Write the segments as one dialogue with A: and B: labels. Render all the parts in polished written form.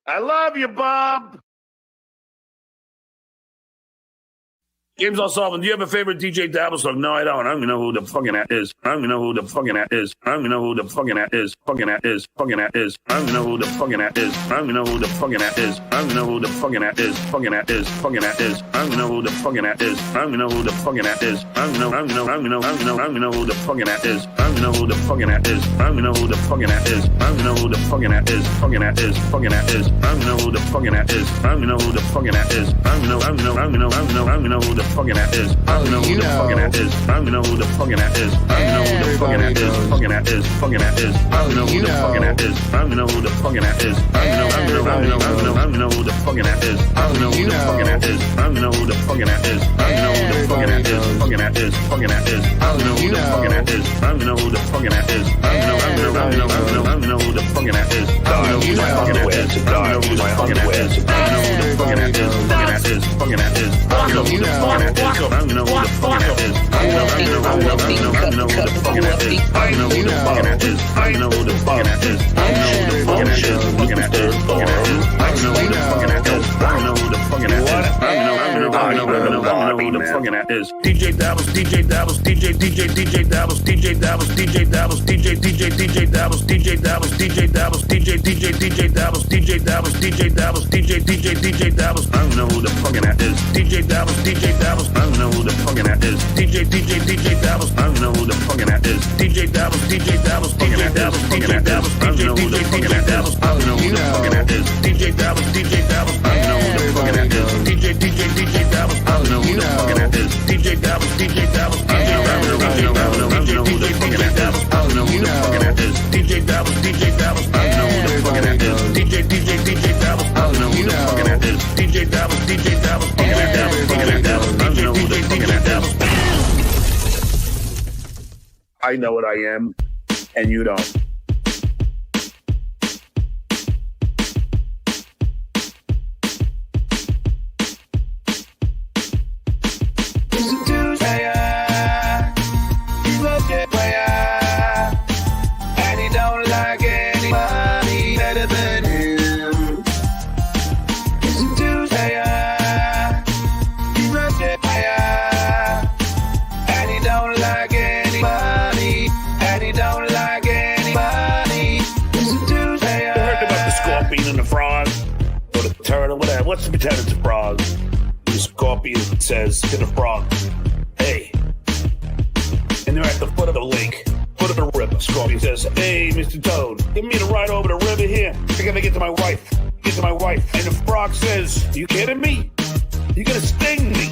A: I love you, Bob. Games all solving. Do you have a favorite DJ Dabble song? No, I don't. I don't even know who the fucking that is. I don't even know who the fucking that is. I don't even know who the fucking that is. Fucking that is. Fucking that is. I don't even know who the fucking that is. I don't even know who the fucking that is. I don't even know who the fucking that is. Fucking that is. Fucking that is. I don't even know who the fucking that is. I don't even know who the fucking that is. I don't even know. I don't even know. I don't even know. I don't even know who the fucking that is. I don't even know who the fucking that is. I don't even know who the fucking that is. I don't even know who the fucking that is. Fucking that is. Fucking that is. I don't even know who the fucking that is. I don't even know who the fucking that is. I don't even know. I don't know. I don't know. I don't know. I don't know who the fucking that is. I don't know who the fucking that is. I don't know who the fucking that is. I don't know who the fucking that is. Fucking that is. Fucking that is. I don't know who the fucking that is. I don't know who the fucking that is. I don't know. I don't know. I don't know. I don't know. I don't know who the fucking that is. I don't know who the fucking that is. I don't know who the fucking that is. I don't know who the fucking that is. Fucking that is. Fucking that is. I don't know who the fucking that is. I don't know who the fucking that is. I don't know. I don't know. I don't know. I don't know. I don't know who the fucking that is. I don't know who the fucking that is. I don't know who the fucking that is. I don't know who the fucking that is. Fucking that is. Fucking that is. I don't know who the fucking that is. I don't know who the fucking that is. I know who the fucking that is. I know who the fucking that is. I know who the fucking that is. I know who the fucking that is. Fucking that is. Fucking that is. I know who the fucking that is. I know who the fucking that is. I know who the fucking that is. DJ Dabbles, DJ Dabbles, DJ Dabbles, DJ Dabbles, DJ Dabbles, DJ Dabbles, DJ Dabbles, DJ Dabbles, DJ Dabbles, DJ Dabbles, DJ Dabbles, DJ Dabbles. I don't know who the fucking that is. DJ Dabbles, DJ Dabbles. I don't know who the fucking that is. DJ Dabbles. I don't know who the fucking that is. DJ Dabbles, DJ Dabbles, DJ Dabbles, DJ Dabbles. I don't know who the fucking that is. I don't know who the fucking that is. DJ Dabbles, DJ Dabbles. I don't know who the fucking that is. DJ Dabbles. I don't know who the fucking that is. DJ Dabbles, DJ Dabbles. I don't know who the fucking that is. I don't know who the fucking that is. DJ Dabbles, DJ Dabbles. I don't know who the fucking that is. DJ Dabbles. I don't know who the fucking that is. DJ Dabbles, DJ Dabbles. Fucking that Dabbles, fucking that Dabbles. I don't know who the fucking that Dabbles. I know what I am, and you don't. What's the potato to frog? The scorpion says to the frog, hey. And they're at the foot of the lake, foot of the river. Scorpion says, hey, Mr. Toad, give me the ride over the river here. I gotta get to my wife. And the frog says, you kidding me? You gonna sting me?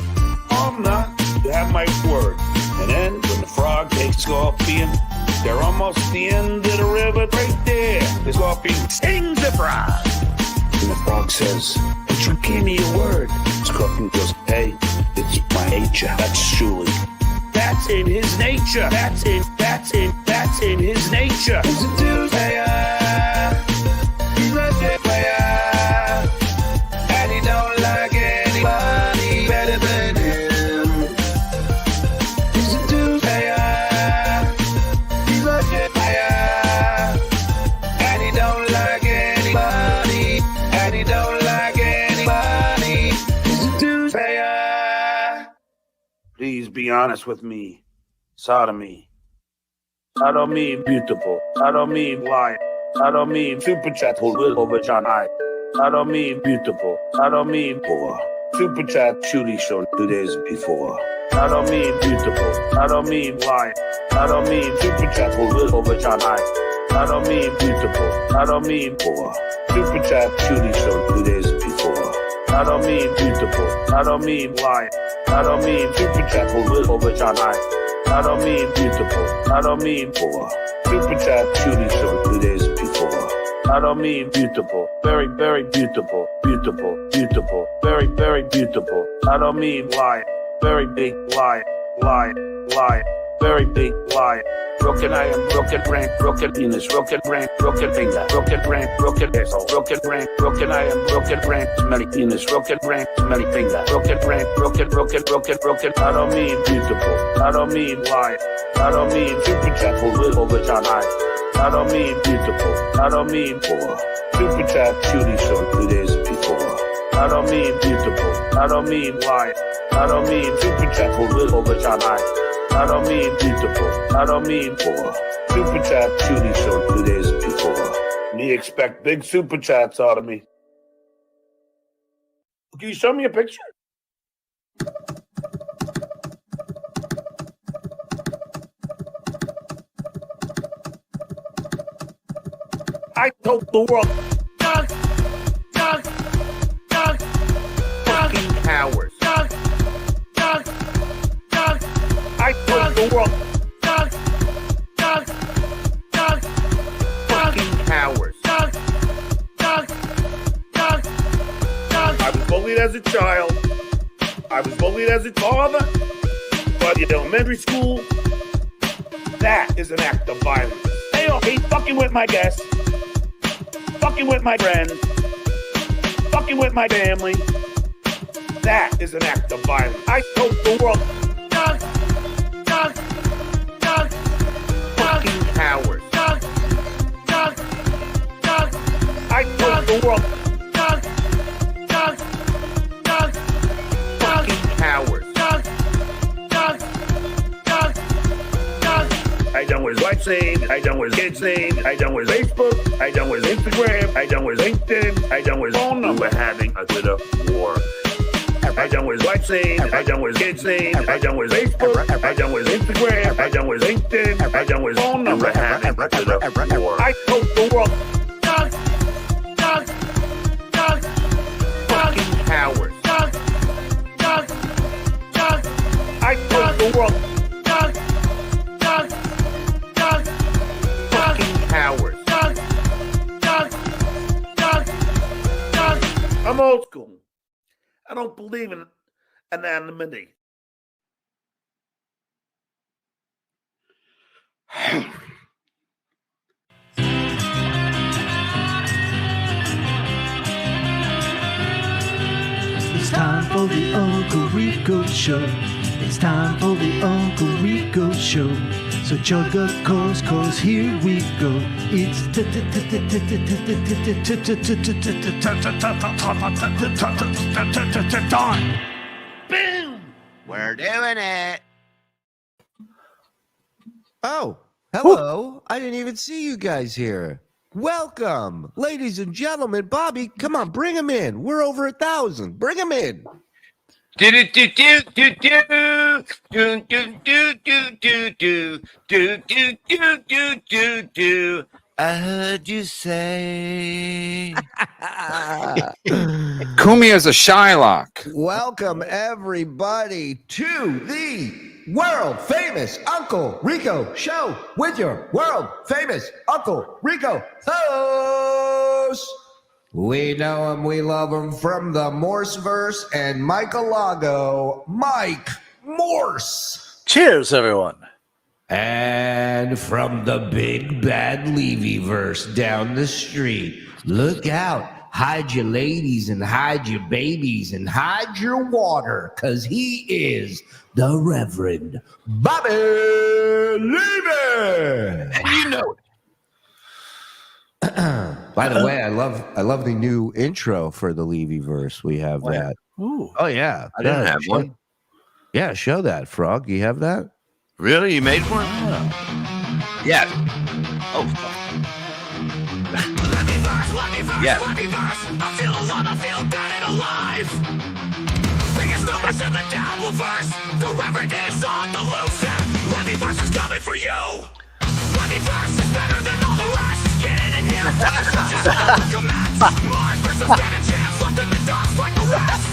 A: I'm not. You have my word. And then when the frog takes Scorpion, they're almost at the end of the river right there. The Scorpion stings the frog. And the frog says, but you gave me a word. Scorpion goes, hey, it's my nature. That's Shuli. That's in his nature. That's in his nature. He's a dude player. He's a dude player. And he don't like anybody better than him. He's a dude player. He's a dude player. And he don't like anybody. And he don't like anybody. He's a dude player. Please be honest with me. Sodomy. I don't mean beautiful. I don't mean lying. I don't mean super chat over John High. I don't mean beautiful. I don't mean poor. Super chat Shuli Show 2 days before. I don't mean beautiful. I don't mean lying. I don't mean super chat over John High. I don't mean beautiful. I don't mean poor. Super chat Shuli Show 2 days before. I don't mean beautiful. I don't mean lying. I don't mean super chat over John High. I don't mean beautiful. I don't mean poor. Super chat Shuli Show 2 days before. I don't mean beautiful. Very, very beautiful. Beautiful. Beautiful. Very, very beautiful. I don't mean lie. Very big lie. Lie. Lie. Very big lie. Broken I am, broken brain, broken penis, broken brain, broken finger, broken brain, broken asshole, broken brain, broken I am, broken brain, smelly penis, broken brain, smelly finger, broken brain, broken. I don't mean beautiful. I don't mean lie. I don't mean super chat over John High. I don't mean beautiful. I don't mean poor. super chat Shuli Show 2 days before. I don't mean beautiful. I don't mean white. I don't mean super chat for little which I like. I don't mean beautiful. I don't mean poor. Super chat Shuli Show 2 days before. Me expect big super chats out of me. Can you show me a picture? I told the world. Fucking cowards. I told the world. Fucking cowards. I was bullied as a child. I was bullied as a father. But in elementary school, that is an act of violence. Hey, okay, fucking with my guests. Fucking with my friends, fucking with my family, that is an act of violence. I told the world, fucking cowards. I told the world, fucking cowards. I done with WhatsApp, I done with kids' name, I done with Facebook, I done with Instagram, I done with LinkedIn, I done with phone number having a Twitter war. I done with WhatsApp, I done with kids' name, I done with Facebook, I done with Instagram, I done with LinkedIn, I done with phone number having a Twitter war. I told the world, fucking cowards. I told the world, cowards. I'm old school. I don't believe in anonymity.
B: It's time for the Uncle Rico Show. It's time for the Uncle Rico Show. So chug a course, cause here we go. It's time.
A: Boom!
C: We're doing it.
D: Oh, hello. I didn't even see you guys here. Welcome, ladies and gentlemen. Bobby, come on, bring him in. We're over 1,000. Bring him in.
C: Do do do do do do do do do do do do do do do do do. I heard you say.
E: Cumia's a Shylock.
D: Welcome, everybody, to the world famous Uncle Rico Show with your world famous Uncle Rico host. We know him, we love him from the Morseverse and Mike-a-Lago, Mike Morse.
F: Cheers, everyone.
D: And from the big bad Levyverse down the street, look out. Hide your ladies and hide your babies and hide your water, because he is the Reverend Bobby Levy.
C: And you know it.
D: By the way, I love the new intro for the Levyverse. We have that.
F: Ooh.
D: Oh yeah,
C: I didn't have one.
D: Yeah, show that, Frog. You have that?
C: Really? You made one? Yeah. Oh. Yeah.
B: I feel alive, I feel bad and alive. Biggest numbers in the Dabbleverse. The Reverend is on the loose. Levyverse is coming for you. Levyverse is better than all the rest. Get in here fast, just like a match. Mars versus standing chance, left in the dust like the rest.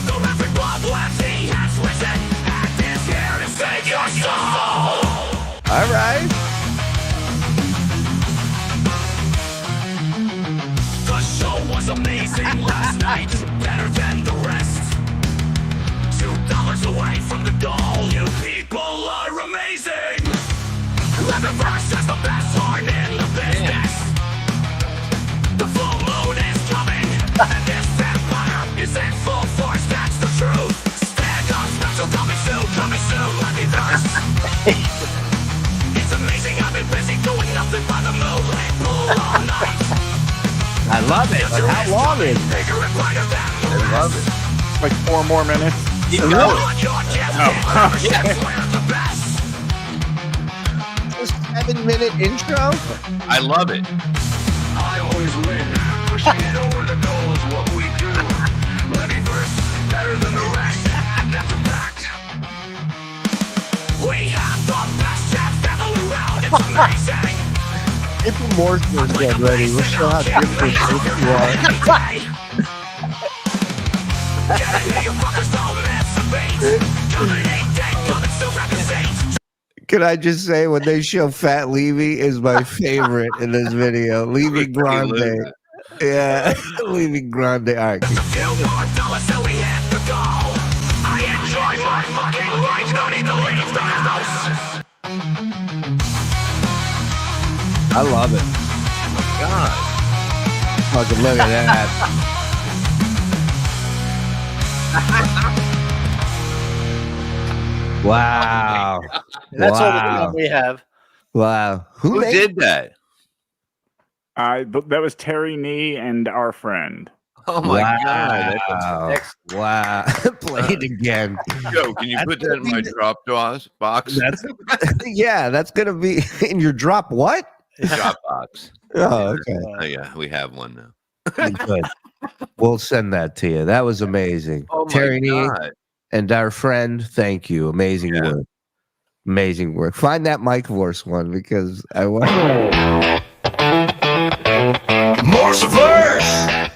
B: The Reverend Bob Lefty has risen and is here to save your soul.
D: All right.
B: The show was amazing last night, better than the rest. $2 away from the goal, you people are amazing. Levyverse is the best horn in the business. The full moon is coming, and this empire is in full force, that's the truth. Stand up, special coming soon, Levyverse. It's amazing, I've been busy doing nothing by the moonlit pool all night.
D: I love it. But how long is it?
C: I love it.
F: Like 4 more minutes.
C: Keep going.
D: A 7-minute intro?
C: I love it.
B: I always win. Pushing it over the goal is what we do. Levy first, better than the rest. That's a fact. We have the best chef ever around. It's amazing.
D: If the Morse was get ready, we'll show how different you are. Can I just say, when they show Fat Levy is my favorite in this video. Levy Grande. Yeah, Levy Grande. All right. I love it.
C: God.
D: Fucking look at that. Wow.
G: That's all the time we have.
D: Wow.
C: Who
D: made
C: did that?
F: That was Terry Nee and our friend.
C: Oh my
D: Wow.
C: God.
D: Wow. Play it again.
C: Yo, can you put that in my drop box?
D: That's yeah, that's gonna be in your drop what?
C: Drop box.
D: Oh, okay.
C: Oh, yeah, we have one now.
D: Good. We'll send that to you. That was amazing.
C: Oh my
D: Terry Nee
C: God.
D: and our friend, thank you. Amazing work. Amazing work. Find that Mike Morse one because I want
B: Morseverse!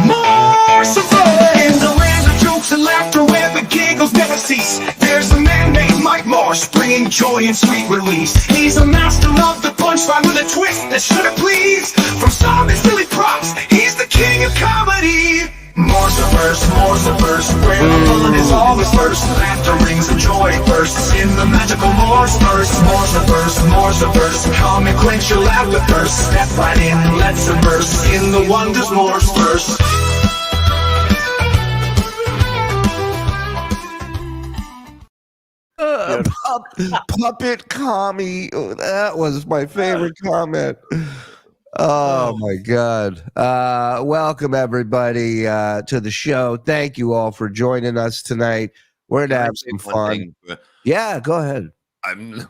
B: Morseverse! In the land of jokes and laughter where the giggles never cease, there's a man named Mike Morse bringing joy and sweet release. He's a master of the punchline with a twist that should have pleased. From some his silly props, he's the king of comedy. Morseverse, Morseverse, where the fun is always first. Laughter rings and joy bursts in the magical Morseverse. Morseverse, Morseverse, come and quench your laughter thirst. Step right in and let's immerse in the wonders Morseverse.
D: puppet commie. Oh, that was my favorite comment. Oh my God. Welcome everybody to the show. Thank you all for joining us tonight. We're gonna have some fun. Yeah, go ahead.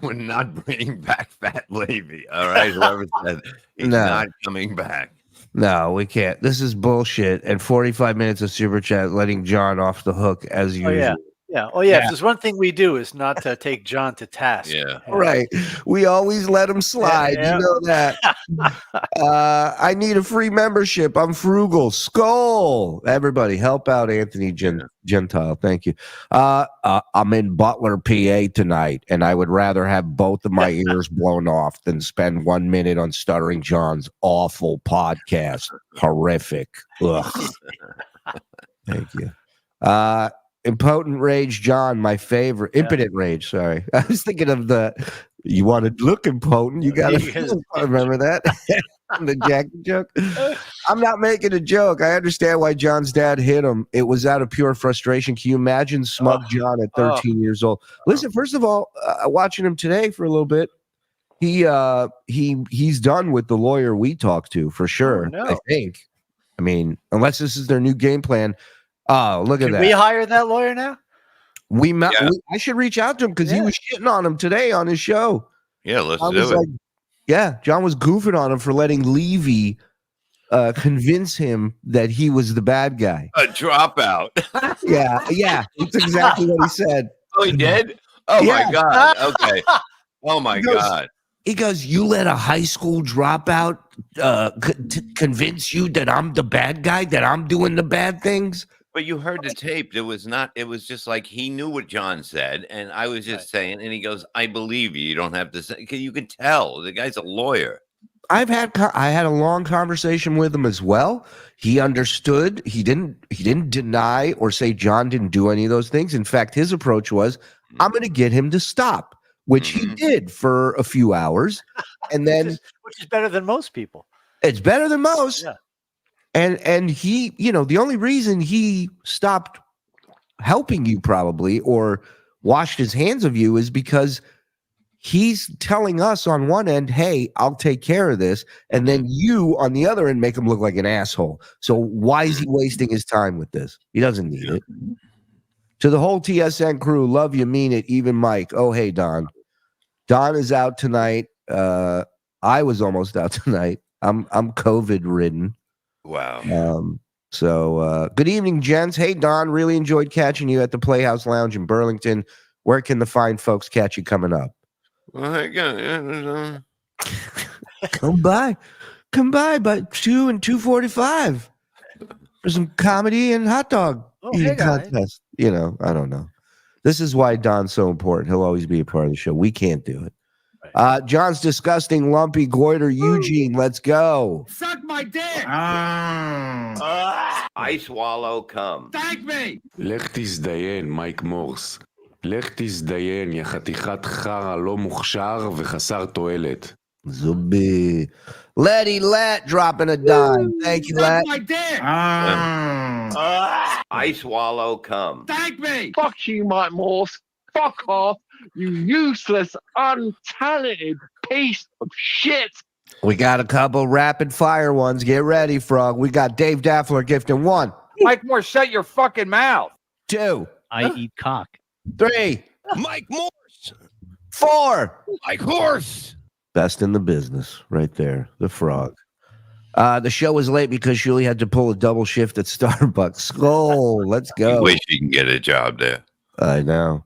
C: We're not bringing back Fat Levy. All right, whoever said he's not coming back.
D: No, we can't. This is bullshit. And 45 minutes of super chat letting John off the hook as usual.
G: Yeah. Oh, yeah. If there's one thing we do is not to take John to task.
C: Yeah.
D: Right. We always let him slide.
G: Yeah.
D: You know that. I need a free membership. I'm frugal. Skull. Everybody, help out Anthony Gentile. Thank you. I'm in Butler, PA tonight, and I would rather have both of my ears blown off than spend 1 minute on Stuttering John's awful podcast. Horrific. Ugh. Thank you. Impotent Rage John, my favorite. Impotent Rage, sorry. I was thinking of you want to look impotent, you got to remember that? The jacket joke. I'm not making a joke. I understand why John's dad hit him. It was out of pure frustration. Can you imagine smug John at 13 years old? Listen, first of all, watching him today for a little bit, he's done with the lawyer we talked to for sure. I think. I mean, unless this is their new game plan. Oh, look at that.
G: We hire that lawyer now?
D: I should reach out to him because he was shitting on him today on his show.
C: Yeah, let's do it.
D: Yeah, John was goofing on him for letting Levy convince him that he was the bad guy.
C: A dropout.
D: Yeah, that's exactly what he said.
C: Oh, he did? Oh, my God. Okay. Oh, my God.
D: He goes, you let a high school dropout convince you that I'm the bad guy, that I'm doing the bad things?
C: But you heard the tape. It was just like he knew what John said. And I was just saying, and he goes, I believe you. You don't have to say, you can tell the guy's a lawyer.
D: I had a long conversation with him as well. He understood. He didn't deny or say John didn't do any of those things. In fact, his approach was, I'm going to get him to stop, which he did for a few hours. And then
G: which is better than most people.
D: It's better than most.
G: Yeah.
D: And he, the only reason he stopped helping you probably or washed his hands of you is because he's telling us on one end, hey, I'll take care of this. And then you on the other end make him look like an asshole. So why is he wasting his time with this? He doesn't need it. To the whole TSN crew, love you, mean it, even Mike. Oh, hey, Don. Don is out tonight. I was almost out tonight. I'm COVID ridden.
C: Wow.
D: So good evening, gents. Hey, Don, really enjoyed catching you at the Playhouse Lounge in Burlington. Where can the fine folks catch you coming up?
C: Well, hey, yeah,
D: Come by by 2 and 2:45 for some comedy and hot dog eating contest. You know, I don't know. This is why Don's so important. He'll always be a part of the show. We can't do it. John's disgusting, lumpy goiter. Eugene, let's go.
B: Suck my dick!
C: I swallow cum.
B: Thank me!
H: לך תזדיין, מייק מורס. לך תזדיין, יא חתיכת חרא לא מוכשר וחסר תועלת.
D: Zubi. Letty Lat dropping a dime. Thank you, Lat.
B: My dick!
C: I swallow cum.
B: Thank me!
I: Fuck you, Mike Morse. Fuck off, you useless, untalented piece of shit.
D: We got a couple rapid fire ones. Get ready, Frog. We got Dave Daffler gifting 1,
F: Mike Morse, shut your fucking mouth.
D: 2,
J: I eat cock.
D: 3,
C: Mike Morse.
D: 4.
C: Mike Morse.
D: Best in the business, right there. The Frog. The show was late because Shuli had to pull a double shift at Starbucks. Oh, let's go.
C: Wish he can get a job there.
D: I know.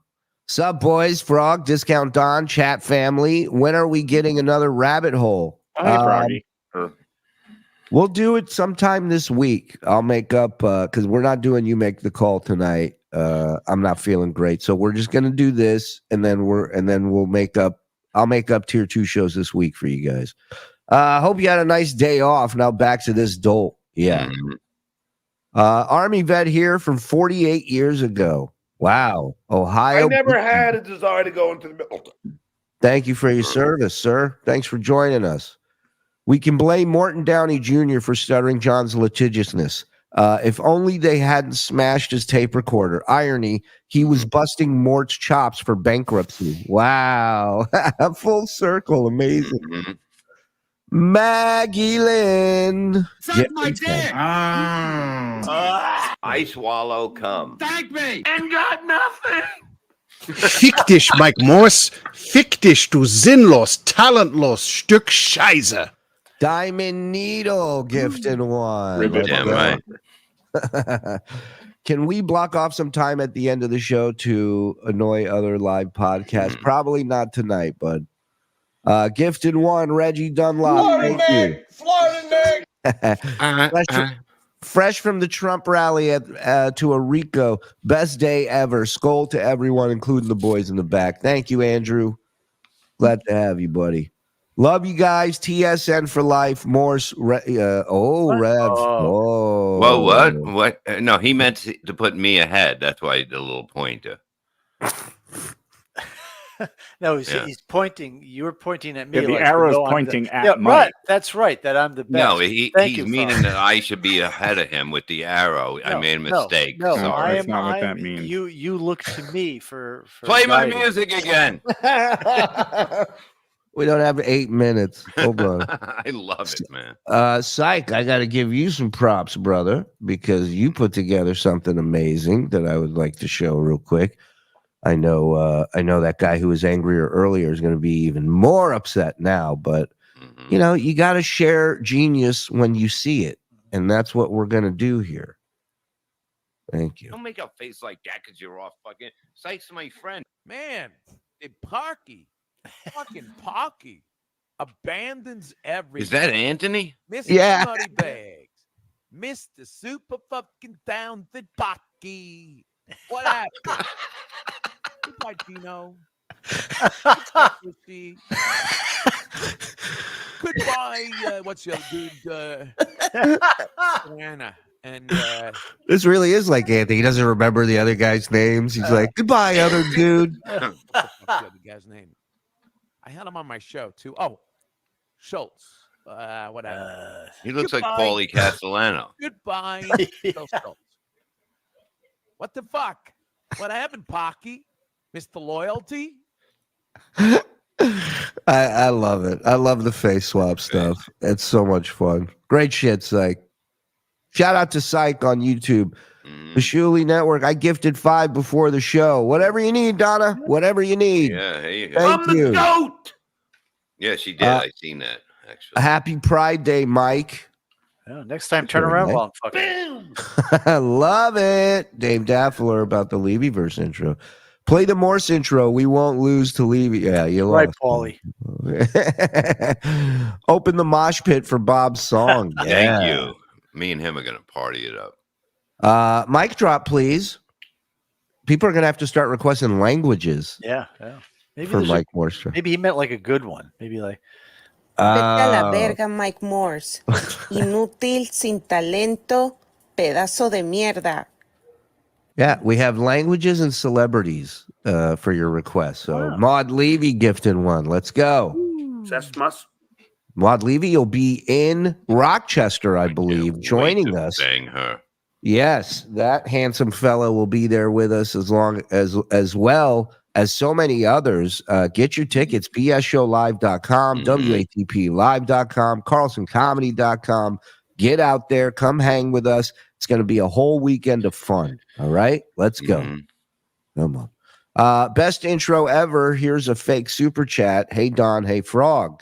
D: Sup, boys? Frog, Discount Don, chat family. When are we getting another rabbit hole? We'll do it sometime this week. I'll make up because we're not doing You Make the Call tonight. I'm not feeling great, so we're just gonna do this, and then we'll make up. I'll make up tier 2 shows this week for you guys. Hope you had a nice day off. Now back to this dolt. Yeah. Army vet here from 48 years ago. Wow. Ohio.
A: I never had a desire to go into the military.
D: Thank you for your service, sir. Thanks for joining us. We can blame Morton Downey Jr. for Stuttering John's litigiousness. If only they hadn't smashed his tape recorder. Irony, he was busting Mort's chops for bankruptcy. Wow. Full circle. Amazing. Maggie Lynn.
B: Suck my dick!
C: I swallow cum.
B: Thank me!
C: And got nothing.
K: Fick dich, Mike Morse. Fick dich, du sinnlos, talentlos Stück Scheiße.
D: Diamond Needle gifted 1.
C: Damn right.
D: Can we block off some time at the end of the show to annoy other live podcasts? Probably not tonight, bud. Gifted 1, Reggie Dunlop. Thank you. Fresh from the Trump rally to a Rico. Best day ever. Skol to everyone, including the boys in the back. Thank you, Andrew. Glad to have you, buddy. Love you guys. TSN for life. Morse. Rev. Oh.
C: Well, what? No, he meant to put me ahead. That's why he did a little pointer.
G: No, he's pointing. You're pointing at me.
F: Yeah, the
G: like,
F: arrow's
G: no,
F: pointing at
G: yeah,
F: Mike.
G: right. That's right. That I'm the best.
C: No,
G: Thank
C: he's
G: you,
C: meaning
G: Father.
C: that I should be ahead of him with the arrow. I made a mistake.
G: No,
C: Sorry.
G: I
F: That's
G: am.
F: not what that means.
G: You look to me for
C: Play my
G: guidance.
C: music again.
D: We don't have 8 minutes. Hold on.
C: I love it, man.
D: Psych, I got to give you some props, brother, because you put together something amazing that I would like to show real quick. I know that guy who was angrier earlier is going to be even more upset now, but you know, you got to share genius when you see it, and that's what we're going to do here. Thank you.
C: Don't make a face like that because you're off fucking. Sykes, my friend.
L: Man, Parky, fucking Parky, abandons everything.
C: Is that Anthony?
L: Mr.
D: Yeah.
L: Money Bags, Mr. Super fucking talented Parky. What happened? Goodbye, Gino. Goodbye, Christy. Goodbye, what's your dude? Anna. And
D: This really is like Anthony. He doesn't remember the other guy's names. He's like, goodbye, other dude.
L: what's the other guy's name? I had him on my show too. Oh, Schultz. Whatever.
C: He looks
L: Goodbye.
C: like Paulie Castellano.
L: Goodbye, Bill Schultz. What the fuck? What happened, Pocky? Mr. Loyalty?
D: I love it. I love the face swap stuff. It's so much fun. Great shit, Psych. Shout out to Psych on YouTube. The Shuli Network. I gifted 5 before the show. Whatever you need, Donna. Whatever you need.
C: Yeah, here you go.
D: Thank
A: I'm
D: you.
A: the goat.
C: Yeah, she did. I seen that actually.
D: Happy Pride Day, Mike.
G: Yeah, next time, turn around while I'm fucking.
D: I love it. Dave Daffler about the Levyverse intro. Play the Morse intro. We won't lose to Levy. Yeah, you
G: Right,
D: lost.
G: Paulie.
D: Open the mosh pit for Bob's song. Yeah.
C: Thank you. Me and him are gonna party it up.
D: Mic drop, please. People are gonna have to start requesting languages
G: Yeah. Maybe
D: for
G: there's a-
D: Mike Morse.
G: maybe he meant like a good one. Maybe like
J: Vete a la verga, Mike Morse. Inútil, sin talento, pedazo de mierda.
D: Yeah, we have languages and celebrities for your request. So Maud Levy gifted one. Let's go.
A: Sesmas.
D: Maud Levy, you'll be in Rochester, I believe, joining us.
C: Bang her.
D: Yes, that handsome fellow will be there with us as well as so many others. Get your tickets, bsshowlive.com, WATPlive.com, carlsoncomedy.com. Get out there, come hang with us. It's going to be a whole weekend of fun. All right, let's go. Come on. Best intro ever. Here's a fake super chat. Hey, Don. Hey, Frog.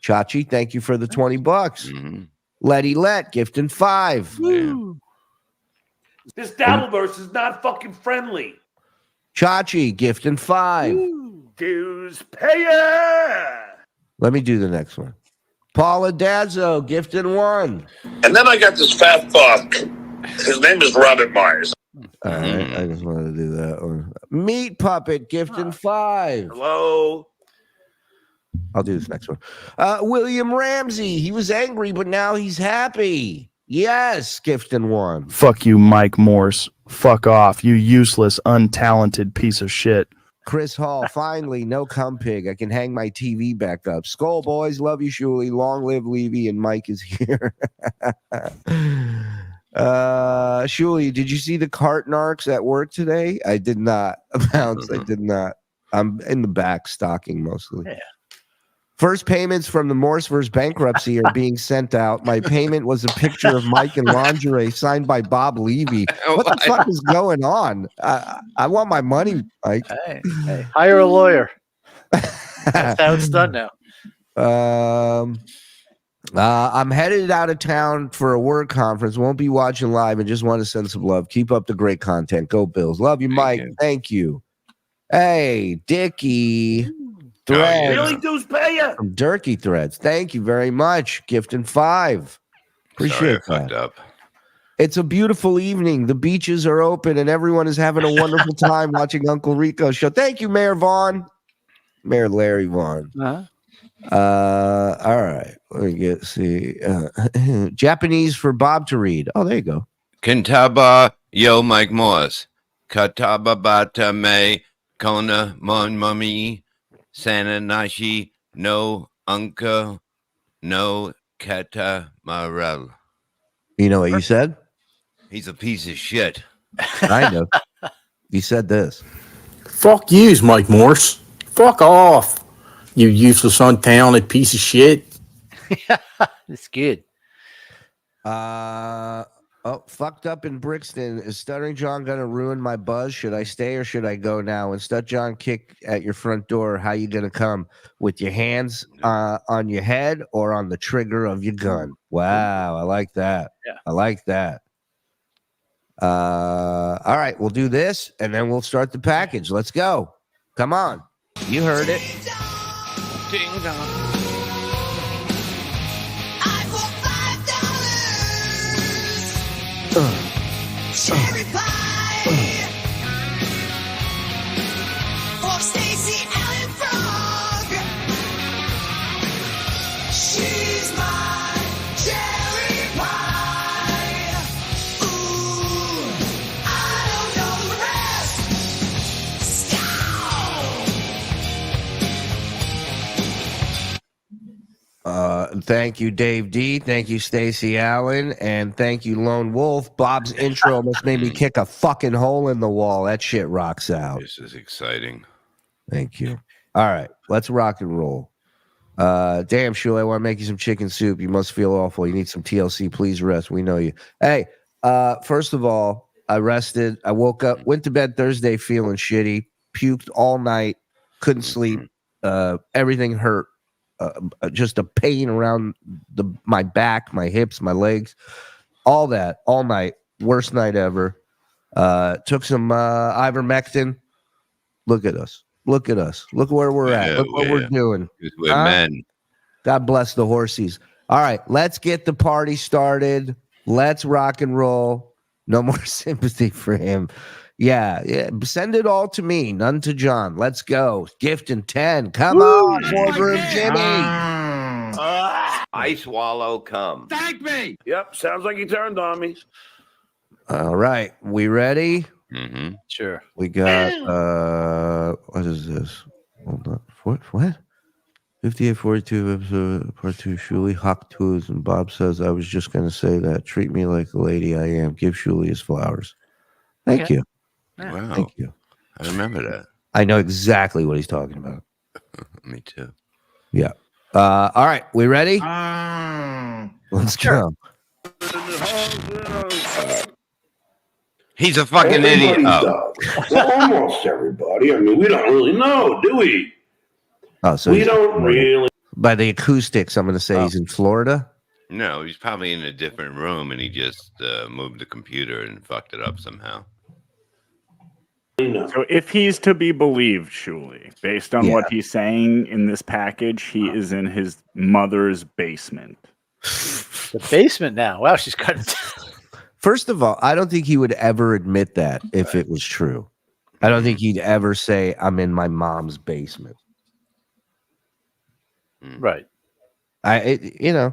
D: Chachi, thank you for the $20. Letty Let, gifting 5.
A: This Dabbleverse is not fucking friendly.
D: Chachi, gifting 5.
A: Dues payer.
D: Let me do the next one. Paula Dazzo, gifting 1.
A: And then I got this fat fuck. His name is Robert Myers.
D: All right, I just wanted to do that one. Meat Puppet, gifting 5.
A: Hello.
D: I'll do this next one. William Ramsey, he was angry, but now he's happy. Yes, gifting 1.
M: Fuck you, Mike Morse. Fuck off, you useless, untalented piece of shit.
D: Chris Hall, finally, no cum pig. I can hang my TV back up. Skull boys, love you, Shuli. Long live Levy, and Mike is here. Shuli, did you see the cart narcs at work today? I did not. Bounce, I did not. I'm in the back stocking mostly.
G: Yeah.
D: First payments from the Morseverse bankruptcy are being sent out. My payment was a picture of Mike in lingerie signed by Bob Levy. What the fuck is going on? I want my money, Mike.
G: Hey, hire a lawyer. That's how it's done now.
D: I'm headed out of town for a work conference. Won't be watching live and just want to send some love. Keep up the great content. Go Bills. Love you, Mike. Thank you. Hey, Dickie. Threads.
A: Really, dues payer.
D: From Durkee Threads. Thank you very much. Gifting 5. Appreciate that. It's a beautiful evening. The beaches are open and everyone is having a wonderful time watching Uncle Rico Show. Thank you, Mayor Vaughn. Mayor Larry Vaughn. All right. Let me see. Japanese for Bob to read. Oh, there you go.
C: Kintaba yo Mike Morse. Kataba bata me kona mon mummy. Sananashi no unka no kata marel.
D: You know what you said?
C: He's a piece of shit.
D: I know. You said this.
N: Fuck yous, Mike Morse. Fuck off, you useless, untalented piece of shit.
G: It's good.
D: Fucked up in Brixton. Is Stuttering John gonna ruin my buzz? Should I stay or should I go now? When Stut John kick at your front door, how you gonna come? With your hands on your head or on the trigger of your gun? Wow, I like that.
G: Yeah.
D: I like that. All right, we'll do this and then we'll start the package. Let's go. Come on. You heard it.
C: Ding dong.
B: Cherry pie for Stacy Allen Frog. She's my cherry pie. Ooh, I don't know the rest.
D: Thank you, Dave D. Thank you, Stacy Allen. And thank you, Lone Wolf. Bob's intro almost made me kick a fucking hole in the wall. That shit rocks out.
C: This is exciting.
D: Thank you. All right, let's rock and roll. Damn, Shuli, I want to make you some chicken soup. You must feel awful. You need some TLC. Please rest. We know you. Hey, first of all, I rested. I woke up, went to bed Thursday feeling shitty, puked all night, couldn't sleep. Everything hurt. Just a pain around my back, my hips, my legs, all that, all night. Worst night ever. Took some ivermectin. Look at us. Look at us. Look where we're at. Look what we're doing.
C: We're men.
D: God bless the horsies. All right, let's get the party started. Let's rock and roll. No more sympathy for him. Yeah. Send it all to me, none to John. Let's go. Gift in 10. Come on, boardroom Jimmy.
C: I swallow cum.
A: Thank me. Yep, sounds like he turned on me.
D: All right, we ready?
C: Mm-hmm.
G: Sure.
D: We got what is this? Hold on. What? 5842 episode part 2. Shuli Hawk Tools, and Bob says I was just gonna say that. Treat me like the lady I am. Give Shuli his flowers. Thank you.
C: Wow.
D: Thank you.
C: I remember that.
D: I know exactly what he's talking about.
C: Me too.
D: Yeah. All right, we ready? Let's go.
C: He's a fucking idiot.
A: Almost everybody. I mean, we don't really know, do we?
D: Oh, so
A: we don't really.
D: By the acoustics, I'm going to say he's in Florida.
C: No, he's probably in a different room, and he just moved the computer and fucked it up somehow.
O: So if he's to be believed, Shuli, based on what he's saying in this package, he is in his mother's basement.
G: The basement now. Wow, she's cutting.
D: First of all, I don't think he would ever admit that if it was true. I don't think he'd ever say, I'm in my mom's basement.
G: Right.
D: You know.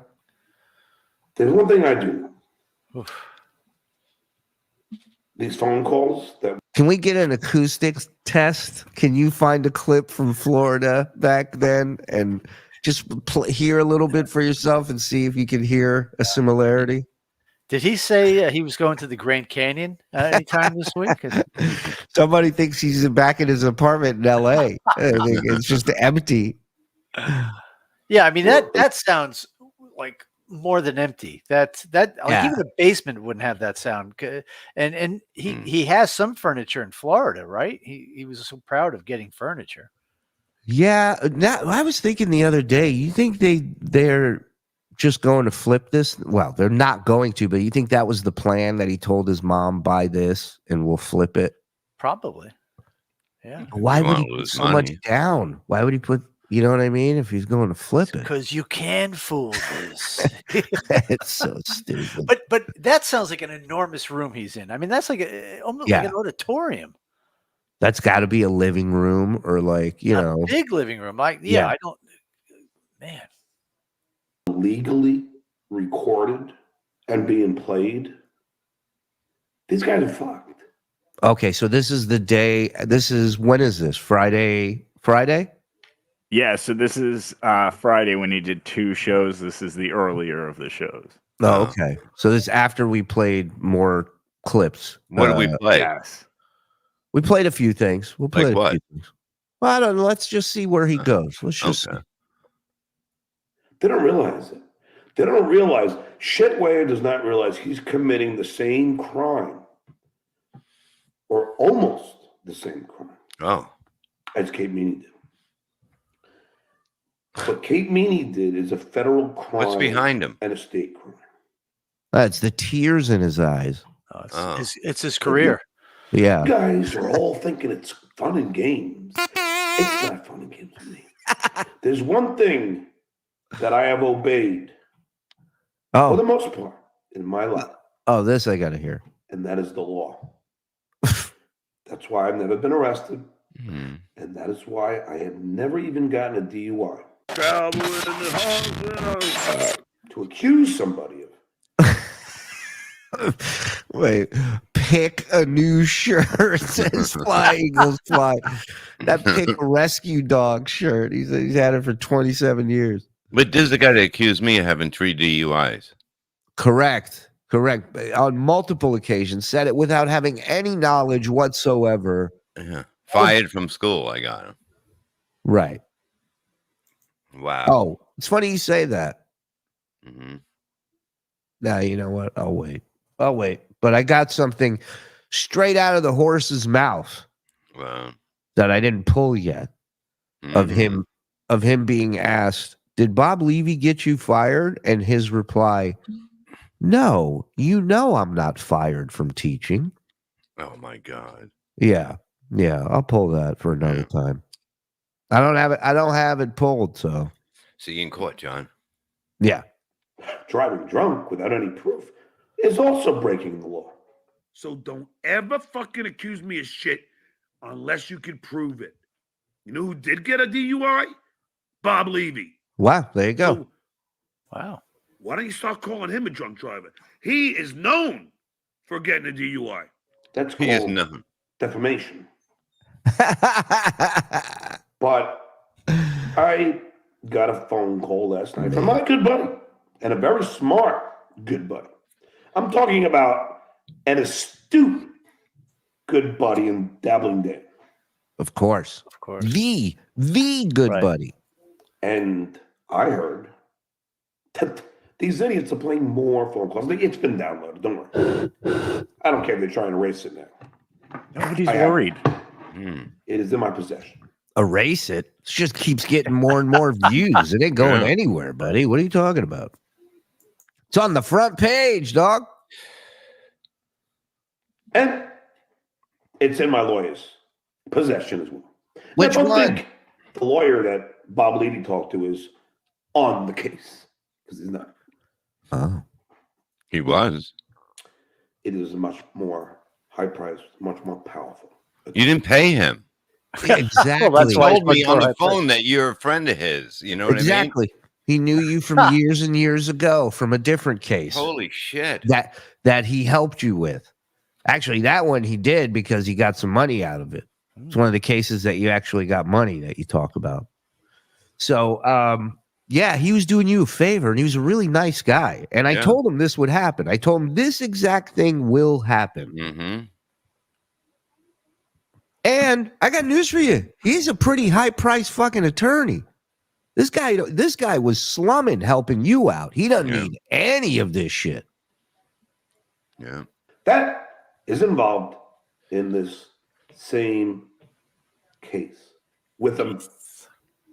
A: There's one thing I do know. These phone calls that.
D: Can we get an acoustics test? Can you find a clip from Florida back then and just hear a little bit for yourself and see if you can hear a similarity?
G: Did he say he was going to the Grand Canyon anytime this week?
D: Somebody thinks he's back in his apartment in L.A. It's just empty.
G: Yeah, I mean that sounds like more than empty. That even a basement wouldn't have that sound. And he has some furniture in Florida, right? He was so proud of getting furniture.
D: Yeah, I was thinking the other day. You think they're just going to flip this? Well, they're not going to, but you think that was the plan, that he told his mom, buy this and we'll flip it?
G: Probably. Yeah.
D: Why would he put so much down? Why would he put, you know what I mean? If he's going to flip it.
G: Because you can fool this.
D: It's so stupid.
G: But that sounds like an enormous room he's in. I mean, that's like almost like an auditorium.
D: That's got to be a living room or like, you know.
G: Big living room. Like, I don't, man.
A: Legally recorded and being played. These guys are fucked.
D: Okay, so this is the day. When is this? Friday?
O: Yeah, so this is Friday when he did 2 shows. This is the earlier of the shows.
D: Oh, okay. So this is after we played more clips.
C: What did we play?
O: Yes.
D: We played a few things. We'll play
C: like
D: a
C: what?
D: few things. Well, I don't know. Let's just see where he goes. Let's just see.
A: They don't realize it. They don't realize. Shitway does not realize he's committing the same crime, or almost the same crime, as Kate Meany did. What Kate Meany did is a federal crime.
C: What's behind him?
A: And a state crime.
D: That's the tears in his eyes.
G: It's his career.
D: Yeah.
A: You guys are all thinking it's fun and games. It's not fun and games to me. There's one thing that I have obeyed for the most part in my life.
D: Oh, this I got to hear.
A: And that is the law. That's why I've never been arrested. And that is why I have never even gotten a DUI. To accuse somebody of.
D: Wait, pick a new shirt. It says Fly Eagles Fly. That pick a rescue dog shirt. He's had it for 27 years.
C: But this is the guy that accused me of having 3 DUIs.
D: Correct. On multiple occasions, said it without having any knowledge whatsoever.
C: Yeah. Fired from school, I got him.
P: Right.
C: Wow.
P: Oh, it's funny you say that.
C: Mm-hmm.
P: Now, you know what? I'll wait. But I got something straight out of the horse's mouth
C: Wow.
P: that I didn't pull yet of him being asked, did Bob Levy get you fired? And his reply, no, you know I'm not fired from teaching.
C: Oh my God.
P: Yeah. I'll pull that for another time. I don't have it pulled, so.
C: See you in court, John.
P: Yeah.
A: Driving drunk without any proof is also breaking the law.
Q: So don't ever fucking accuse me of shit unless you can prove it. You know who did get a DUI? Bob Levy.
P: Wow, there you go.
Q: So
G: Wow.
Q: why don't you start calling him a drunk driver? He is known for getting a DUI.
A: That's
C: He is
A: called
C: nothing.
A: defamation. But I got a phone call last night from my good buddy and a very smart good buddy. I'm talking about an astute good buddy in Dabbling Day.
P: Of course. The good buddy.
A: And I heard that these idiots are playing more phone calls. It's been downloaded. Don't worry. I don't care if they're trying to erase it now.
O: Nobody's worried.
A: It is in my possession.
P: Erase it. It just keeps getting more and more views. It ain't going anywhere, buddy. What are you talking about? It's on the front page, dog.
A: And it's in my lawyer's possession as well.
P: Which
A: I don't
P: one?
A: think the lawyer that Bob Levy talked to is on the case because he's not.
P: Oh,
C: he was.
A: It is much more high priced, much more powerful.
C: You didn't pay him.
P: Exactly.
C: Well, he told me on the phone that you're a friend of his. You know what I mean?
P: Exactly. He knew you from years and years ago from a different case.
C: Holy shit.
P: That he helped you with. Actually, that one he did because he got some money out of it. It's one of the cases that you actually got money that you talk about. So, yeah, he was doing you a favor, and he was a really nice guy. And I told him this would happen. I told him this exact thing will happen.
C: Mm-hmm.
P: And I got news for you. He's a pretty high-priced fucking attorney. This guy was slumming helping you out. He doesn't need any of this shit.
C: Yeah.
A: That is involved in this same case with a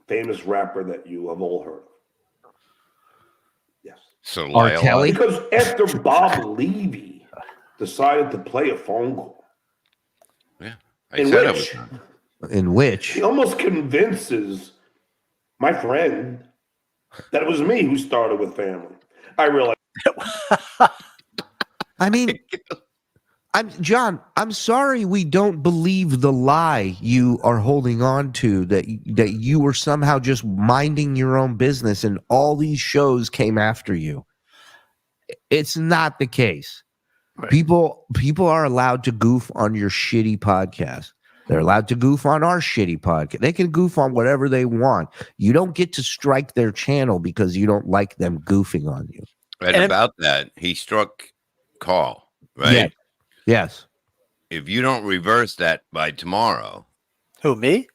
A: famous rapper that you have all heard of. Yes.
C: So
P: R. Kelly?
A: Because after Bob Levy decided to play a phone call, in which he almost convinces my friend that it was me who started with family. I realize.
P: I mean, John, I'm sorry we don't believe the lie you are holding on to that you were somehow just minding your own business and all these shows came after you. It's not the case. Right. People are allowed to goof on your shitty podcast. They're allowed to goof on our shitty podcast. They can goof on whatever they want. You don't get to strike their channel because you don't like them goofing on you.
C: And about that, he struck Karl, right?
P: Yeah. Yes.
C: If you don't reverse that by tomorrow.
G: Who, me?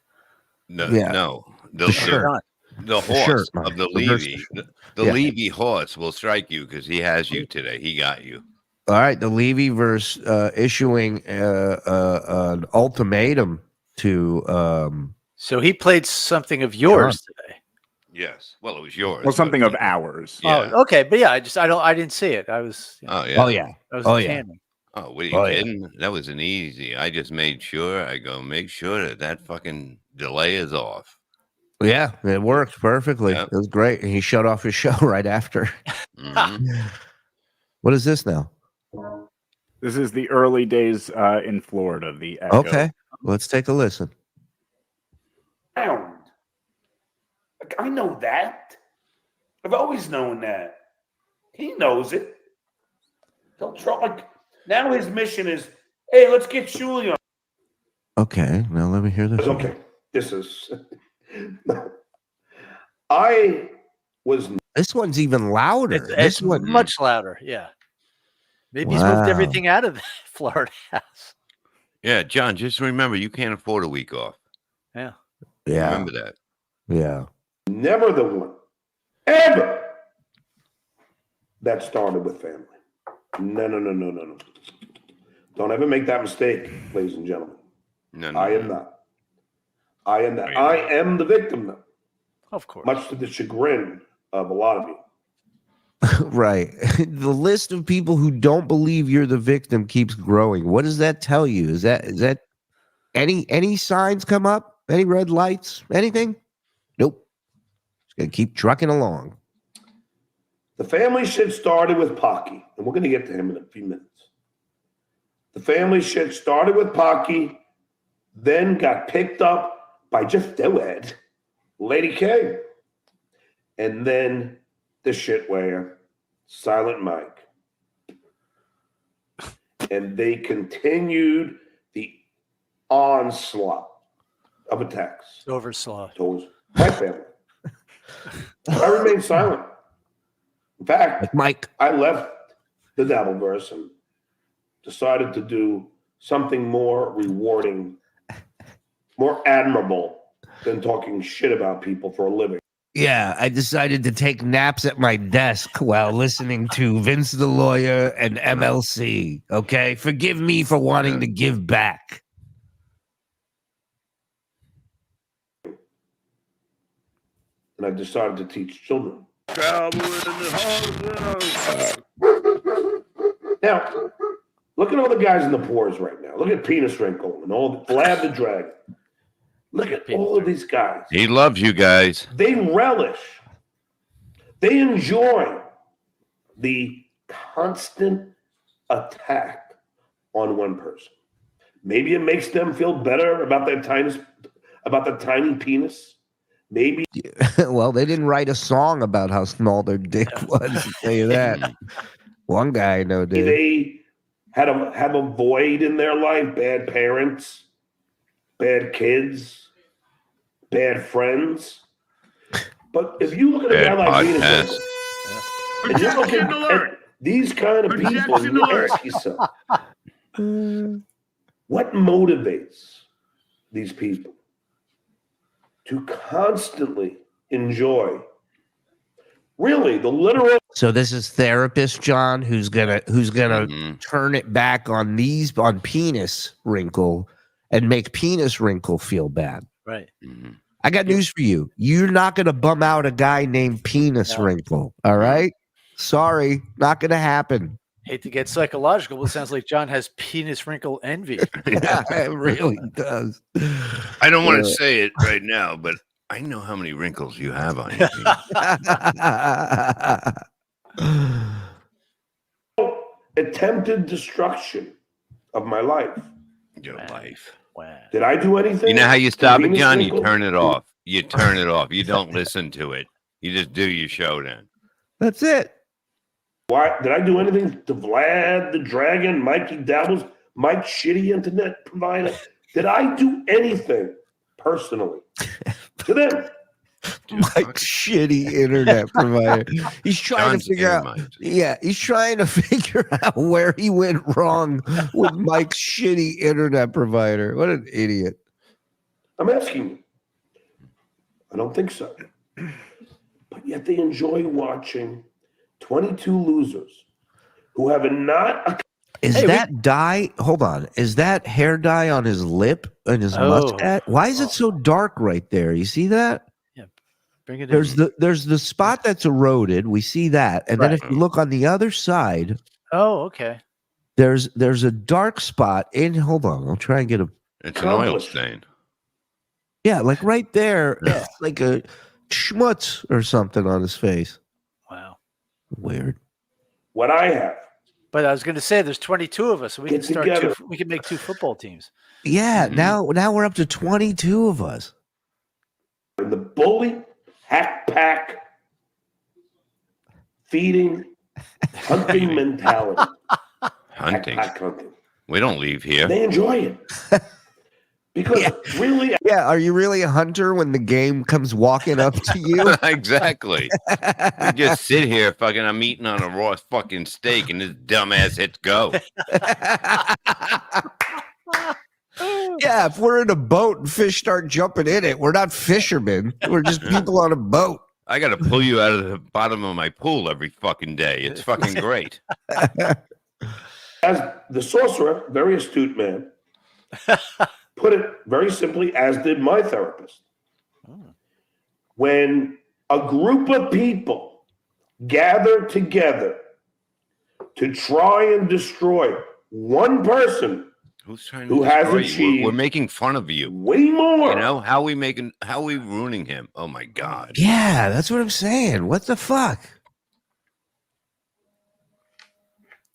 C: No,
P: Yeah.
C: no.
P: For sure.
C: The
P: For
C: horse
P: sure,
C: of the
P: Reverse
C: Levy.
P: the-
C: The Levy horse will strike you because he has you today. He got you.
P: All right, the Levyverse issuing an ultimatum to.
G: So he played something of yours today.
C: Yes. Well, it was yours.
O: Well, something of ours.
C: Yeah.
G: Oh, okay, but yeah, I didn't see it. I was.
C: Oh yeah.
P: Oh yeah.
G: I was
P: Oh yeah.
G: tanning.
C: Oh, what are you
P: Oh, yeah.
C: kidding? That wasn't easy. I just made sure. Make sure that fucking delay is off.
P: Yeah, it worked perfectly.
C: Yep.
P: It was great, and he shut off his show right after.
C: Mhm.
P: What is this now?
O: This is the early days in Florida. The echo.
P: Okay, let's take a listen.
Q: Sound. Like, I know that. I've always known that. He knows it. He'll try. Like, now his mission is, hey, let's get Shuli on.
P: Okay, now let me hear this.
A: Okay, this is. I was.
P: This one's even louder.
G: It's
P: This one,
G: much louder. Yeah. Maybe he's moved
P: Wow.
G: everything out of the Florida house.
C: Yeah, John. Just remember, you can't afford a week off.
G: Yeah.
P: yeah.
C: Remember that.
P: Yeah.
Q: Never the one, ever, that started with family. No. Don't ever make that mistake, ladies and gentlemen.
C: No.
Q: I am not. I am the victim now.
G: Of course.
Q: Much to the chagrin of a lot of you.
P: Right. The list of people who don't believe you're the victim keeps growing. What does that tell you? Is that any signs come up? Any red lights? Anything? Nope. Just gonna keep trucking along.
Q: The family shit started with Pocky, and we're going to get to him in a few minutes. The family shit started with Pocky, then got picked up by just Dead, Lady K, and then the shitware, Silent Mike. And they continued the onslaught of attacks
G: Overslaw.
Q: towards my family. I remained silent. In fact,
P: Mike,
Q: I left the Dabbleverse and decided to do something more rewarding, more admirable than talking shit about people for a living.
P: yeah, I decided to take naps at my desk while listening to Vince the Lawyer and MLC. Okay, forgive me for wanting to give back.
Q: And I decided to teach children. Now, look at all the guys in the pores right now. Look at Penis Wrinkle and all Vlad the Dragon. Look at all of these guys.
C: He loves you guys.
Q: They relish, they enjoy the constant attack on one person. Maybe it makes them feel better about their tiny penis. Maybe.
P: Well, they didn't write a song about how small their dick was. I'll tell you that. One guy I know did.
Q: They have a void in their life. Bad parents, bad kids, bad friends. But if you look at a guy like Venus, and you look at these kind of people, and you ask yourself, what motivates these people to constantly enjoy really the literal?
P: So this is therapist John who's gonna turn it back on Penis Wrinkle and make Penis Wrinkle feel bad.
G: Right.
P: I got news for you. You're not gonna bum out a guy named Penis Wrinkle. All right. Sorry, not gonna happen.
G: Hate to get psychological, but it sounds like John has penis wrinkle envy.
P: Yeah, it really does.
C: I don't want to say it right now, but I know how many wrinkles you have on you.
Q: Attempted destruction of my life.
C: Your life.
G: Wow.
Q: Did I do anything?
C: You know how you stop it,
Q: Venus
C: John? You
Q: Wrinkle?
C: turn it off. You turn it off. You don't listen to it. You just do your show then.
P: That's it.
Q: Why did I do anything to Vlad the Dragon, Mikey Dabbles, Mike's shitty internet provider? Did I do anything personally to them?
P: Mike's shitty internet provider. He's trying
C: John's
P: to figure out. Yeah, he's trying to figure out where he went wrong with Mike's shitty internet provider. What an idiot!
Q: I'm asking you. I don't think so. But yet they enjoy watching 22 losers who have not.
P: Is that dye? Hold on. Is that hair dye on his lip and his mustache? Why is it so dark right there? You see that?
G: Yeah. Bring it
P: There's
G: in.
P: there's the spot that's eroded. We see that, and then if you look on the other side,
G: Oh, okay.
P: there's a dark spot in. Hold on. I'll try and get a.
C: It's an oil stain.
P: Yeah, like right there, it's like a schmutz or something on his face.
G: Wow.
P: Weird.
Q: What I have.
G: But I was going to say, there's 22 of us, so we
Q: Get
G: can start
Q: together.
G: we can make 2 football teams.
P: Yeah, now we're up to 22 of us.
Q: And the bully, hack pack, feeding, hunting mentality.
C: Hunting.
Q: Hack pack hunting.
C: We don't leave here.
Q: They enjoy it. Because really.
P: Yeah, are you really a hunter when the game comes walking up to you?
C: Exactly. We just sit here fucking, I'm eating on a raw fucking steak and this dumbass hits go.
P: Yeah, if we're in a boat and fish start jumping in it, we're not fishermen. We're just people on a boat.
C: I got to pull you out of the bottom of my pool every fucking day. It's fucking great.
Q: As the sorcerer, very astute man, put it very simply, as did my therapist. When a group of people gather together to try and destroy one person who has achieved
C: we're making fun of you
Q: way more.
C: You know, how we ruining him? Oh my God.
P: Yeah, that's what I'm saying. What the fuck?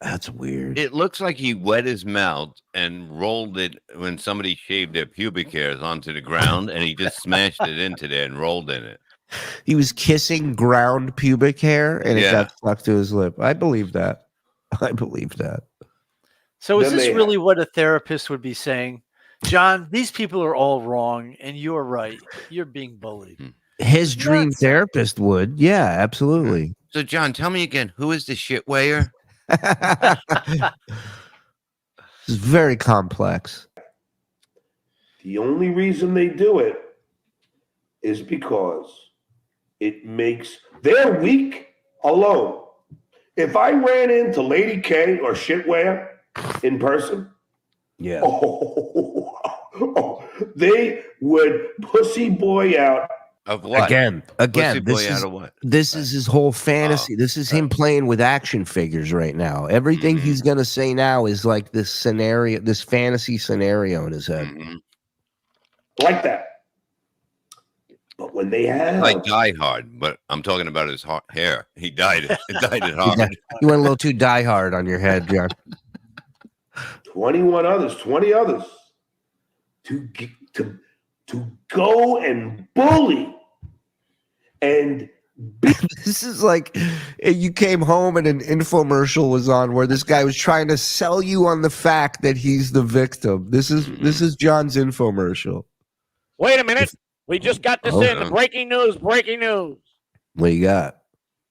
P: That's weird.
C: It looks like he wet his mouth and rolled it when somebody shaved their pubic hairs onto the ground, and he just smashed it into there and rolled in it.
P: He was kissing ground pubic hair, and it got stuck to his lip. I believe that. I believe that.
G: So is this really what a therapist would be saying? John, these people are all wrong, and you're right. You're being bullied.
P: His dream therapist would. Yeah, absolutely.
C: So, John, tell me again, who is the shit weigher?
P: It's very complex.
Q: The only reason they do it is because it makes their week alone. If I ran into Lady K or Shitwear in person, they would pussy boy out.
C: Of what?
P: Again,
C: Pussy boy
P: this is
C: out of what?
P: this is his whole fantasy. This is him playing with action figures right now. Everything he's gonna say now is like this scenario, this fantasy scenario in his head.
Q: Like that. But when they have
C: Like Die Hard, but I'm talking about his hair. He dyed it. He dyed it hard.
P: You went a little too die hard on your head, John.
Q: 20 others to go and bully and
P: this is like you came home and an infomercial was on where this guy was trying to sell you on the fact that he's the victim. This is John's infomercial.
R: Wait a minute. We just got this in. Breaking news.
P: What you got?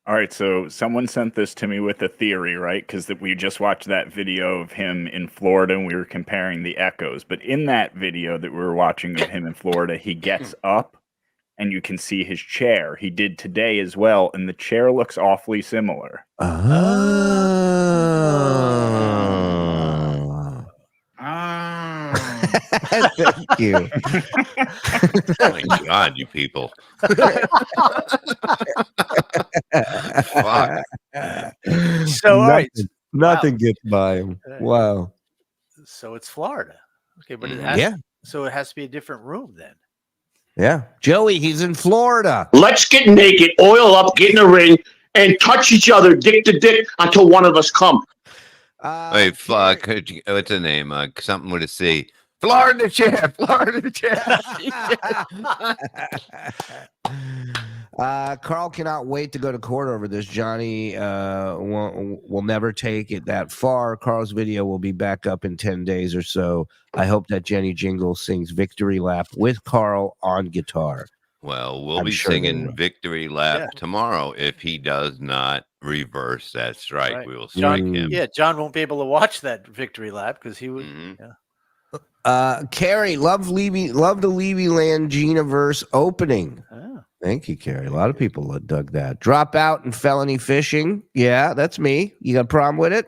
O: All right, so someone sent this to me with a theory, right? Because we just watched that video of him in Florida and we were comparing the echoes. But in that video that we were watching of him in Florida, he gets up and you can see his chair. He did today as well, and the chair looks awfully similar.
P: Thank you.
C: Oh my God, you people. Fuck.
G: So, all right.
P: Nothing gets by him. Wow.
G: So it's Florida. Okay, but so it has to be a different room then.
P: Yeah. Joey, he's in Florida.
R: Let's get naked, oil up, get in a ring, and touch each other dick to dick until one of us come.
C: Wait, fuck. What's the name? Something with a C. Florida chair. Florida chair.
P: Karl cannot wait to go to court over this. Johnny will never take it that far. Karl's video will be back up in 10 days or so. I hope that Jenny Jingle sings Victory Lap with Karl on guitar.
C: Well, we'll be singing Victory Lap tomorrow if he does not reverse that strike.
G: Right.
C: We will strike him.
G: Yeah, John won't be able to watch that victory lap because he would.
P: Carrie, love the Levy Land Ginaverse opening.
G: Oh.
P: Thank you, Carrie. A lot of people dug that. Drop out and felony fishing. Yeah, that's me. You got a problem with it?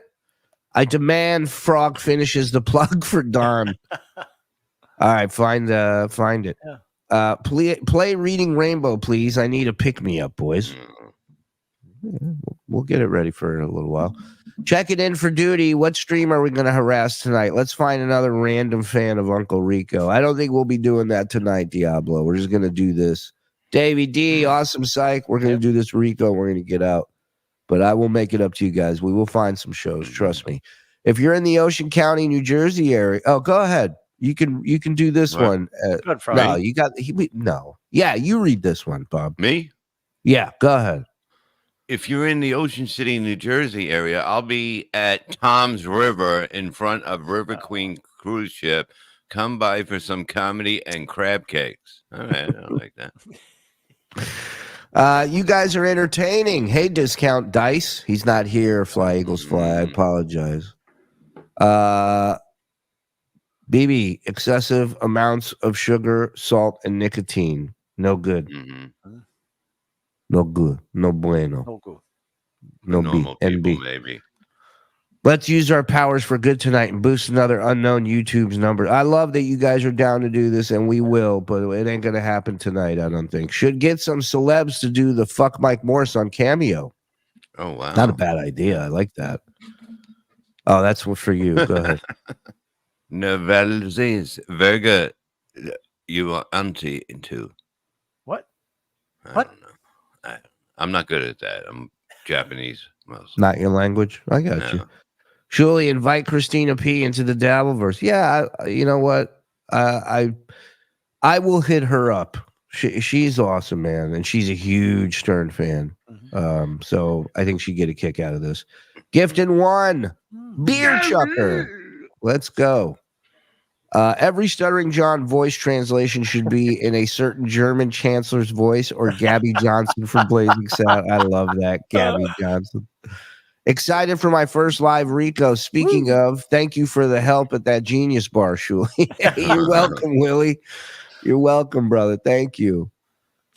P: I demand Frog finishes the plug for Don. All right, find it.
G: Yeah.
P: Play Reading Rainbow, please. I need a pick-me-up, boys. We'll get it ready for a little while. Check it in for duty. What stream are we going to harass tonight? Let's find another random fan of Uncle Rico. I don't think we'll be doing that tonight, Diablo. We're just going to do this. Davey D, awesome psych. We're going to do this Rico. We're going to get out. But I will make it up to you guys. We will find some shows. Trust me. If you're in the Ocean County, New Jersey area, go ahead. You can do this one. No, you got no. Yeah, you read this one, Bob.
C: Me?
P: Yeah, go ahead.
C: If you're in the Ocean City, New Jersey area, I'll be at Tom's River in front of River Queen cruise ship. Come by for some comedy and crab cakes. All right, I like
P: that. You guys are entertaining. Hey, Discount Dice. He's not here. Fly Eagles Fly. I apologize. BB, excessive amounts of sugar, salt, and nicotine. No good. No good. No bueno.
G: No good.
P: No
C: Normal
P: B.
C: people,
P: NB.
C: maybe.
P: Let's use our powers for good tonight and boost another unknown YouTube's number. I love that you guys are down to do this, and we will, but it ain't going to happen tonight, I don't think. Should get some celebs to do the Fuck Mike Morse on Cameo.
C: Oh, wow.
P: Not a bad idea. I like that. Oh, that's what for you. Go ahead.
C: Novelties. Very good. You are auntie into.
G: What?
C: I don't know. I'm not good at that. I'm Japanese mostly.
P: Not your language. I got you. Shuli, invite Christina P into the Dabbleverse. Yeah, you know what? I will hit her up. She's awesome, man, and she's a huge Stern fan. So I think she'd get a kick out of this. Gifted one, beer chucker. Let's go. Every Stuttering John voice translation should be in a certain German chancellor's voice or Gabby Johnson from Blazing Sound. I love that, Gabby Johnson. Excited for my first live Rico. Speaking of, thank you for the help at that Genius Bar, Shuli. You're welcome, Willie. You're welcome, brother. Thank you.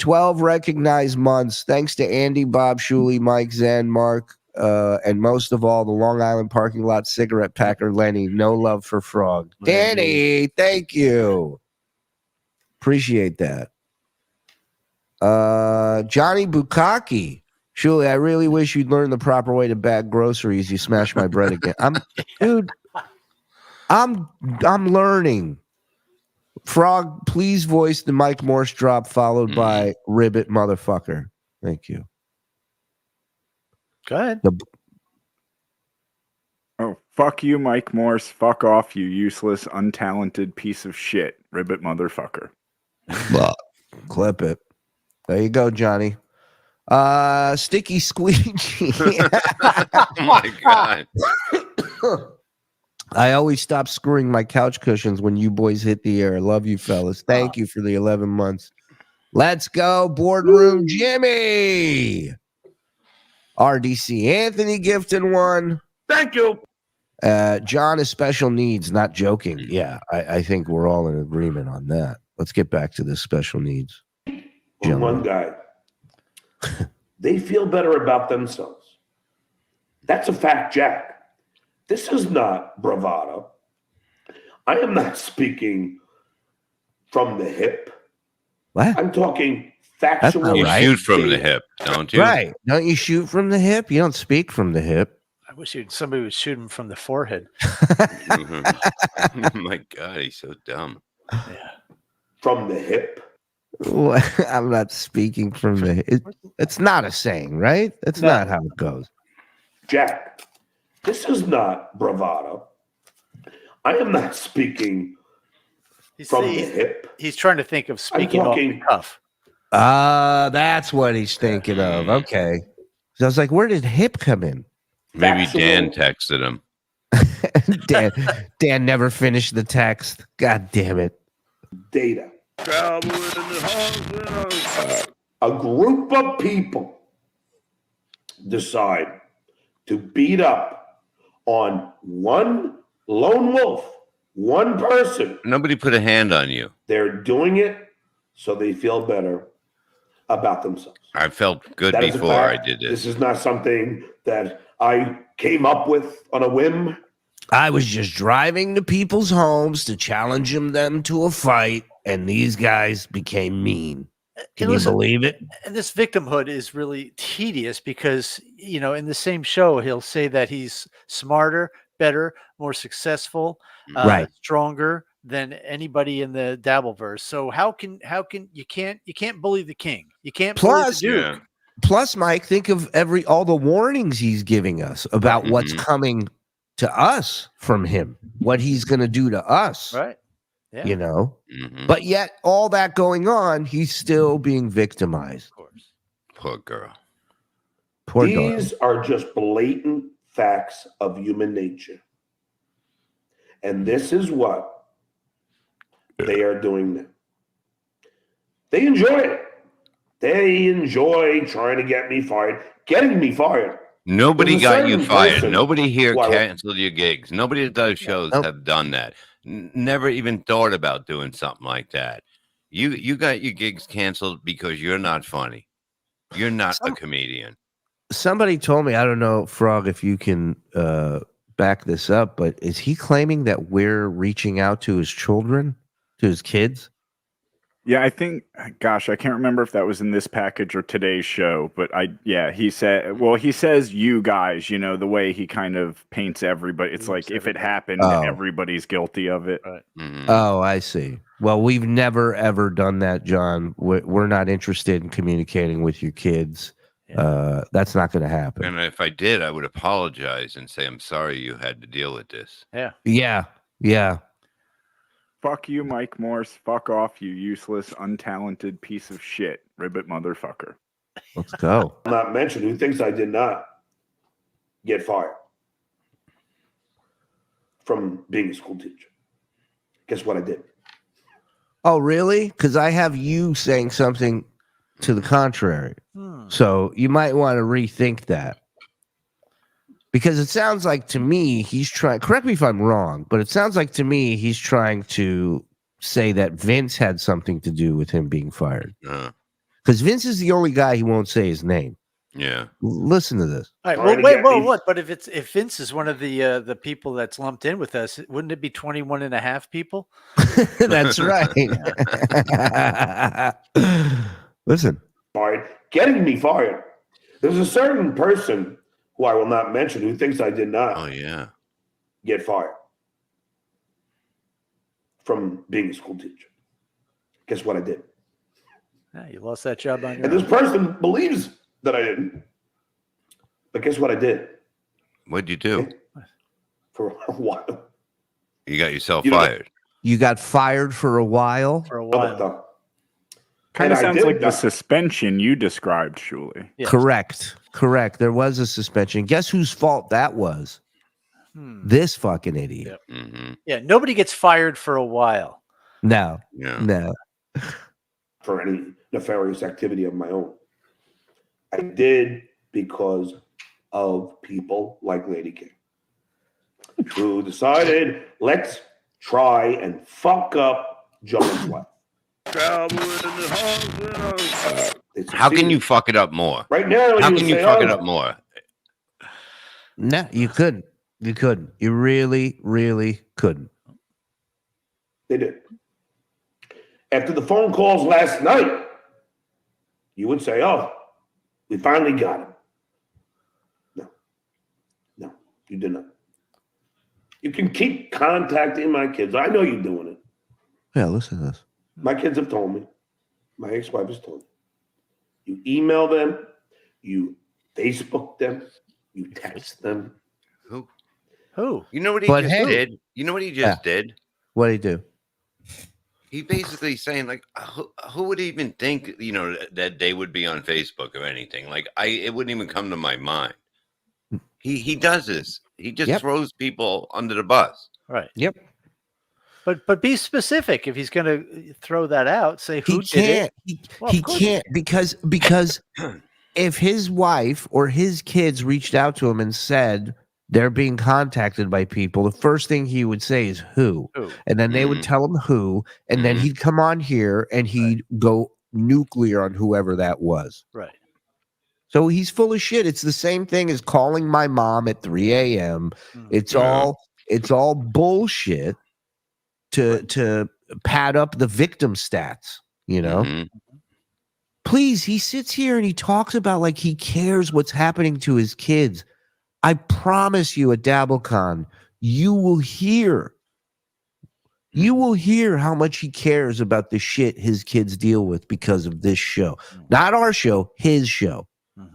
P: 12 recognized months. Thanks to Andy, Bob, Shuli, Mike, Zen, Mark, and most of all, the Long Island parking lot cigarette packer, Lenny. No love for Frog. Danny, thank you. Appreciate that. Johnny Bukaki. Shuli, I really wish you'd learn the proper way to bag groceries. You smashed my bread again. I'm learning. Frog, please voice the Mike Morse drop followed by Ribbit motherfucker. Thank you.
G: Go ahead.
O: Oh, fuck you, Mike Morse. Fuck off, you useless, untalented piece of shit. Ribbit motherfucker.
P: Clip it. There you go, Johnny. Sticky squeegee.
C: Oh my God.
P: I always stop screwing my couch cushions when you boys hit the air. Love you, fellas. Thank you for the 11 months. Let's go, Boardroom Jimmy. RDC Anthony gifted one.
Q: Thank you.
P: John is special needs, not joking. Yeah, I think we're all in agreement on that. Let's get back to this special needs.
Q: One guy. They feel better about themselves. That's a fact, Jack. This is not bravado. I am not speaking from the hip.
P: What?
Q: I'm talking factual.
C: You shoot from the hip, don't you?
P: Right. Don't you shoot from the hip? You don't speak from the hip.
G: I wish somebody would shoot him from the forehead.
C: Oh my God, he's so dumb.
G: Yeah.
Q: From the hip.
P: I'm not speaking from the hip. It's not a saying, right? That's not how it goes.
Q: Jack, this is not bravado. I am not speaking from the hip.
G: He's trying to think of speaking off the cuff.
P: That's what he's thinking of. Okay. So I was like, where did hip come in?
C: Maybe Dan texted him.
P: Dan never finished the text. God damn it.
Q: Data. A group of people decide to beat up on one lone wolf, one person.
C: Nobody put a hand on you.
Q: They're doing it so they feel better about themselves.
C: I felt good
Q: That is a
C: before I
Q: fact.
C: did this.
Q: This is not something that I came up with on a whim.
P: I was just driving to people's homes to challenge them to a fight, and these guys became mean. Can you believe it?
G: And this victimhood is really tedious because, in the same show, he'll say that he's smarter, better, more successful,
P: right,
G: stronger than anybody in the Dabbleverse. So how can you can't bully the king? You can't bully the Duke.
P: Plus, Mike, think of all the warnings he's giving us about what's coming to us from him, what he's going to do to us.
G: Right. Yeah.
P: But yet all that going on, he's still being victimized.
G: Of course.
C: Poor girl.
P: Poor
Q: These are just blatant facts of human nature. And this is what they are doing now. They enjoy it. They enjoy trying to get me fired, getting me fired.
C: Nobody
Q: There's a
C: got you
Q: certain
C: fired.
Q: person-
C: Nobody here
Q: Well,
C: canceled your gigs. Nobody that does shows have done that. never even thought about doing something like that. You got your gigs canceled because you're not funny. You're not a comedian.
P: Somebody told me, I don't know, Frog, if you can back this up, but is he claiming that we're reaching out to his children, to his kids?
O: Yeah, I think, gosh, I can't remember if that was in this package or today's show, but he says you guys, the way he kind of paints everybody. It's like if it happened, everybody's guilty of it.
G: Right.
C: Mm-hmm.
P: Oh, I see. Well, we've never, ever done that, John. We're not interested in communicating with your kids. Yeah. That's not going to happen.
C: And if I did, I would apologize and say, I'm sorry you had to deal with this.
G: Yeah.
P: Yeah. Yeah.
O: Fuck you, Mike Morse. Fuck off, you useless, untalented piece of shit. Ribbit motherfucker.
P: Let's go.
Q: Not mention who thinks I did not get fired from being a school teacher. Guess what I did?
P: Oh, really? Because I have you saying something to the contrary. So you might want to rethink that. Because it sounds like to me, he's trying, correct me if I'm wrong, but it sounds like to me, he's trying to say that Vince had something to do with him being fired. Because Vince is the only guy he won't say his name.
C: Yeah.
P: Listen to this.
G: All right. Well, wait, what? But if Vince is one of the people that's lumped in with us, wouldn't it be 21 and a half people?
P: That's right. Listen.
Q: Fired, getting me fired. There's a certain person who I will not mention who thinks I did not get fired from being a school teacher. Guess what I did?
G: Yeah, you lost that job on your
Q: And this person believes that I didn't. But guess what I did?
C: What'd you do?
Q: For a while.
C: You got yourself fired.
P: You got fired for a while?
G: For a while.
O: Kind of sounds like the suspension you described, Shuli.
G: Yes.
P: Correct. There was a suspension. Guess whose fault that was? This fucking idiot.
G: Yep. Mm-hmm. Yeah, nobody gets fired for a while.
P: No.
C: Yeah.
P: No.
Q: For any nefarious activity of my own. I did because of people like Lady King who decided, let's try and fuck up John's life.
C: How can you fuck it up more?
Q: Right now,
C: how can you fuck it up more?
P: No, you couldn't. You couldn't. You really, really couldn't.
Q: They did. After the phone calls last night, you would say, oh, we finally got him. No, you did not. You can keep contacting my kids. I know you're doing it.
P: Yeah, listen to this.
Q: My kids have told me. My ex-wife has told me. You email them. You Facebook them. You text them.
G: Who?
C: You know what he did? You know what he just did?
P: What did he do?
C: He basically saying like, who would even think, that they would be on Facebook or anything? Like, it wouldn't even come to my mind. He does this. He just throws people under the bus.
G: Right.
P: Yep.
G: But be specific. If he's going to throw that out, say who
P: he can't.
G: did it.
P: He can't because if his wife or his kids reached out to him and said they're being contacted by people, the first thing he would say is who? And then they would tell him who, and then he'd come on here and he'd go nuclear on whoever that was.
G: Right.
P: So he's full of shit. It's the same thing as calling my mom at 3 a.m. It's all bullshit to pad up the victim stats, Please, he sits here and he talks about like he cares what's happening to his kids. I promise you at DabbleCon, you will hear how much he cares about the shit his kids deal with because of this show. Not our show, his show.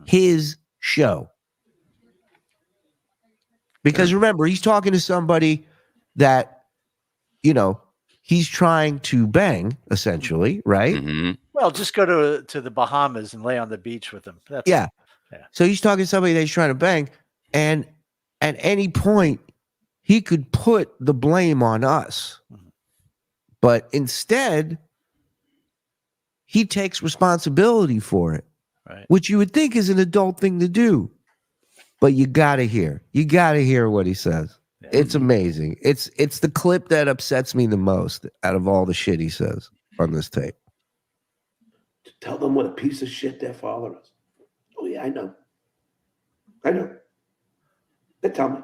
P: His show. Because remember, he's talking to somebody that, he's trying to bang, essentially, right?
G: Well, just go to the Bahamas and lay on the beach with him.
P: Yeah. So he's talking to somebody that he's trying to bang, and at any point, he could put the blame on us. But instead, he takes responsibility for it, which you would think is an adult thing to do. But you got to hear what he says. It's amazing. It's the clip that upsets me the most out of all the shit he says on this tape.
Q: To tell them what a piece of shit their father is. Oh yeah, I know. They tell me.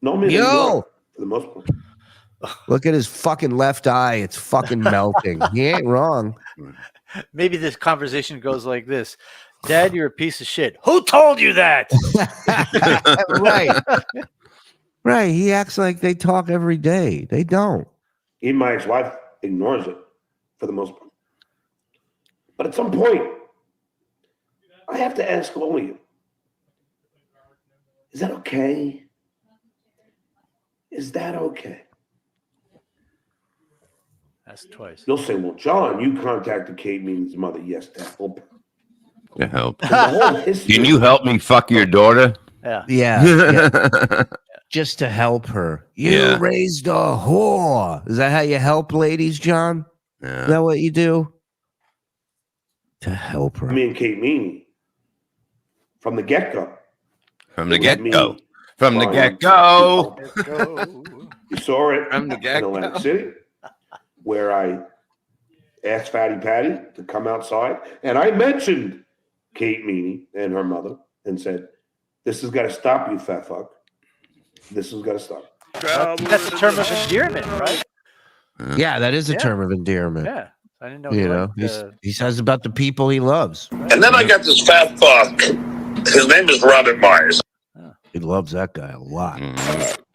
Q: No me
P: Yo!
Q: for the most part.
P: Look at his fucking left eye. It's fucking melting. He ain't wrong.
G: Maybe this conversation goes like this. Dad, you're a piece of shit. Who told you that?
P: Right. Right. He acts like they talk every day. They don't.
Q: Even my ex-wife ignores it for the most part. But at some point, I have to ask all of you, is that okay? Is that okay?
G: That's twice.
Q: You'll say, well, John, you contacted Kate Mean's mother. Yes, to help her.
C: To help.
Q: The whole history.
C: Can you help me fuck your daughter?
G: Yeah.
P: Yeah. Just to help her. You
C: Yeah.
P: raised a whore. Is that how you help ladies, John?
C: Yeah.
P: Is that what you do? To help her.
Q: Me and Kate Meany, from the get-go.
C: From the
Q: It was
C: get-go.
Q: me
C: From the
Q: trying
C: get-go.
Q: You saw it
C: From the
Q: in
C: get-go.
Q: Atlantic City, where I asked Fatty Patty to come outside, and I mentioned Kate Meany and her mother and said, this has got to stop, you fat fuck. This has got to stop.
G: That's a term of endearment, right?
P: Yeah, that is a
G: Yeah.
P: term of endearment.
G: Yeah. I didn't know.
P: You
G: he
P: know,
G: liked,
P: he says about the people he loves.
B: And then I got this fat fuck. His name is Robert Myers.
P: He loves that guy a lot.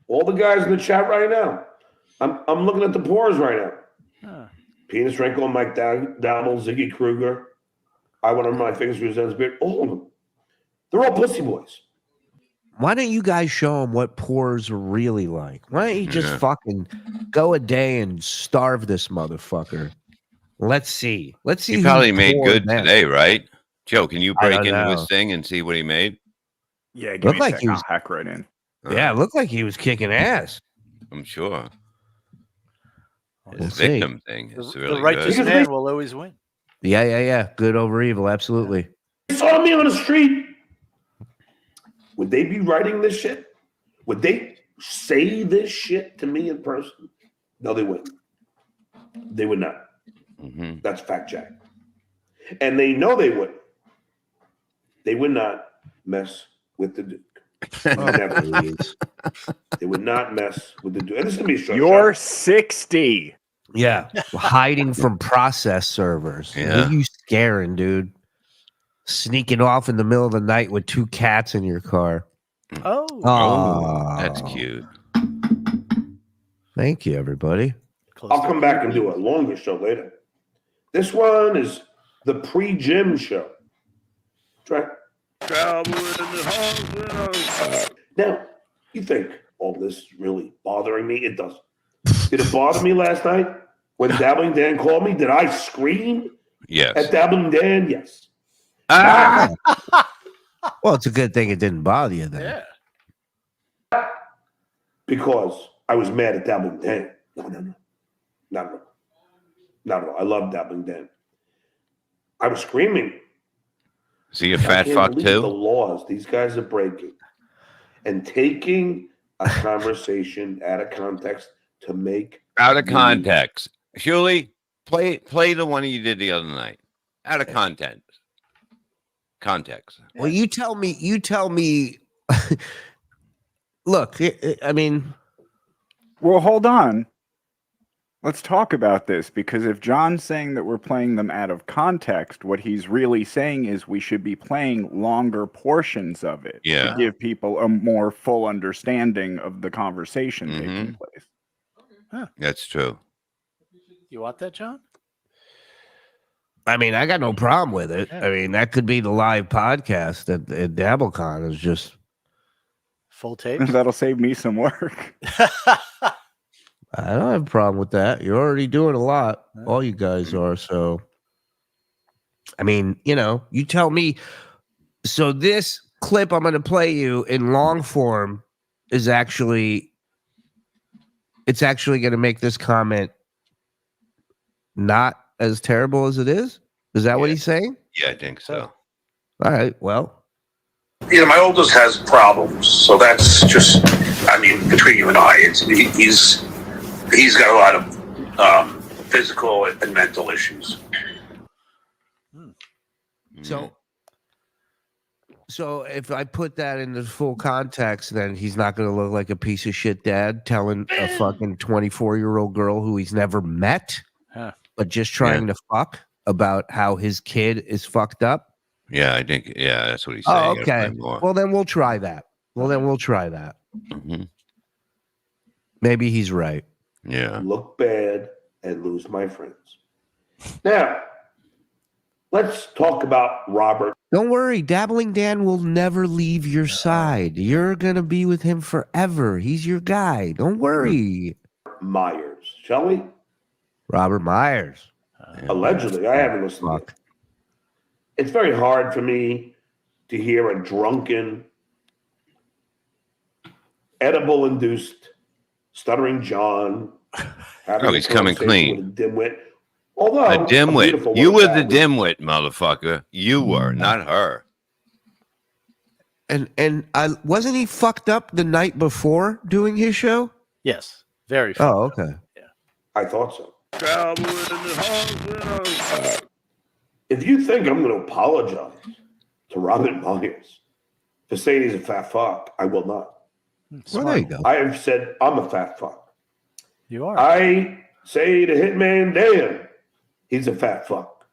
Q: All the guys in the chat right now, I'm looking at the pores right now. Penis Wrinkle, Mike Dowdle, Ziggy Kruger. I want to run my fingers through his Zen's beard. All of them. They're all pussy boys.
P: Why don't you guys show him what pores are really like? Why don't you just fucking go a day and starve this motherfucker? Let's see. Let's see.
C: He
P: who's
C: probably made
P: poor
C: good
P: next.
C: today, right? Joe, can you
P: I
C: break
P: don't
C: into
P: know.
C: his thing and see what he made?
O: Yeah, give
P: Looked
O: me a
P: like
O: sec.
P: he was-
O: I'll hack right in.
P: Yeah, it looked like he was kicking ass.
C: I'm sure. His
P: We'll see.
C: victim thing is
G: the
C: really
G: righteous
C: good.
G: man will always win.
P: Yeah. Good over evil. Absolutely.
Q: They saw me on the street. Would they be writing this shit? Would they say this shit to me in person? No, they wouldn't. They would not.
C: Mm-hmm.
Q: That's fact check. And they know they wouldn't. They would not mess with the Duke. Never. They would not mess with the Duke. And this is going to be a short
O: You're
Q: show.
O: 60.
P: Yeah. Hiding from process servers.
C: Yeah.
P: What are you scaring, dude? Sneaking off in the middle of the night with 2 cats in your car.
G: Oh.
P: Oh,
C: That's cute.
P: Thank you, everybody.
Q: I'll come back and do a longer show later. This one is the pre-gym show. Try. Now, you think all this is really bothering me? It doesn't. Did it bother me last night when Dabbling Dan called me? Did I scream
C: Yes.
Q: at Dabbling Dan? Yes.
P: Well, it's a good thing it didn't bother you then.
G: Yeah.
Q: Because I was mad at Dabbling Dan. No. Not at all. Not at all. I love Dabbling Dan. I was screaming.
C: Is he a
Q: I
C: fat
Q: can't
C: fuck
Q: believe the
C: too?
Q: laws these guys are breaking and taking a conversation out of context to make
C: Out of context. Shuli, play the one you did the other night. Out of context.
P: Well, you tell me. Look, I mean,
O: Well, hold on. Let's talk about this, because if John's saying that we're playing them out of context, what he's really saying is we should be playing longer portions of it
C: Yeah.
O: to give people a more full understanding of the conversation
C: Mm-hmm.
O: taking place.
C: That's true.
G: You want that, John?
P: I mean, I got no problem with it. I mean, that could be the live podcast at DabbleCon. Is just
G: Full tape.
O: That'll save me some work.
P: I don't have a problem with that. You're already doing a lot. All you guys are. So, I mean, you tell me. So this clip I'm going to play you in long form is actually going to make this comment not as terrible as it is. Is that what he's saying?
C: Yeah, I think so.
P: All right. Well,
A: My oldest has problems, so that's just, I mean, between you and I, he's got a lot of physical and mental issues.
P: So if I put that into full context, then he's not going to look like a piece of shit dad telling a fucking 24-year-old girl who he's never met, but just trying to fuck about how his kid is fucked up.
C: Yeah, I think. Yeah, that's what he's saying.
P: Oh, okay. Well, then we'll try that. Mm-hmm. Maybe he's right.
C: Yeah.
Q: Look bad and lose my friends. Now, let's talk about Robert.
P: Don't worry, Dabbling Dan will never leave your side. You're going to be with him forever. He's your guy. Don't worry.
Q: Myers, shall we?
P: Robert Myers.
Q: Allegedly, I haven't listened to it. It's very hard for me to hear a drunken, edible-induced, stuttering John.
C: Oh, he's coming clean.
Q: With a dimwit. Although
C: a dimwit. You were the dimwit, motherfucker. You were, not her.
P: And wasn't he fucked up the night before doing his show?
G: Yes, very.
P: Oh, okay.
Q: Yeah, I thought so. If you think I'm going to apologize to Robert Myers for saying he's a fat fuck, I will not.
P: Well, there you go.
Q: I have said I'm a fat fuck.
G: You are.
Q: I say to Hitman Dan, he's a fat fuck.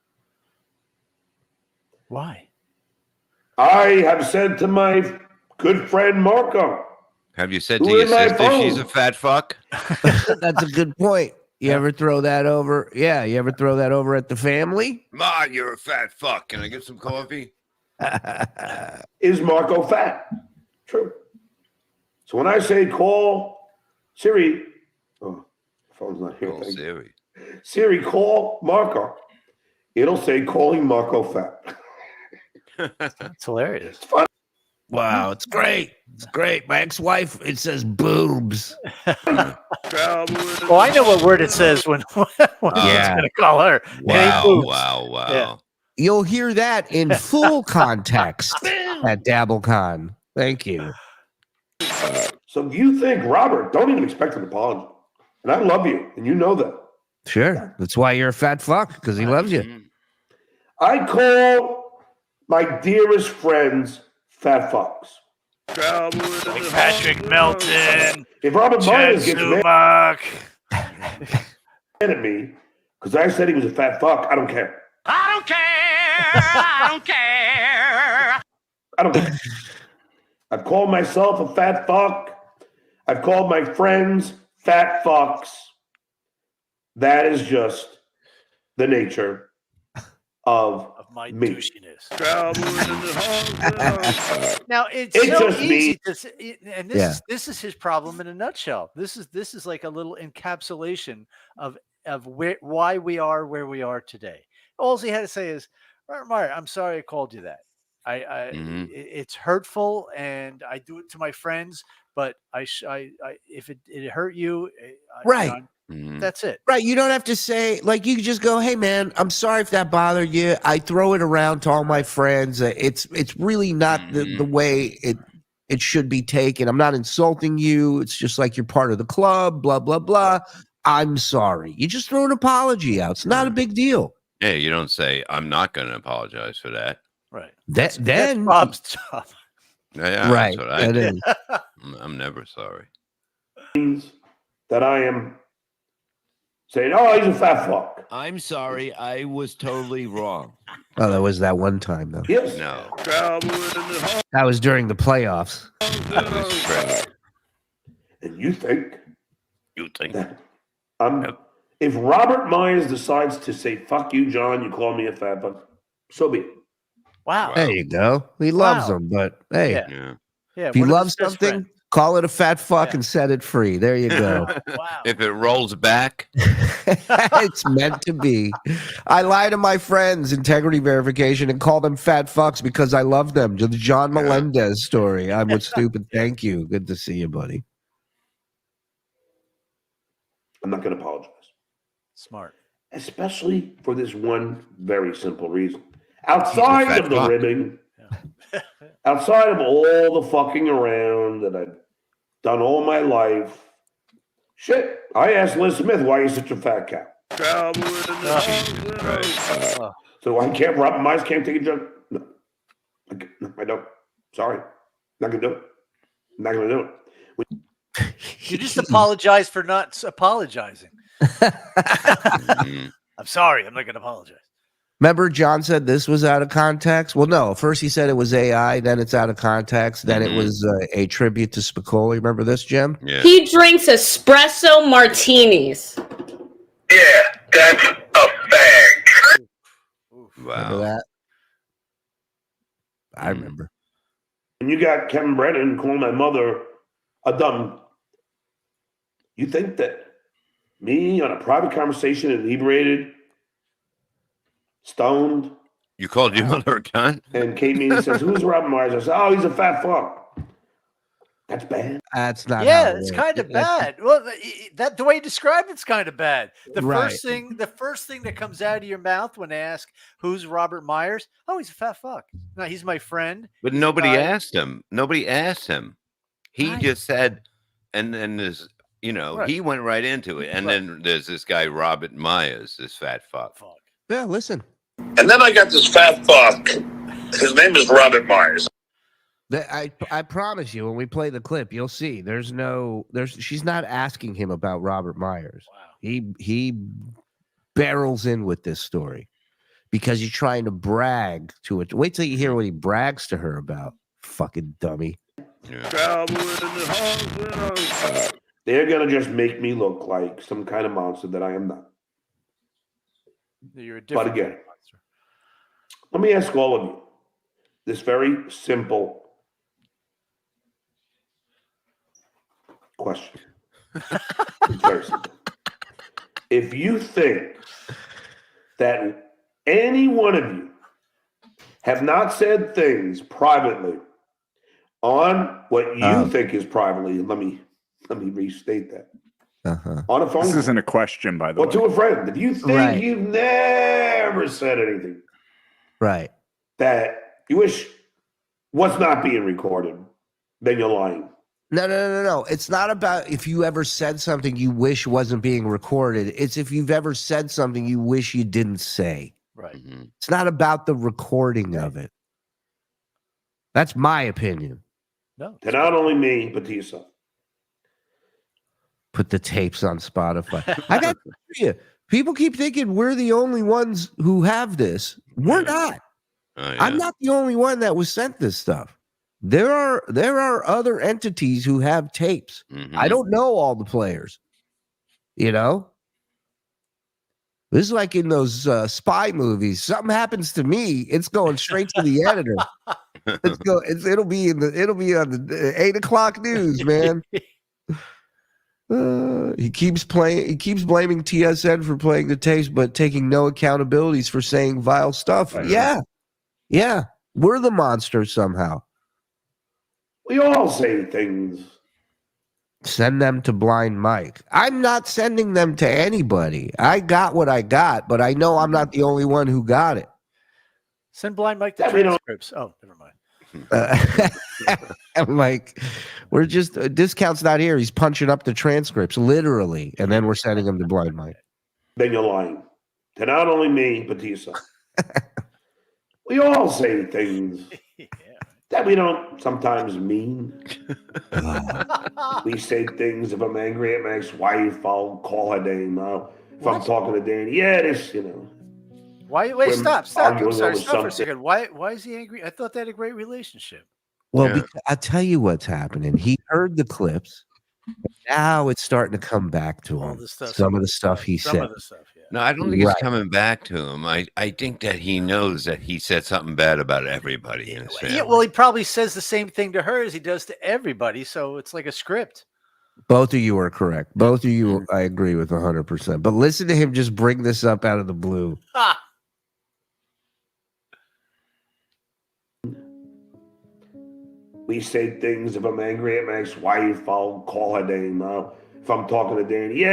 G: Why?
Q: I have said to my good friend Marco.
C: Have you said to your sister she's a fat fuck?
P: That's a good point. You ever throw that over? Yeah, you ever throw that over at the family?
C: Ma, you're a fat fuck. Can I get some coffee?
Q: Is Marco fat? True. So when I say call Siri, phone's not here.
C: Call Siri.
Q: Siri, call Marco. It'll say calling Marco fat.
G: It's hilarious.
Q: It's fun.
P: Wow, it's great. It's great. My ex-wife, it says boobs.
G: Well, I know what word it says when it's going to call her.
C: Wow.
P: Yeah. You'll hear that in full context at DabbleCon. Thank you.
Q: So you think, Robert, don't even expect an apology. And I love you, and you know that.
P: Sure. That's why you're a fat fuck, because he loves you.
Q: I call my dearest friends fat fucks.
G: Like Patrick Melton.
Q: If Robert Myers gets
G: mad
Q: at me because I said he was a fat fuck, I don't care.
B: I don't care.
Q: I don't care. I've called myself a fat fuck. I've called my friends fat fucks. That is just the nature of
G: my
Q: me.
G: douchiness. Now it's so
Q: just
G: easy
Q: me.
G: and this is his problem in a nutshell. This is like a little encapsulation of why we are where we are today. All he had to say is, Mark, I'm sorry I called you that. It's hurtful, and I do it to my friends. But if it hurt you,
P: right?
G: That's it.
P: Right. You don't have to say, like, you can just go, hey, man, I'm sorry if that bothered you. I throw it around to all my friends. It's really not the way it should be taken. I'm not insulting you. It's just like you're part of the club, blah, blah, blah. I'm sorry. You just throw an apology out. It's not a big deal.
C: Yeah, you don't say, I'm not going to apologize for that.
G: Right.
P: That's
G: Bob's job.
C: Yeah,
P: right.
C: That's what I do. I'm never sorry.
Q: That I am saying, oh, he's a fat fuck.
S: I'm sorry. I was totally wrong.
P: Oh, that was that one time, though.
Q: Yes.
C: No.
P: That was during the playoffs.
Q: And you think
C: that
Q: if Robert Myers decides to say, fuck you, John, you call me a fat fuck, so be it.
G: Wow.
P: There you go. He loves them, but hey, if he loves something, call it a fat fuck and set it free. There you go.
C: If it rolls back,
P: it's meant to be. I lie to my friends, integrity verification, and call them fat fucks because I love them. The John Melendez story. I'm with stupid. Thank you. Good to see you, buddy.
Q: I'm not going to apologize.
G: Smart.
Q: Especially for this one very simple reason. Outside of the ribbing, Outside of all the fucking around that I've done all my life, shit, I asked Liz Smith, why are you such a fat cow? So I can't, Robin Myers can't take a joke? No. I don't. Sorry. Not going to do it. Not going to do it.
G: You just apologize for not apologizing. I'm sorry. I'm not going to apologize.
P: Remember, John said this was out of context? Well, no. First he said it was AI, then it's out of context, then it was a tribute to Spicoli. Remember this, Jim?
T: Yeah. He drinks espresso martinis.
Q: Yeah, that's a fag.
P: Remember that? I remember.
Q: And you got Kevin Brennan calling my mother a dumb. You think that me on a private conversation, inebriated, stoned.
C: You called your mother a cunt?
Q: And Kate Meany says, who's Robin Myers? I said, oh, he's a fat fuck. That's bad.
P: That's not.
G: Yeah, it's kind of bad. Well, that the way you described it's kind of bad. The first thing that comes out of your mouth when they ask who's Robert Myers, oh, he's a fat fuck. No, he's my friend.
C: But nobody asked him. Nobody asked him. He just said, and then there's, he went right into it. And then there's this guy, Robert Myers, this fat fuck.
P: Yeah, listen.
Q: And then I got this fat fuck. His name is Robert Myers.
P: I promise you, when we play the clip, you'll see. She's not asking him about Robert Myers. Wow. He barrels in with this story because he's trying to brag to it. Wait till you hear what he brags to her about. Fucking dummy.
Q: Yeah. They're gonna just make me look like some kind of monster that I am not.
G: You're a different
Q: but again,
G: monster.
Q: Let me ask all of you this very simple question. It's very simple. If you think that any one of you have not said things privately on what you think is privately, let me restate that. On a phone.
O: This isn't a question, by the way.
Q: Or to a friend. If you think you've never said anything,
P: right,
Q: that you wish was not being recorded, then you're lying.
P: No. It's not about if you ever said something you wish wasn't being recorded. It's if you've ever said something you wish you didn't say.
G: Right.
P: It's not about the recording of it. That's my opinion.
G: No.
Q: To not only me, but to yourself.
P: Put the tapes on Spotify. I got to tell you, people keep thinking we're the only ones who have this. We're not. I'm not the only one that was sent this stuff. There are other entities who have tapes. I don't know all the players. This is like in those spy movies. Something happens to me, it's going straight to the editor. It'll be on the 8 o'clock news, man. He keeps blaming TSN for playing the tapes, but taking no accountabilities for saying vile stuff. Yeah, we're the monsters somehow.
Q: We all say things.
P: Send them to Blind Mike. I'm not sending them to anybody. I got what I got, but I know I'm not the only one who got it.
G: Send Blind Mike the transcripts. Oh, never mind.
P: I'm like, we're just discount's not here. He's punching up the transcripts literally, and then we're sending him to Blind Mike.
Q: Then you're lying. To not only me, but to yourself. We all say things that we don't sometimes mean. We say things if I'm angry at my ex-wife, I'll call her name. If I'm talking to Danny,
G: Why? Wait, stop. I'm sorry, stop for a second. Why is he angry? I thought they had a great relationship.
P: Well, because I'll tell you what's happening. He heard the clips. Now it's starting to come back to him. Some of the stuff he said.
C: No, I don't think it's coming back to him. I think that he knows that he said something bad about everybody in his family.
G: Yeah, well, he probably says the same thing to her as he does to everybody. So it's like a script.
P: Both of you are correct. Both of you, I agree with 100%. But listen to him just bring this up out of the blue.
Q: We say things if I'm angry at my ex-wife, I'll call her name. If I'm talking to Danny,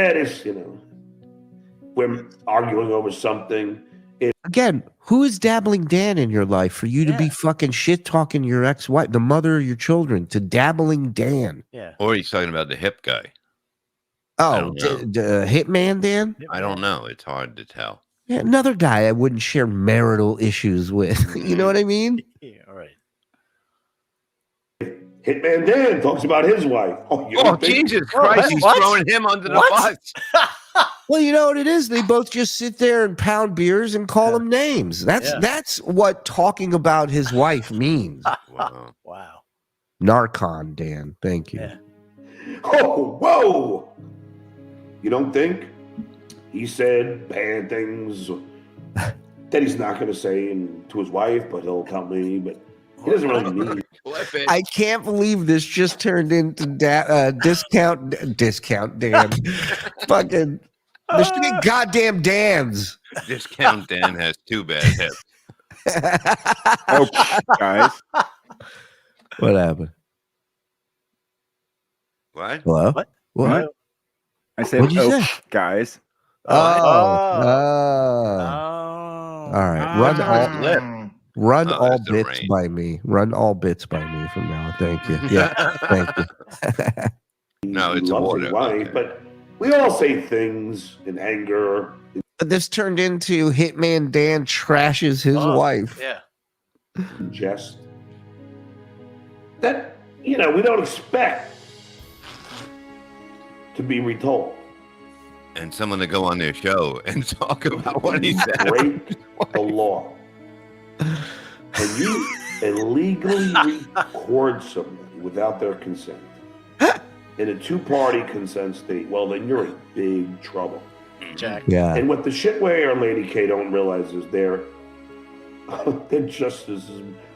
Q: we're arguing over something,
P: Again, who is Dabbling Dan in your life for you to be fucking shit talking your ex-wife, the mother of your children, to Dabbling Dan?
G: Yeah.
C: Or he's talking about the hip guy.
P: Oh, Hitman Dan?
C: I don't know. It's hard to tell.
P: Yeah, another guy I wouldn't share marital issues with. You know what I mean?
G: Yeah, all right.
Q: Hitman Dan talks about his wife. Oh,
C: Jesus Christ, he's throwing him under the bus.
P: Well, you know what it is? They both just sit there and pound beers and call him names. That's what talking about his wife means.
G: Wow.
P: Narcon Dan, thank you.
Q: Oh, whoa! You don't think he said bad things that he's not going to say to his wife, but he'll tell me, but he doesn't really mean it.
P: I can't believe this just turned into discount Dan. Fucking the shit goddamn Dan's.
C: Discount Dan has two bad hips.
O: Oh, guys.
P: What happened?
C: What?
P: Hello?
O: What? I said,
P: What'd you say?
O: guys.
P: All right. Run all bits by me. Run all bits by me from now. Thank you. Yeah. Thank you.
C: No, it's
Q: loves
C: water.
Q: his wife, but we all say things in anger.
P: This turned into Hitman Dan trashes his wife.
G: Yeah.
Q: In jest. That, we don't expect to be retold.
C: And someone to go on their show and talk about what he said.
Q: Break the law. And you illegally record somebody without their consent in a two-party consent state, well, then you're in big trouble.
G: Jack.
P: Yeah.
Q: And what the shitway and Lady K don't realize is they're just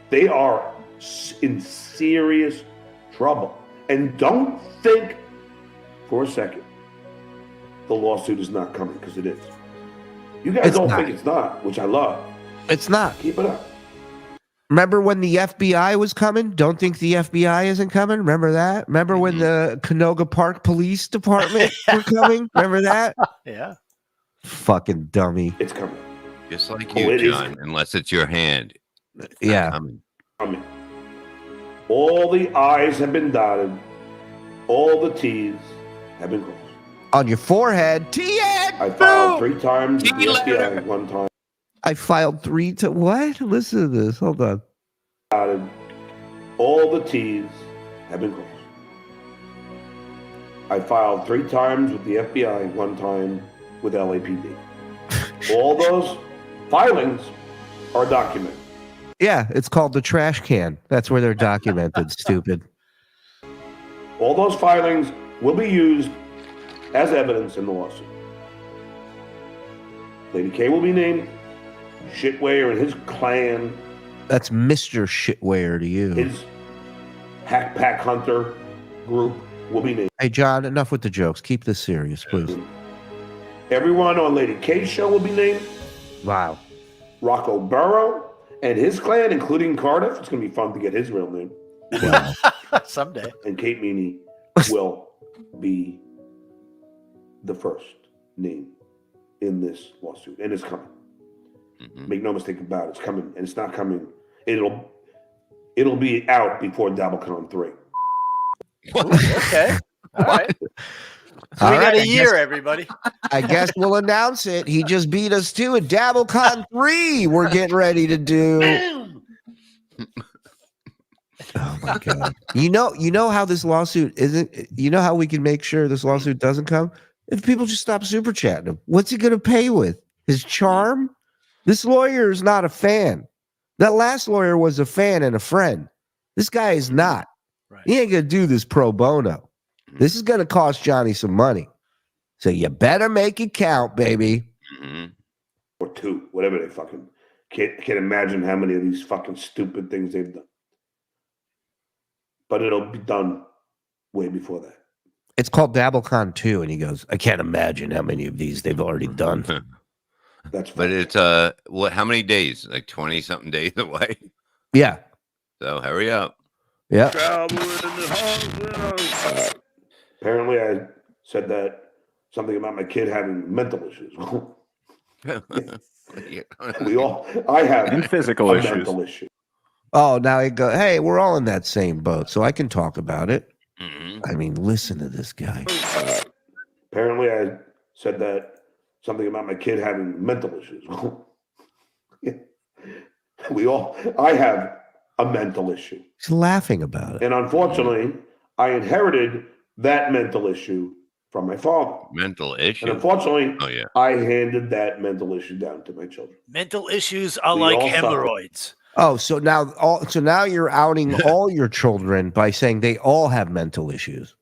Q: they are in serious trouble. And don't think for a second the lawsuit is not coming, because it is. You guys
P: It's
Q: don't
P: not.
Q: think it's not, which I love.
P: It's not.
Q: Keep it up.
P: Remember when the FBI was coming? Don't think the FBI isn't coming. Remember that? Remember when the Canoga Park Police Department were coming? Remember that?
G: Yeah.
P: Fucking dummy.
Q: It's coming.
C: Just like
Q: Oh,
C: you,
Q: it is.
C: John, unless it's your hand.
P: Yeah.
Q: Coming. All the I's have been dotted. All the T's have been crossed.
P: On your forehead. TN!
Q: I filed 3 times with the FBI, 1 time.
P: I filed 3 to what? Listen to this. Hold on.
Q: Dotted. All the T's have been crossed. I filed 3 times with the FBI, 1 time with LAPD. All those filings are documented.
P: Yeah, it's called the trash can. That's where they're documented, stupid.
Q: All those filings will be used as evidence in the lawsuit. Lady K will be named. Shitwayer and his clan,
P: That's Mr. Shitware to you.
Q: his Hack Pack Hunter group will be named.
P: Hey, John, enough with the jokes. Keep this serious, please.
Q: Everyone on Lady K's show will be named.
P: Wow.
Q: Rocco Burrow and his clan, including Cardiff. It's going to be fun to get his real name.
G: Someday.
Q: And Kate Meany will be the first name in this lawsuit. And it's coming. Make no mistake about it. It's coming. And it's not coming. It'll be out before DabbleCon 3.
G: Okay. All right. So
P: All
G: we got
P: right,
G: a
P: I
G: year,
P: guess-
G: everybody.
P: I guess we'll announce it. He just beat us to it. DabbleCon 3 we're getting ready to do. Oh my God. You know how this lawsuit isn't, you know how we can make sure this lawsuit doesn't come? If people just stop super chatting him. What's he going to pay with? His charm? This lawyer is not a fan. That last lawyer was a fan and a friend. This guy is not.
G: Right.
P: He ain't going to do this pro bono. This is going to cost Johnny some money. So you better make it count, baby.
Q: Or 2, whatever they fucking can't imagine how many of these fucking stupid things they've done. But it'll be done way before that.
P: It's called DabbleCon 2, and he goes, I can't imagine how many of these they've already done.
Q: That's
C: But it's what? How many days? Like 20-something days away.
P: Yeah.
C: So hurry up.
P: Yeah.
Q: Apparently, I said that something about my kid having mental issues. I have
O: And physical
Q: a
O: issues.
Q: mental issue.
P: Oh, now he go, hey, we're all in that same boat, so I can talk about it.
C: Mhm.
P: I mean, listen to this guy.
Q: Apparently, I said that something about my kid having mental issues. I have a mental issue.
P: He's laughing about it.
Q: And unfortunately, I inherited that mental issue from my father.
C: Mental issue.
Q: And unfortunately,
C: Oh yeah.
Q: I handed that mental issue down to my children.
G: Mental issues are
Q: We
G: like
Q: all suffer.
G: hemorrhoids.
P: Oh, so now you're outing all your children by saying they all have mental issues.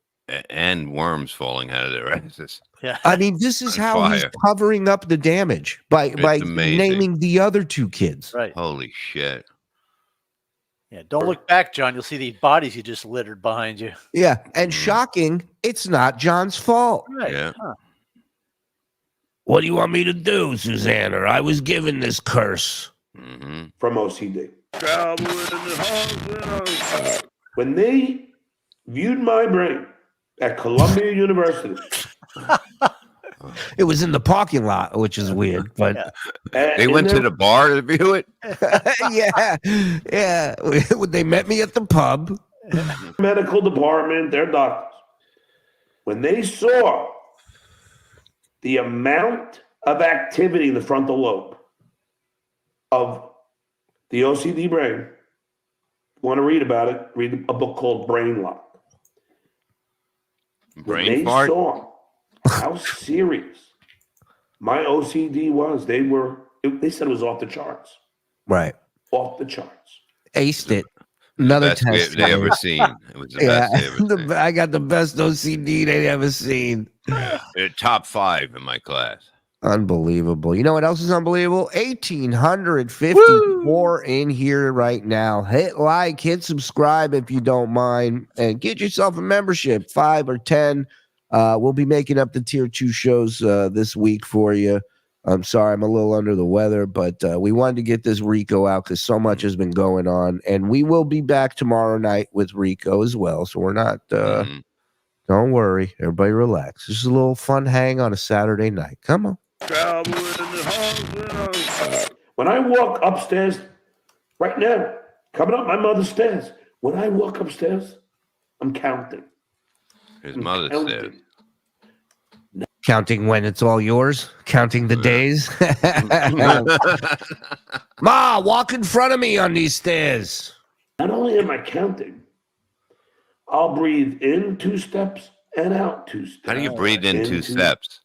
C: And worms falling out of their asses.
G: Yeah.
P: I mean, this is
C: On
P: how he's
C: fire.
P: covering up the damage by
C: amazing.
P: naming the other two kids.
G: Right.
C: Holy shit.
G: Yeah. Don't look back, John. You'll see the bodies you just littered behind you.
P: Yeah, and shocking, it's not John's fault.
G: Right.
C: Yeah.
G: Huh.
P: What do you want me to do, Susanna? I was given this curse.
C: Mm-hmm.
Q: From OCD. When they viewed my brain at Columbia University,
P: It was in the parking lot, which is weird, but
C: They went to the bar to view it.
P: yeah. They met me at the pub.
Q: medical department, their doctors, when they saw the amount of activity in the frontal lobe of the OCD brain, want to read about it, read a book called Brain Lock. When
C: Brain
Q: they
C: fart.
Q: saw how serious my OCD was, they said it was off the charts.
P: Right.
Q: Off the charts.
P: Aced it. Another
C: Best
P: test.
C: they ever seen. It was the best they ever seen.
P: I got the best OCD they ever seen.
C: Top 5 in my class.
P: Unbelievable. You know what else is unbelievable? 1,854 in here right now. Hit like, hit subscribe if you don't mind, and get yourself a membership, 5 or 10. We'll be making up the tier 2 shows this week for you. I'm sorry, I'm a little under the weather, but we wanted to get this Rico out because so much has been going on, and we will be back tomorrow night with Rico as well. So we're not. Don't worry, everybody, relax. This is a little fun hang on a Saturday night. Come on.
Q: When I walk upstairs right now, coming up my mother's stairs, when I walk upstairs, I'm counting.
C: His mother said.
P: Counting when it's all yours, counting the days. Ma, walk in front of me on these stairs.
Q: Not only am I counting, I'll breathe in 2 steps and out 2 steps.
C: How do you breathe in 2 steps?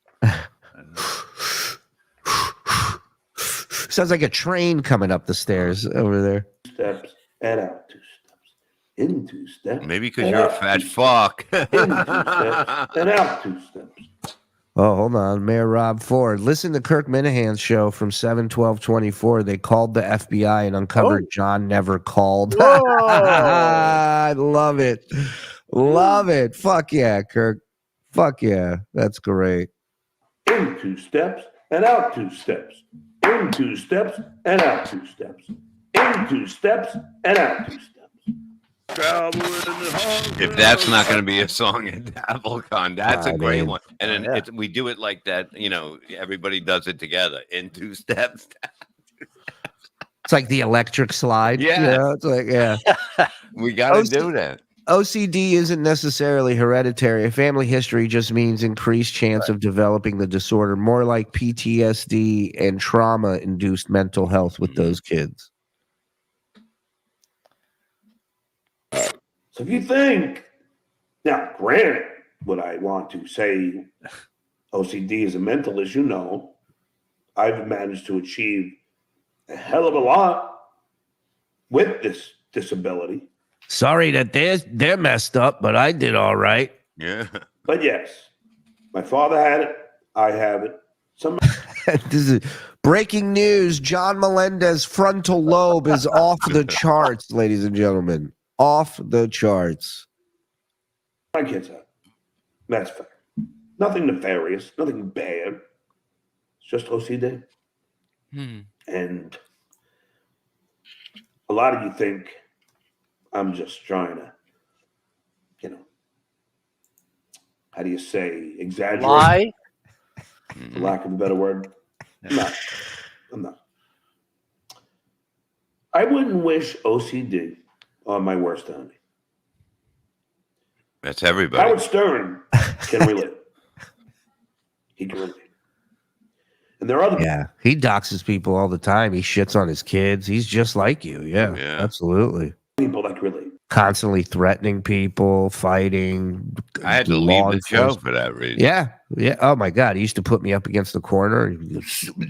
P: Sounds like a train coming up the stairs over there.
Q: Steps and out 2 steps. In 2 steps.
C: Maybe because you're a fat fuck.
Q: In 2 steps and out 2 steps.
P: Oh, hold on. Mayor Rob Ford. Listen to Kirk Minahan's show from 7/12/24. They called the FBI and uncovered John never called. I love it. Love it. Fuck yeah, Kirk. Fuck yeah. That's great.
Q: In 2 steps and out 2 steps. In 2 steps and out 2 steps. In 2 steps and out 2 steps.
C: If that's not going to be a song at DabbleCon, that's a great one. And then we do it like that. You know, everybody does it together in 2 steps.
P: It's like the electric slide.
C: Yeah.
P: You know, it's like, yeah.
C: We got to do that.
P: OCD isn't necessarily hereditary. Family history just means increased chance of developing the disorder, more like PTSD and trauma-induced mental health with those kids.
Q: So if you think, now granted, would I want to say OCD is a mental issue? No. I've managed to achieve a hell of a lot with this disability.
P: Sorry that they're messed up, but I did all right.
C: Yeah.
Q: But yes, my father had it. I have it.
P: This is breaking news. John Melendez frontal lobe is off the charts, ladies and gentlemen. Off the charts.
Q: My kids have it. That's fair. Nothing nefarious, nothing bad. It's just OCD. And a lot of you think I'm just trying to, you know, how do you say, exaggerate?
G: Lie?
Q: For lack of a better word. No. I'm not. I wouldn't wish OCD on my worst enemy.
C: That's everybody.
Q: Howard Stern can relate. He can relate. And there are other
P: Yeah, he doxes people all the time. He shits on his kids. He's just like you. Yeah, absolutely.
Q: people that can relate.
P: Constantly threatening people, fighting.
C: I had to leave the show for that reason.
P: Yeah, yeah. Oh my God, he used to put me up against the corner. He would go,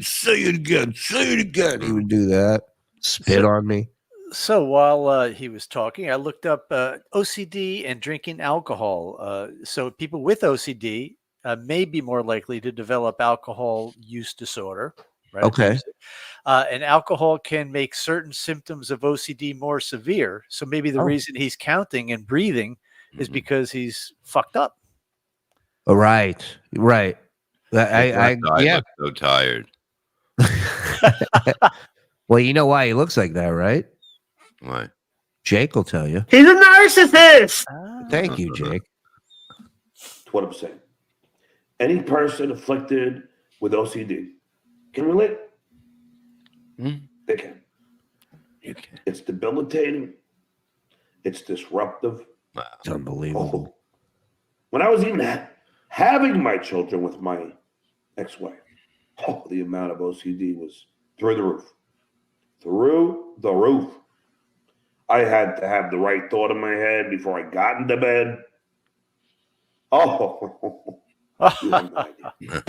P: say it again. Say it again. He would do that. Spit on me.
G: So while he was talking, I looked up OCD and drinking alcohol. So people with OCD may be more likely to develop alcohol use disorder. Right?
P: Okay.
G: And alcohol can make certain symptoms of OCD more severe. So maybe the reason he's counting and breathing is because he's fucked up.
P: Right, right. I
C: look so tired.
P: Well, you know why he looks like that, right?
C: Why?
P: Jake will tell you.
R: He's a narcissist.
P: Thank you, Jake.
Q: That's what I'm saying. Any person afflicted with OCD can relate. They can. It's debilitating. It's disruptive.
C: Wow.
P: It's unbelievable.
Q: When I was even having my children with my ex-wife, the amount of OCD was through the roof. Through the roof. I had to have the right thought in my head before I got into bed. You have no idea.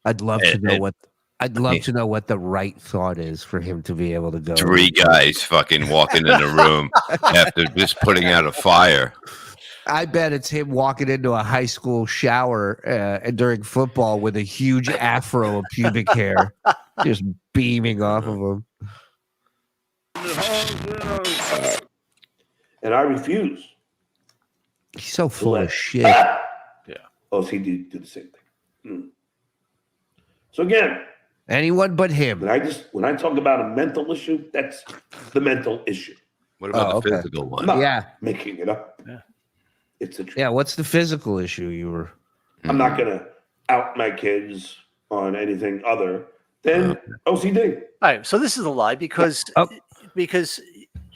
P: I'd love to know what. I'd love to know what the right thought is for him to be able to go.
C: 3 guys fucking walking in a room after just putting out a fire.
P: I bet it's him walking into a high school shower during football with a huge afro of pubic hair, just beaming off of him.
Q: And I refuse.
P: He's so full of shit.
Q: OCD do the same thing. So again,
P: anyone but him.
Q: When I talk about a mental issue, that's the mental issue.
C: What about the physical one?
Q: I'm not making it up.
G: Yeah.
Q: It's a truth.
P: Yeah, what's the physical issue you were?
Q: I'm not gonna out my kids on anything other than OCD.
G: All right, so this is a lie because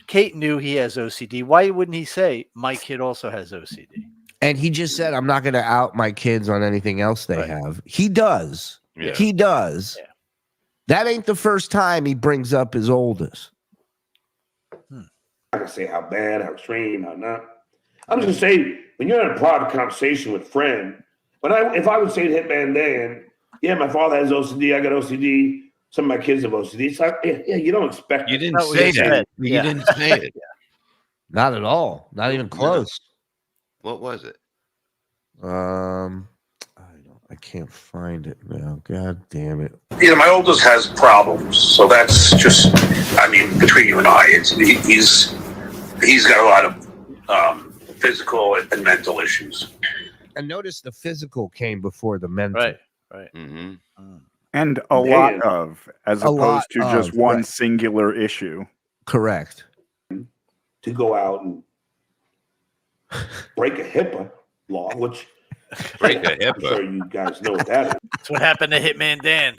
G: Kate knew he has OCD. Why wouldn't he say my kid also has OCD?
P: And he just said, I'm not going to out my kids on anything else they have. He does.
C: Yeah.
P: He does.
G: Yeah.
P: That ain't the first time he brings up his oldest.
Q: I'm not gonna say how bad, how extreme, how not. I'm just gonna say when you're in a private conversation with a friend, if I would say to Hitman Dan, yeah, my father has OCD, I got OCD, some of my kids have OCD. It's like, yeah, you don't expect.
C: You didn't say that. You didn't say it.
P: Not at all. Not even close.
C: What was it?
P: I can't find it now. God damn it.
A: My oldest has problems, so that's just, between you and I, he's got a lot of physical and mental issues.
P: And notice the physical came before the mental.
G: Right.
C: Mm-hmm.
O: And a lot of, as opposed to just one singular issue.
P: Correct.
Q: To go out and break a HIPAA law, which
C: break a HIPAA.
Q: I'm sure you guys know what that is.
G: That's what happened to Hitman Dan.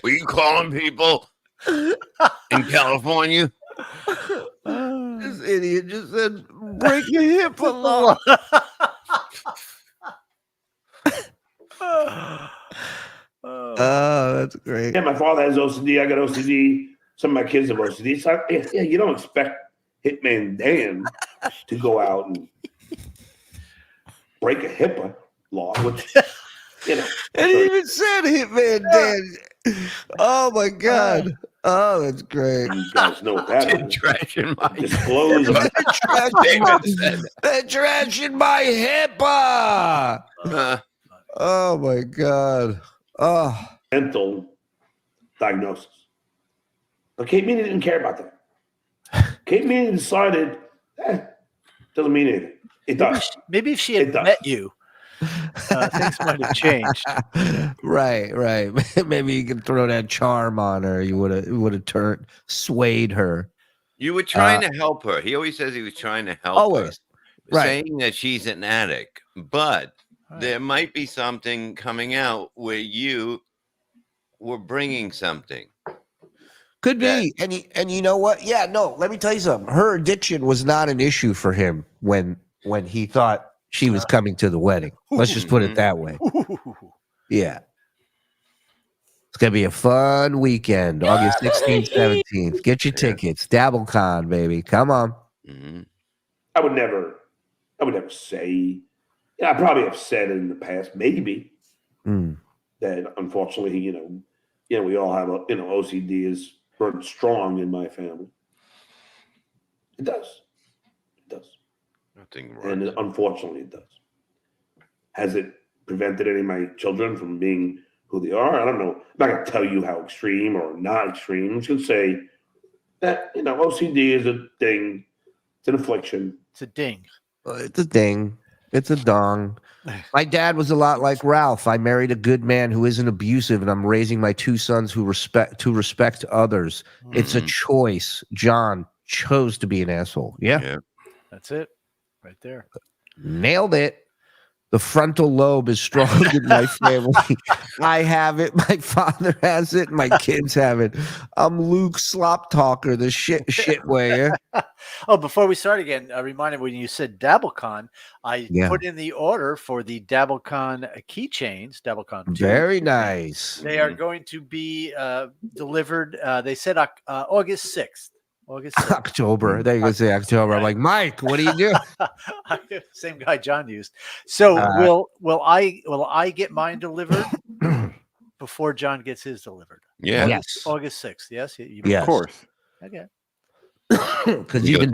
C: Were you calling people in California?
P: This idiot just said, break your hip a law. Oh, that's great.
Q: Yeah, my father has OCD, I got OCD, some of my kids have OCD. It's like, yeah, you don't expect Hitman Dan to go out and break a HIPAA law, which,
P: And he even said Hitman Dan. Oh, my God. Oh, that's great.
Q: You guys know what that is.
C: Trash in my
Q: disclose.
P: They're trashing my HIPAA. Oh, my God. Oh.
Q: Mental diagnosis. But Kate Meany didn't care about that. Kate Meany decided, doesn't mean anything. It does.
G: Maybe if she had met you, things might have changed.
P: Right. Maybe you can throw that charm on her. You would have swayed her.
C: You were trying to help her. He always says he was trying to help
P: Always.
C: her. Saying that she's an addict. But there might be something coming out where you were bringing something.
P: Could be. And you know what? Yeah, no, let me tell you something. Her addiction was not an issue for him when he thought she was coming to the wedding. Let's just put it that way. Yeah. It's going to be a fun weekend, August 16th, 17th. Get your tickets. DabbleCon, baby. Come on.
Q: I would never say. I probably have said it in the past, maybe that unfortunately, we all have OCD is running strong in my family. It does.
C: Nothing wrong.
Q: And unfortunately, it does. Has it prevented any of my children from being who they are? I don't know. I'm not going to tell you how extreme or not extreme. I'm just going to say that, OCD is a thing. It's an affliction.
G: It's a ding.
P: It's a ding. It's a dong. My dad was a lot like Ralph. I married a good man who isn't abusive, and I'm raising my two sons who respect others. It's a choice. John chose to be an asshole. Yeah.
G: That's it. Right there.
P: Nailed it. The frontal lobe is strong in my family. I have it. My father has it. My kids have it. I'm Luke Slop Talker, the shit way.
G: Oh, before we start again, a reminder when you said DabbleCon, I put in the order for the DabbleCon keychains. DabbleCon 2.
P: Very nice.
G: They are going to be delivered. They said August 6th.
P: October. They go say October. I'm like, Mike, what do you do?
G: Same guy John used. So will I get mine delivered before John gets his delivered?
C: Yeah.
G: Yes. August 6th. Yes.
P: Yes.
O: Of course.
G: Okay.
P: Because even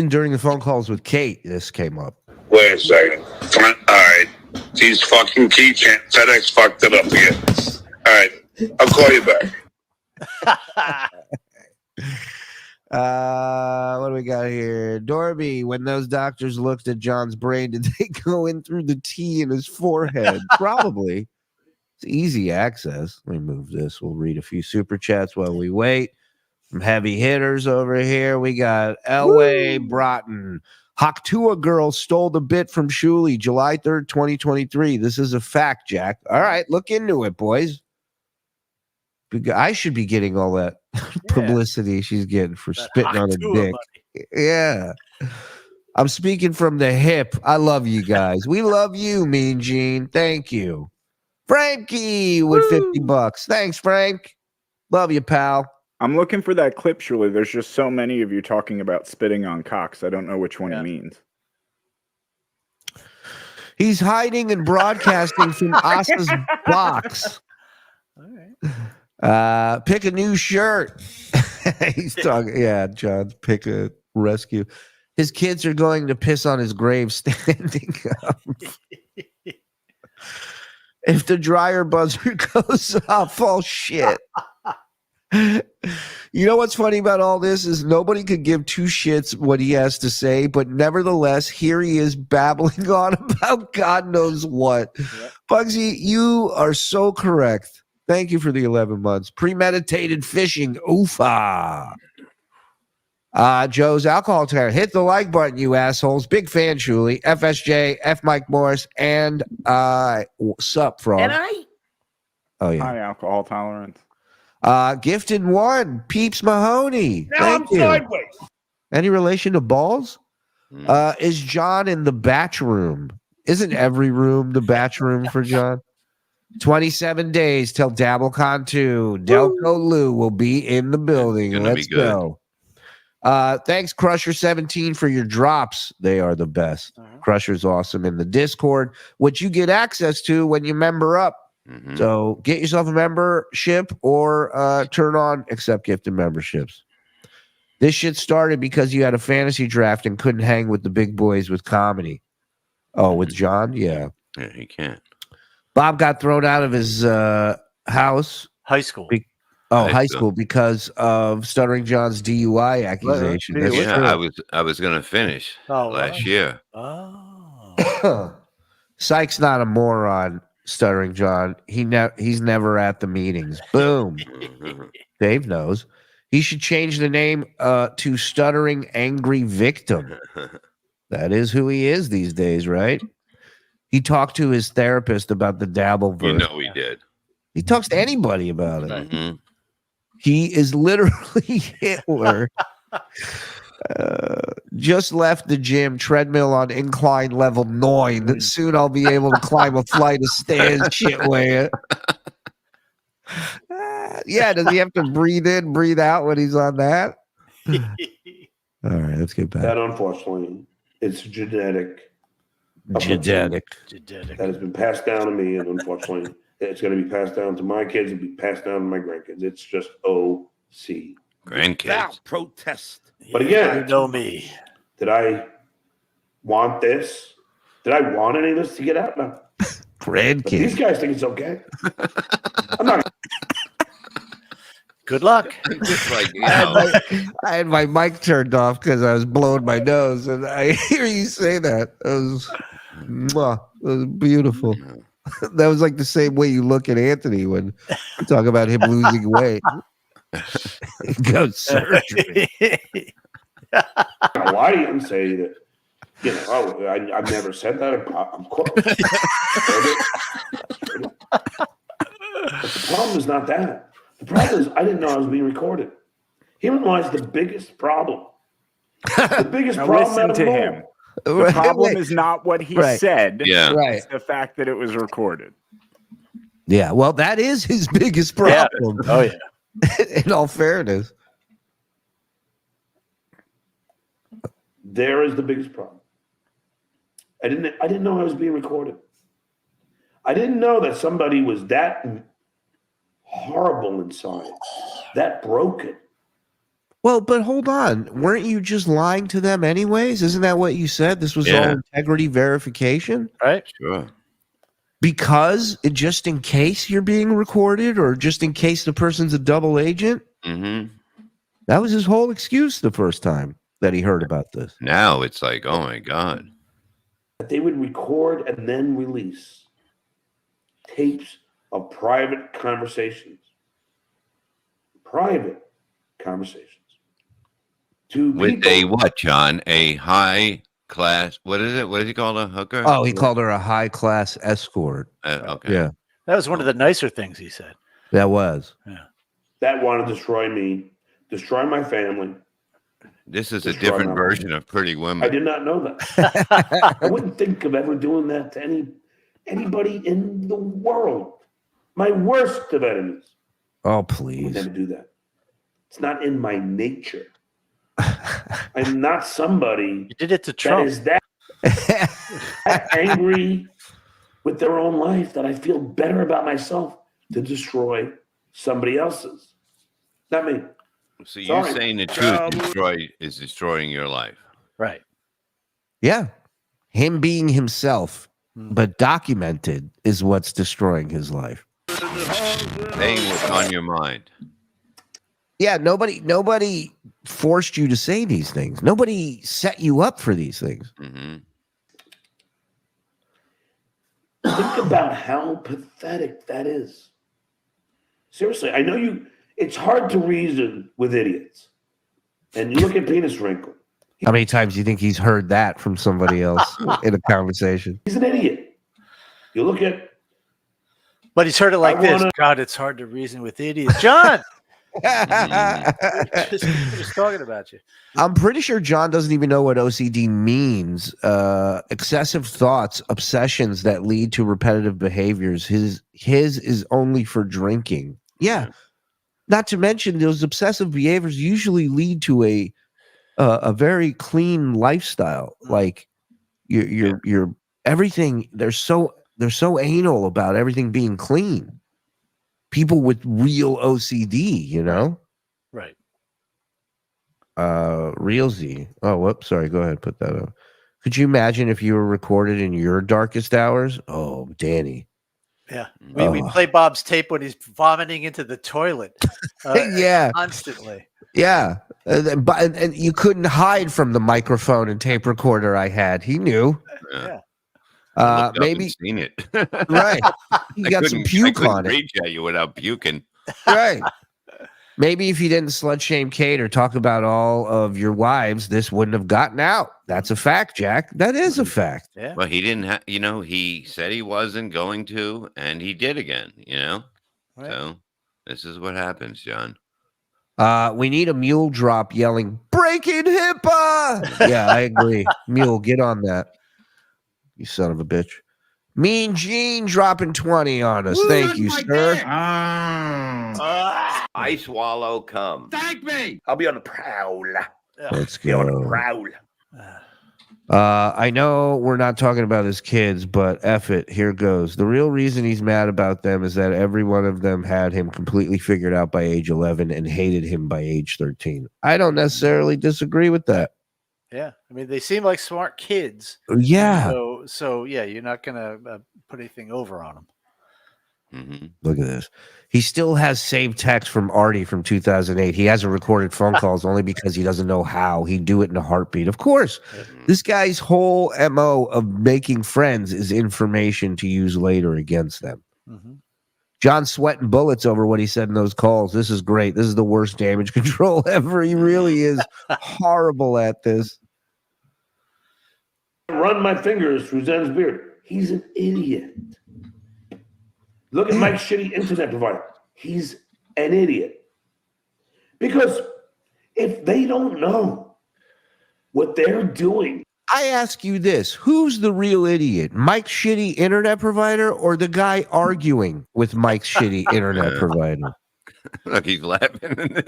P: during the phone calls with Kate, this came up.
U: Wait a second. All right. These fucking FedEx fucked it up here. All right. I'll call you back.
P: What do we got here? Dorby, when those doctors looked at John's brain, did they go in through the T in his forehead? Probably. It's easy access. Let me move this. We'll read a few super chats while we wait. Some heavy hitters over here. We got Elway Broughton. Haktua girl stole the bit from Shuli, July 3rd, 2023. This is a fact, Jack. All right, look into it, boys. I should be getting all that publicity she's getting for spitting on a dick. Yeah. I'm speaking from the hip. I love you guys. We love you, Mean Gene. Thank you. Frankie with $50. Thanks, Frank. Love you, pal.
O: I'm looking for that clip, Shuli. There's just so many of you talking about spitting on cocks. I don't know which one he means.
P: He's hiding and broadcasting from Asa's box.
G: All right.
P: Pick a new shirt. He's talking. Yeah, John, pick a rescue. His kids are going to piss on his grave standing up. If the dryer buzzer goes off, oh shit. You know what's funny about all this is nobody could give two shits what he has to say, but nevertheless, here he is babbling on about God knows what. Yep. Bugsy, you are so correct. Thank you for the 11 months. Premeditated fishing. Oofa. Joe's alcohol tire. Hit the like button, you assholes. Big fan, Shuli. FSJ, F Mike Morse, and sup, Frog.
T: And I.
P: Oh, yeah.
O: High alcohol tolerance.
P: Gifted one, Peeps Mahoney.
Q: Now
P: Thank
Q: I'm
P: you.
Q: sideways.
P: Any relation to balls? Is John in the batch room? Isn't every room the batch room for John? 27 days till DabbleCon 2. Delco Lou will be in the building. Let's go. Thanks, Crusher17, for your drops. They are the best. Crusher's awesome in the Discord, which you get access to when you member up. So get yourself a membership or turn on accept gifted memberships. This shit started because you had a fantasy draft and couldn't hang with the big boys with comedy. Oh, with John? Yeah.
C: Yeah, he can't.
P: Bob got thrown out of his house.
G: High school.
P: High school because of Stuttering John's DUI accusation.
C: I was going to finish last year.
G: Oh.
P: Sykes not a moron, Stuttering John. He's never at the meetings. Boom. Dave knows. He should change the name to Stuttering Angry Victim. That is who he is these days, right? He talked to his therapist about the Dabbleverse.
C: You know he did.
P: He talks to anybody about it.
C: Mm-hmm.
P: He is literally Hitler. Just left the gym, treadmill on incline level 9. Soon I'll be able to climb a flight of stairs, shitway. Yeah, does he have to breathe in, breathe out when he's on that? All right, let's get back.
Q: That, unfortunately, it's genetic.
P: Genetic.
Q: That has been passed down to me, and unfortunately, it's going to be passed down to my kids and be passed down to my grandkids. It's just OC.
C: Grandkids.
S: Thou protest.
Q: But again,
G: You know me.
Q: did I want this? Did I want any of this to get out? No. But
P: Grandkids.
Q: these guys think it's okay. I'm not.
G: Good luck.
C: Just like, you
P: I had
C: know,
P: I had my mic turned off because I was blowing my nose, and I hear you say that. It was beautiful. That was like the same way you look at Anthony when you talk about him losing weight. Go surgery.
Q: I'll lie to you and say that, you know, I've never said that. Of course. But the problem is not that. The problem is I didn't know I was being recorded. Herein lies the biggest problem. The biggest
O: Now
Q: problem
O: listen
Q: out of
O: to
Q: them
O: him.
Q: all.
O: The problem is not what he
P: Right.
O: said.
C: Yeah.
P: Right.
O: It's the fact that it was recorded.
P: Yeah, well, that is his biggest problem.
G: Oh yeah.
P: In all fairness.
Q: There is the biggest problem. I didn't know I was being recorded. I didn't know that somebody was that horrible inside, that broken.
P: Well, but hold on. Weren't you just lying to them anyways? Isn't that what you said? This was all
C: Yeah.
P: integrity verification?
G: Right?
C: sure.
P: Because just in case you're being recorded or just in case the person's a double agent?
C: Mm-hmm.
P: That was his whole excuse the first time that he heard about this.
C: Now it's like, oh my God.
Q: That they would record and then release tapes of private conversations. Private conversations. To
C: With
Q: people.
C: a what, John? A high class. What is it? What is he called? A hooker?
P: Oh, he called her a high class escort.
C: Okay.
P: Yeah,
G: That was one of the nicer things he said.
P: that was.
Q: That want to destroy me, destroy my family.
C: This is a
Q: Destroy
C: different
Q: my
C: version of Pretty Women.
Q: I did not know that. I wouldn't think of ever doing that to anybody in the world. My worst of enemies.
P: Oh,
Q: I would
P: please.
Q: never do that. It's not in my nature. I'm not somebody
G: You did it to
Q: that
G: Trump.
Q: is that angry with their own life that I feel better about myself to destroy somebody else's. Not me.
C: So you're
Q: Sorry.
C: saying the truth is destroying your life.
G: Right.
P: Yeah. Him being himself, but documented is what's destroying his life.
C: Saying what's on your mind.
P: Yeah, nobody forced you to say these things. Nobody set you up for these things.
C: Mm-hmm.
Q: Think about how pathetic that is. Seriously, I know it's hard to reason with idiots. And you look at Penis Wrinkle.
P: How many times do you think he's heard that from somebody else in a conversation?
Q: He's an idiot. You look at
G: But he's heard it like
Q: I
G: this.
Q: wanna-
G: God, it's hard to reason with idiots. John! just talking about you.
P: I'm pretty sure John doesn't even know what OCD means. Excessive thoughts, obsessions that lead to repetitive behaviors. His is only for drinking. Yeah. Not to mention those obsessive behaviors usually lead to a very clean lifestyle. Like you're everything. They're so anal about everything being clean. People with real OCD, you know.
G: Right.
P: Real Z. Oh, whoops. Sorry. Go ahead. Put that up. Could you imagine if you were recorded in your darkest hours? Oh, Danny.
G: Yeah. We
P: Oh.
G: play Bob's tape when he's vomiting into the toilet.
P: Yeah.
G: Constantly.
P: Yeah. And you couldn't hide from the microphone and tape recorder I had. He knew.
C: Yeah. I looked up
P: Maybe.
C: and seen it.
P: Right. You
C: I
P: got some
C: couldn't- I
P: puke
C: couldn't
P: on it.
C: reach at you without puking.
P: Right. Maybe if you didn't slut shame Kate or talk about all of your wives, this wouldn't have gotten out. That's a fact, Jack. That is a fact.
G: Yeah.
C: Well, he didn't have, he said he wasn't going to, and he did again,
G: Right.
C: So this is what happens, John.
P: We need a mule drop yelling, breaking HIPAA. Yeah, I agree. Mule, get on that. You son of a bitch. Mean Gene dropping 20 on us. Thank you, sir.
S: I swallow cum.
Q: Thank me. I'll be on the prowl.
P: Let's
Q: Be on the
P: go.
Q: prowl.
P: I know we're not talking about his kids, but F it. Here goes. The real reason he's mad about them is that every one of them had him completely figured out by age 11 and hated him by age 13. I don't necessarily disagree with that.
G: Yeah, I mean, they seem like smart kids.
P: Yeah.
G: So yeah, you're not gonna put anything over on them.
C: Mm-hmm.
P: Look at this. He still has saved text from Artie from 2008. He hasn't recorded phone calls only because he doesn't know how. He'd do it in a heartbeat. Of course, this guy's whole MO of making friends is information to use later against them.
G: Mm-hmm.
P: John's sweating bullets over what he said in those calls. This is great. This is the worst damage control ever. He really is horrible at this.
Q: Run my fingers through Zen's beard. He's an idiot. Look at Mike's shitty internet provider. He's an idiot. Because if they don't know what they're doing.
P: I ask you this. Who's the real idiot? Mike's shitty internet provider or the guy arguing with Mike's shitty internet provider?
C: Look, he's laughing.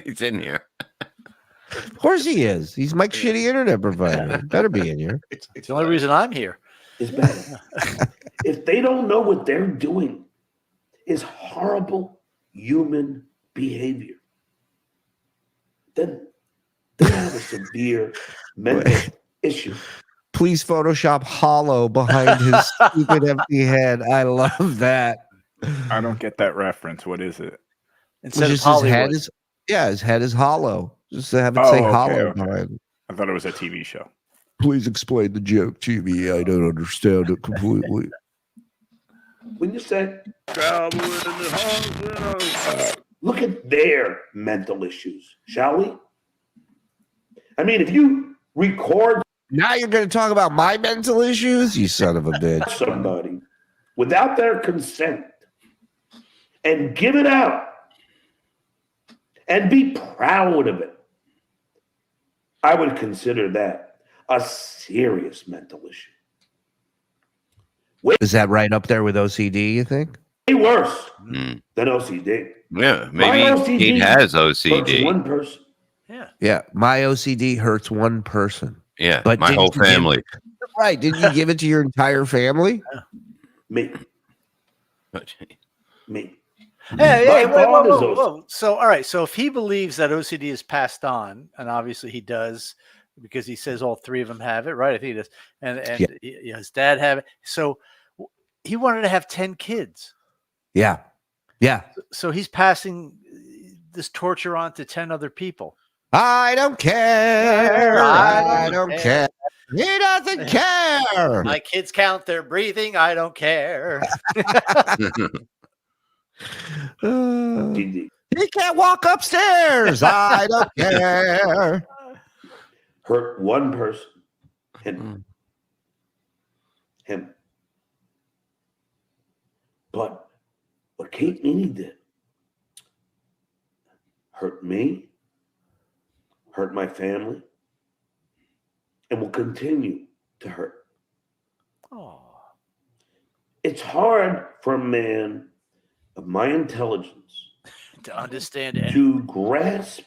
C: He's in here.
P: Of course he is. He's Mike's shitty internet provider. He better be in here.
G: It's the only reason I'm here.
Q: Is bad. If they don't know what they're doing is horrible human behavior, then they have a severe mental issue.
P: Please Photoshop hollow behind his stupid empty head. I love that.
O: I don't get that reference. What is it?
G: Instead
P: Just
G: of
P: his
G: Hollywood.
P: head is, his head is hollow. Just to have it say hollow behind it.
O: I thought it was a TV show.
P: Please explain the joke to me. I don't understand it completely.
Q: When you say, look at their mental issues, shall we? I mean, if you record.
P: Now you're going to talk about my mental issues? You son of a bitch.
Q: Somebody without their consent and give it out and be proud of it, I would consider that a serious mental issue.
P: Is that right up there with OCD, you think?
Q: Way worse than OCD.
C: Yeah,
Q: My
C: maybe
Q: OCD
C: he has
Q: hurts
C: OCD.
Q: one person.
P: Yeah, my OCD hurts one person.
C: Yeah,
P: But
C: my
P: didn't
C: whole
P: you give-
C: family.
P: Right. Didn't you give it to your entire family?
Q: Me. Me.
G: Hey,
Q: My father's
G: whoa. So, all right. So, if he believes that OCD is passed on, and obviously he does, because he says all three of them have it, right? I think he does, and his dad have it. So, he wanted to have 10 kids.
P: Yeah. Yeah.
G: So he's passing this torture on to 10 other people.
P: I don't care. I don't care. He doesn't care.
G: My kids count their breathing. I don't care.
P: He can't walk upstairs. I don't care.
Q: Hurt one person. Him. But what Kate Meany did hurt me, hurt my family, and will continue to hurt.
G: Oh.
Q: It's hard for a man of my intelligence
G: To understand it.
Q: to grasp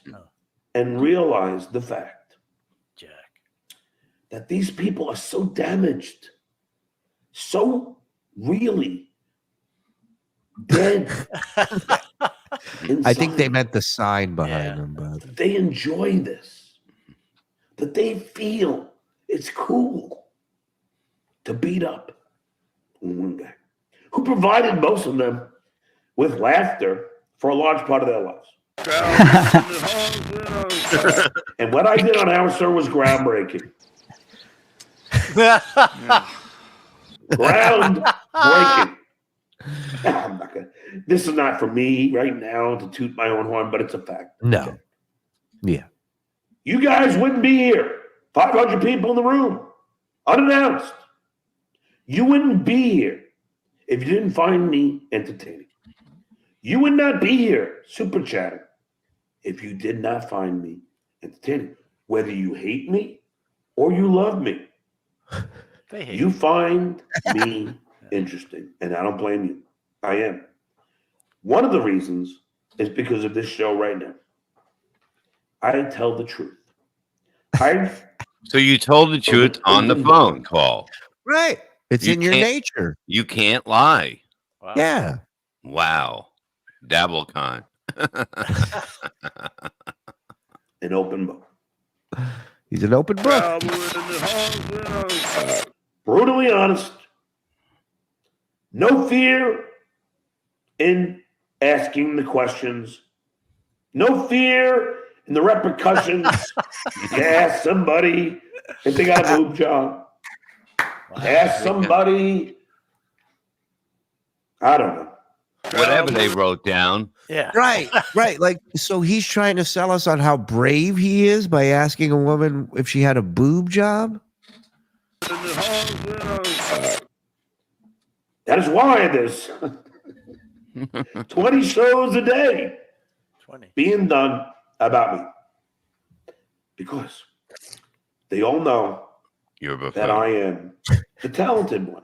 Q: and realize the fact,
G: Jack,
Q: that these people are so damaged, so really dead.
P: I think they meant the sign behind them, but
Q: They enjoy this, that they feel it's cool to beat up one guy who provided most of them with laughter for a large part of their lives. And what I did on Our Sir was groundbreaking. Groundbreaking. I'm not gonna. This is not for me right now to toot my own horn, but it's a fact.
P: No.
Q: Okay.
P: Yeah.
Q: You guys wouldn't be here. 500 people in the room, unannounced. You wouldn't be here if you didn't find me entertaining. You would not be here super chatting if you did not find me entertaining. Whether you hate me or you love me, you find me interesting, and I don't blame you. I am. One of the reasons is because of this show right now. I tell the truth.
C: So you told the truth on the phone call.
P: Right. It's in your nature.
C: You can't lie.
P: Wow. Yeah.
C: Wow. DabbleCon.
Q: An open book.
P: He's an open book.
Q: Brutally honest. No fear in asking the questions. No fear in the repercussions. You ask somebody if they got a boob job. Ask somebody. I don't know.
C: Whatever they wrote down.
G: Yeah.
P: Right. Like, so he's trying to sell us on how brave he is by asking a woman if she had a boob job.
Q: That is why there's 20 shows a day being done about me. Because they all know that I am the talented one.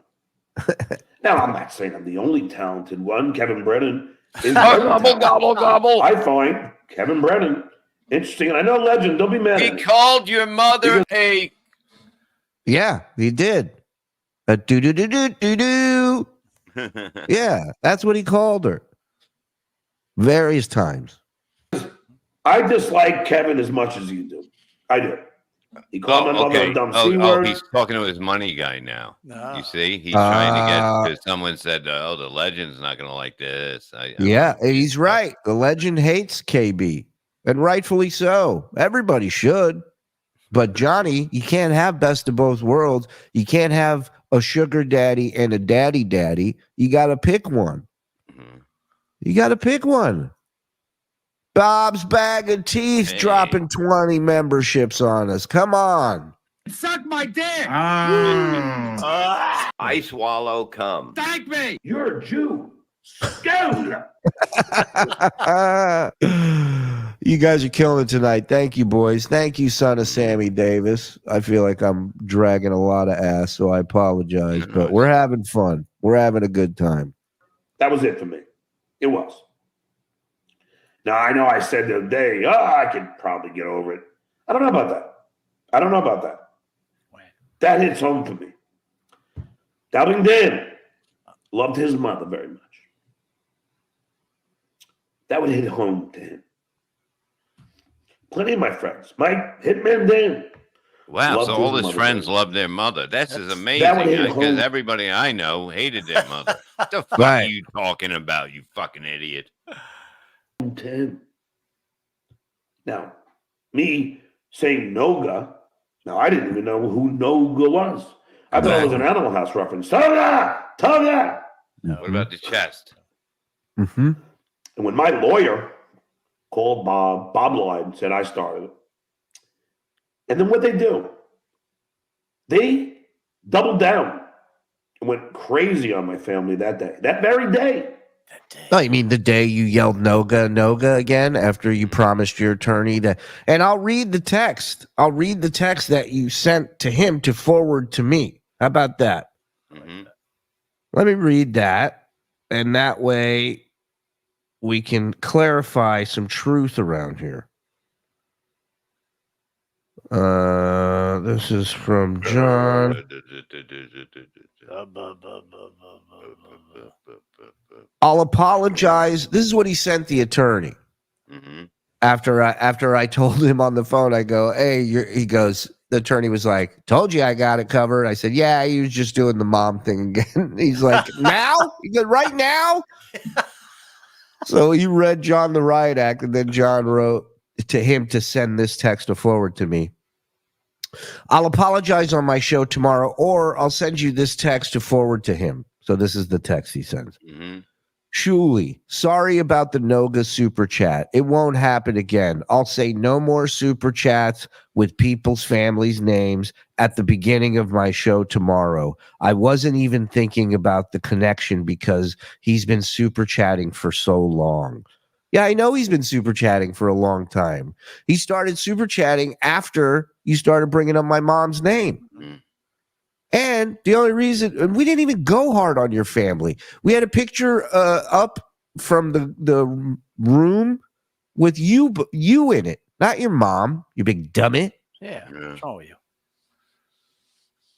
Q: Now, I'm not saying I'm the only talented one. Kevin Brennan is
F: gobble.
Q: I find Kevin Brennan interesting. And I know Legend, don't be mad at me.
C: He called your mother a...
P: Yeah, he did. A do-do-do-do-do-do. Yeah, that's what he called her. Various times.
Q: I dislike Kevin as much as you do. I do. He called my mother a dumb C-word.
C: He's talking to his money guy now. You see? He's trying to get, because someone said, the Legend's not going to like this.
P: Yeah, he's right. The Legend hates KB, and rightfully so. Everybody should. But Johnny, you can't have best of both worlds. You can't have a sugar daddy and a daddy daddy. You got to pick one. You got to pick one. Bob's Bag of Teeth dropping 20 memberships on us. Come on.
B: Suck my dick.
S: I swallow cum.
B: Thank me.
Q: You're a Jew. Scoundrel.
P: You guys are killing it tonight. Thank you, boys. Thank you, son of Sammy Davis. I feel like I'm dragging a lot of ass, so I apologize. But we're having fun. We're having a good time.
Q: That was it for me. It was. Now, I know I said the other day, I could probably get over it. I don't know about that. That hits home for me. Doubting Dan loved his mother very much. That would hit home to him. Plenty of my friends. Mike, Hitman Dan.
C: Wow, so all his friends love their mother. That's amazing, because everybody I know hated their mother. What the fuck are you talking about, you fucking idiot?
Q: 10. Now, me saying Noga, now I didn't even know who Noga was. I thought it was an Animal House reference. Toga!
C: What about the chest?
P: Mm-hmm.
Q: And when my lawyer called Bob lied and said I started it. And then what they do? They doubled down and went crazy on my family that day. That very day.
P: Oh, you mean the day you yelled Noga again after you promised your attorney that? And I'll read the text. I'll read the text that you sent to him to forward to me. How about that?
C: Mm-hmm.
P: Let me read that. And that way we can clarify some truth around here. This is from John. I'll apologize. This is what he sent the attorney.
C: Mm-hmm.
P: After I told him on the phone, I go, hey, he goes, the attorney was like, told you I got it covered. I said, yeah, he was just doing the mom thing again. He's like, now? He goes, right now? So he read John the Riot Act, and then John wrote to him to send this text to forward to me. I'll apologize on my show tomorrow, or I'll send you this text to forward to him. So this is the text he sends.
C: Mm-hmm.
P: Shuli, sorry about the Noga super chat. It won't happen again. I'll say no more super chats with people's families' names at the beginning of my show tomorrow. I wasn't even thinking about the connection because he's been super chatting for so long. Yeah, I know he's been super chatting for a long time. He started super chatting after you started bringing up my mom's name.
C: Mm-hmm.
P: And the only reason, and we didn't even go hard on your family. We had a picture up from the room with you in it, not your mom, you big dummy.
G: Yeah. What's wrong with you?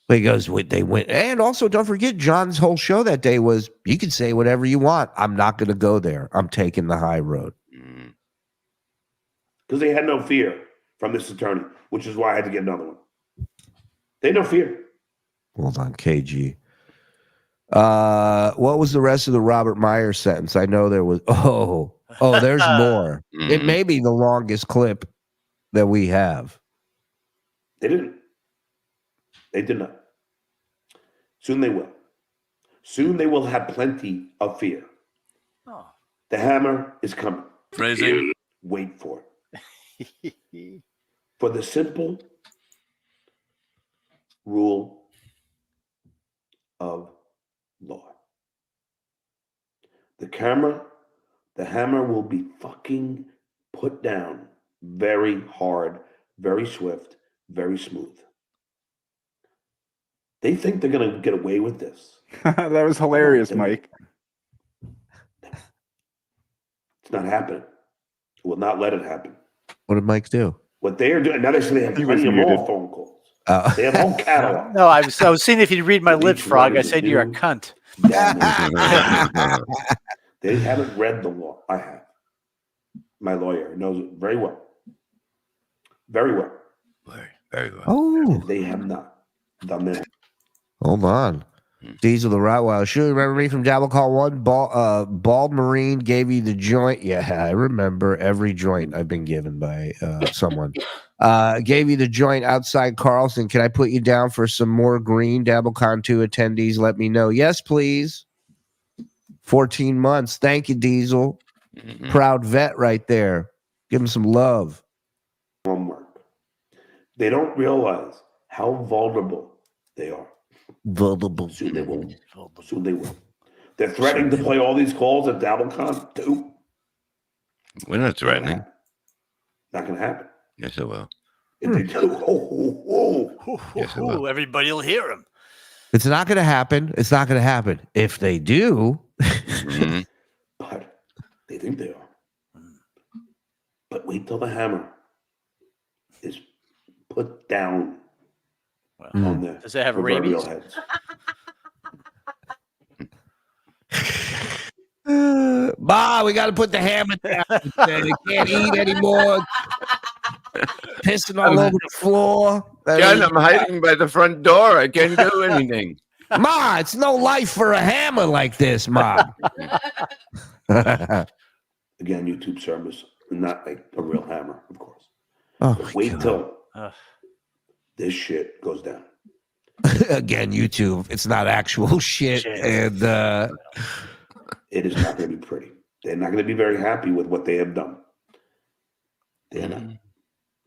P: But he goes, they went. And also, don't forget, John's whole show that day was, you can say whatever you want. I'm not going to go there. I'm taking the high road.
Q: Because they had no fear from this attorney, which is why I had to get another one. They had no fear.
P: Hold on, KG. What was the rest of the Robert Myers sentence? I know there was. Oh, there's more. It may be the longest clip that we have.
Q: They didn't. They did not. Soon they will. Soon they will have plenty of fear.
G: Oh.
Q: The hammer is coming.
C: Phrasing.
Q: Wait for it. For the simple rule of law. The hammer will be fucking put down very hard, very swift, very smooth. They think they're going to get away with this.
O: That was hilarious, Mike.
Q: It's not happening. Will not let it happen.
P: What did Mike do?
Q: What they are doing now, they say they have plenty of more phone calls. They have a whole catalog.
G: No, I was seeing if you'd read my lips, Frog. I said you're a cunt.
Q: They haven't read the law. I have. My lawyer knows it very well. Very well.
C: Very well.
P: Oh.
Q: They have not done that.
P: Hold on. Diesel the Rottweiler. Sure, remember me from Dabble Call 1? Bald Marine gave you the joint. Yeah, I remember every joint I've been given by someone. Gave you the joint outside Carlson. Can I put you down for some more green? DabbleCon 2 attendees, let me know. Yes, please. 14 months. Thank you, Diesel. Proud vet right there. Give him some love.
Q: Homework. They don't realize how vulnerable they are.
P: Vulnerable.
Q: Soon they will. Soon they will. They're threatening to play all these calls at DabbleCon 2.
C: We're not threatening.
Q: Not going to happen.
C: Yes, it will.
Q: If they do,
C: Yes, it will.
G: Everybody will hear him.
P: It's not going to happen. It's not going to happen. If they do.
Q: But they think they are. But wait till the hammer is put down on their
G: Does it have
Q: proverbial
G: rabies?
Q: heads.
P: Ma, we got to put the hammer down. They can't eat anymore. Pissing all over the floor.
C: John, I'm hiding by the front door. I can't do anything.
P: Ma, it's no life for a hammer like this, Ma.
Q: Again, YouTube service, not like a real hammer, of course.
P: Oh,
Q: but wait till this shit goes down.
P: Again, YouTube, it's not actual shit. And
Q: it is not going to be pretty. They're not going to be very happy with what they have done. They're not.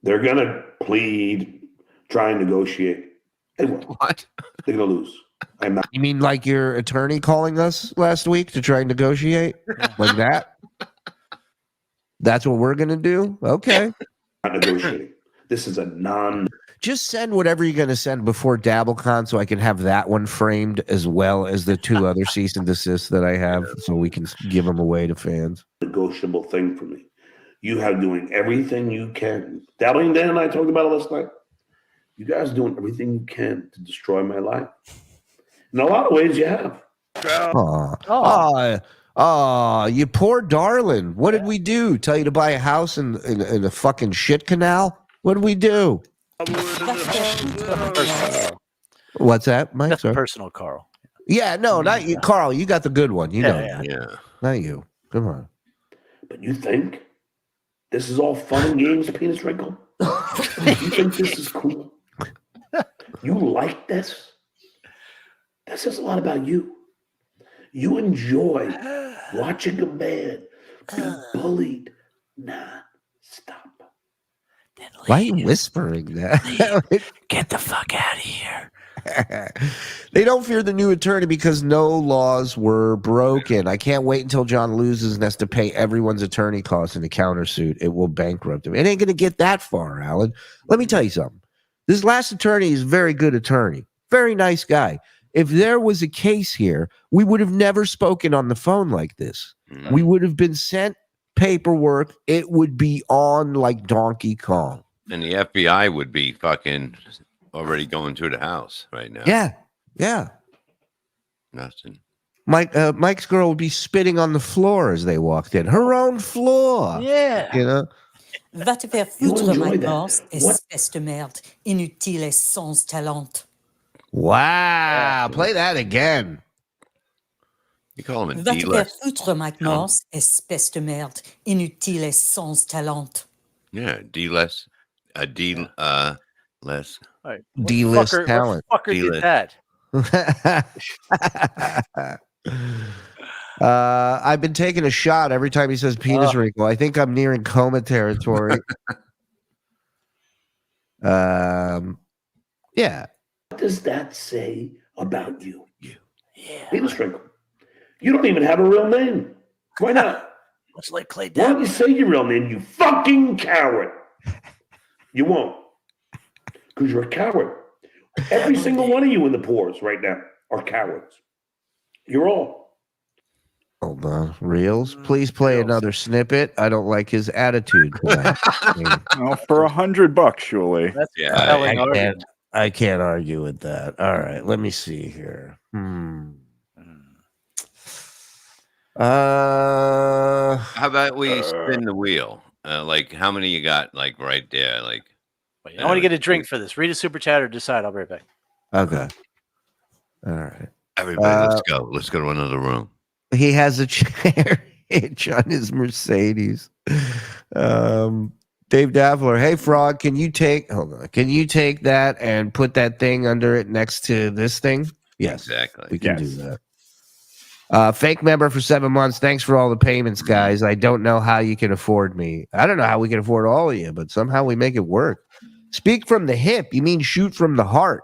Q: They're going to plead, try and negotiate. They will.
C: What?
Q: They're going to lose. I'm not.
P: You mean like your attorney calling us last week to try and negotiate? Like that? That's what we're going to do? Okay.
Q: Not negotiating. This is a non.
P: Just send whatever you're going to send before DabbleCon so I can have that one framed as well as the 2 other cease and desists that I have so we can give them away to fans.
Q: Negotiable thing for me. You have doing everything you can. Dabbling Dan and I talked about it last night. You guys doing everything you can to destroy my life. In a lot of ways, you have.
P: You poor darling. What did we do? Tell you to buy a house in a fucking shit canal? What did we do? What's that, Mike?
G: That's
P: Sorry.
G: personal, Karl.
P: Yeah, no, not you, Karl. You got the good one. You know,
C: Yeah.
P: not you. Come on.
Q: But you think this is all fun and games, penis wrinkle? You think this is cool? You like this? That says a lot about you. You enjoy watching a man be bullied non-stop.
P: Why are you whispering that?
C: Get the fuck out of here.
P: They don't fear the new attorney because no laws were broken. I can't wait until John loses and has to pay everyone's attorney costs in a countersuit. It will bankrupt him. It ain't going to get that far, Alan. Let me tell you something. This last attorney is a very good attorney. Very nice guy. If there was a case here, we would have never spoken on the phone like this. We would have been sent paperwork. It would be on like Donkey Kong.
C: And the FBI would be fucking already going to the house right now.
P: Yeah.
C: Nothing.
P: Mike's girl would be spitting on the floor as they walked in. Her own floor.
G: Yeah.
P: You know?
E: Va te faire foutre, Mike Morse, espèce de merde, inutile et sans talent.
P: Wow. Play that again.
C: You call him a
E: Va te faire
C: D-less.
E: foutre, Mike Morse, espèce de merde, inutile et sans talent.
C: Yeah, D-less. A D less.
G: Right.
P: D-list talent.
G: What fucker did that?
P: I've been taking a shot every time he says penis wrinkle. I think I'm nearing coma territory. Yeah.
Q: What does that say about you? Penis wrinkle. You don't even have a real name. Why not?
G: Let's let Clay
Q: Why
G: down.
Q: don't you say your real name, you fucking coward? You won't. Because you're a coward. Every single one of you in the pores right now are cowards. You're all.
P: Hold on. Reels, please play another snippet. I don't like his attitude tonight.
O: Well, for $100, Shuli.
G: That's
P: I can't argue with that. All right, let me see here.
C: How about we spin the wheel? Like, how many you got? Like right there. Like,
G: I want to get a drink for this. Read a super chat or decide. I'll be right back.
P: Okay. All right.
C: Everybody, let's go. Let's go to another room.
P: He has a chair hitch on his Mercedes. Dave Dabbler, hey Frog, can you take that and put that thing under it next to this thing? Yes,
C: exactly.
P: We can do that. Fake member for 7 months. Thanks for all the payments, guys. I don't know how you can afford me. I don't know how we can afford all of you, but somehow we make it work. Speak from the hip. You mean shoot from the heart?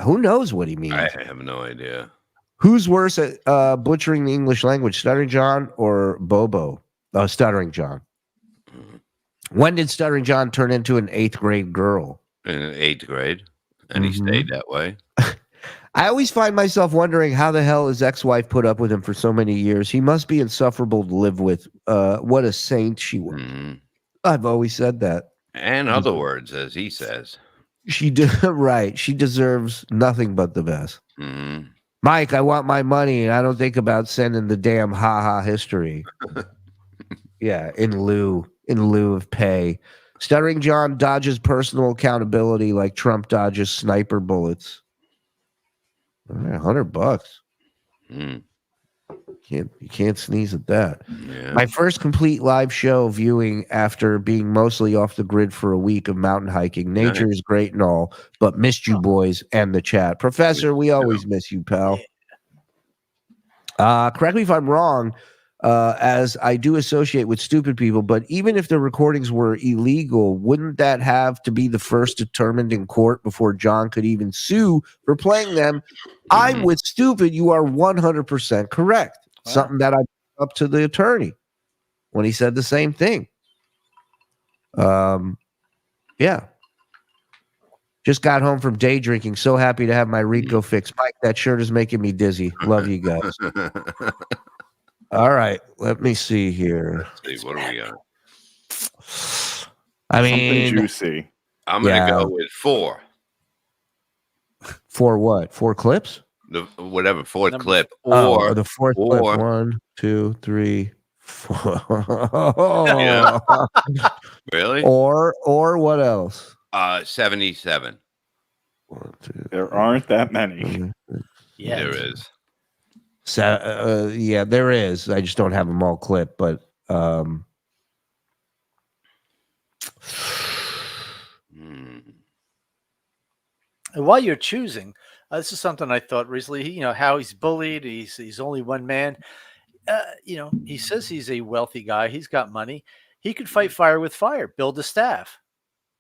P: Who knows what he means?
C: I have no idea.
P: Who's worse at butchering the English language, Stuttering John or Bobo? Stuttering John. When did Stuttering John turn into an 8th grade girl?
C: In 8th grade, and he stayed that way.
P: I always find myself wondering how the hell his ex-wife put up with him for so many years. He must be insufferable to live with. What a saint she was. I've always said that.
C: And other words, as he says.
P: She did right. She deserves nothing but the best. Mike, I want my money, and I don't think about sending the damn ha-ha history. Yeah, in lieu of pay. Stuttering John dodges personal accountability like Trump dodges sniper bullets. All right, $100. You can't sneeze at that.
C: Yeah.
P: My first complete live show viewing after being mostly off the grid for a week of mountain hiking. Nature is great and all, but missed you boys and the chat. Professor, we always miss you, pal. Correct me if I'm wrong, as I do associate with stupid people, but even if the recordings were illegal, wouldn't that have to be the first determined in court before John could even sue for playing them? I'm with stupid. You are 100% correct. Wow. Something that I brought up to the attorney when he said the same thing. Yeah. Just got home from day drinking. So happy to have my Rico fix. Mike, that shirt is making me dizzy. Love you guys. All right, let me see here.
C: Let's see, what do we got?
P: I mean,
O: something juicy.
C: I'm gonna go with 4.
P: 4 what? 4 clips?
C: Whatever, 4th clip. Or
P: the 4th clip. 1, 2, 3, 4.
C: Yeah. Really?
P: Or what else?
C: 77.
P: 1, 2,
O: there aren't that many.
C: Yeah, there is.
P: So, yeah, there is. I just don't have them all clipped, but
G: And while you're choosing, this is something I thought recently. How he's bullied. He's only one man. He says he's a wealthy guy. He's got money. He could fight fire with fire. Build a staff.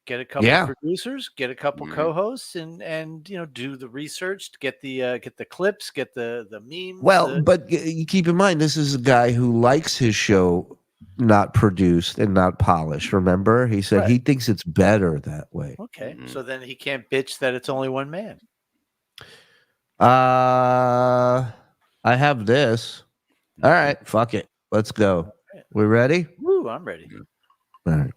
G: Get a couple of producers, get a couple co-hosts, and do the research, get the clips, get the memes.
P: Well, but you keep in mind, this is a guy who likes his show not produced and not polished. Remember, he said he thinks it's better that way.
G: Okay, so then he can't bitch that it's only one man.
P: I have this. All right, fuck it. Let's go. We ready?
G: Woo, I'm ready.
P: All right.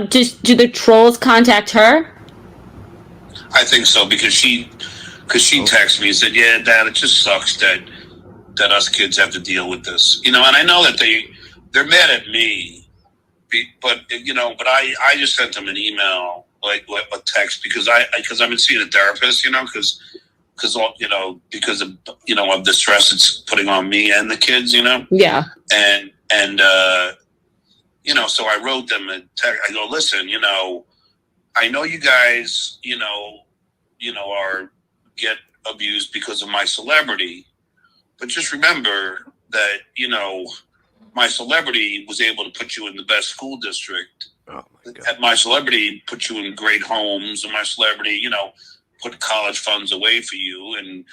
T: Do the trolls contact her?
U: I think so because she texted me and said, "Yeah, Dad, it just sucks that us kids have to deal with this." And I know that they're mad at me, but I just sent them an email, like a text, because I've been seeing a therapist, because of the stress it's putting on me and the kids,
T: Yeah.
U: And so I wrote them a text. I go, listen, I know you guys, get abused because of my celebrity, but just remember that, my celebrity was able to put you in the best school district.
S: Oh my God.
U: My celebrity put you in great homes, and my celebrity, put college funds away for you and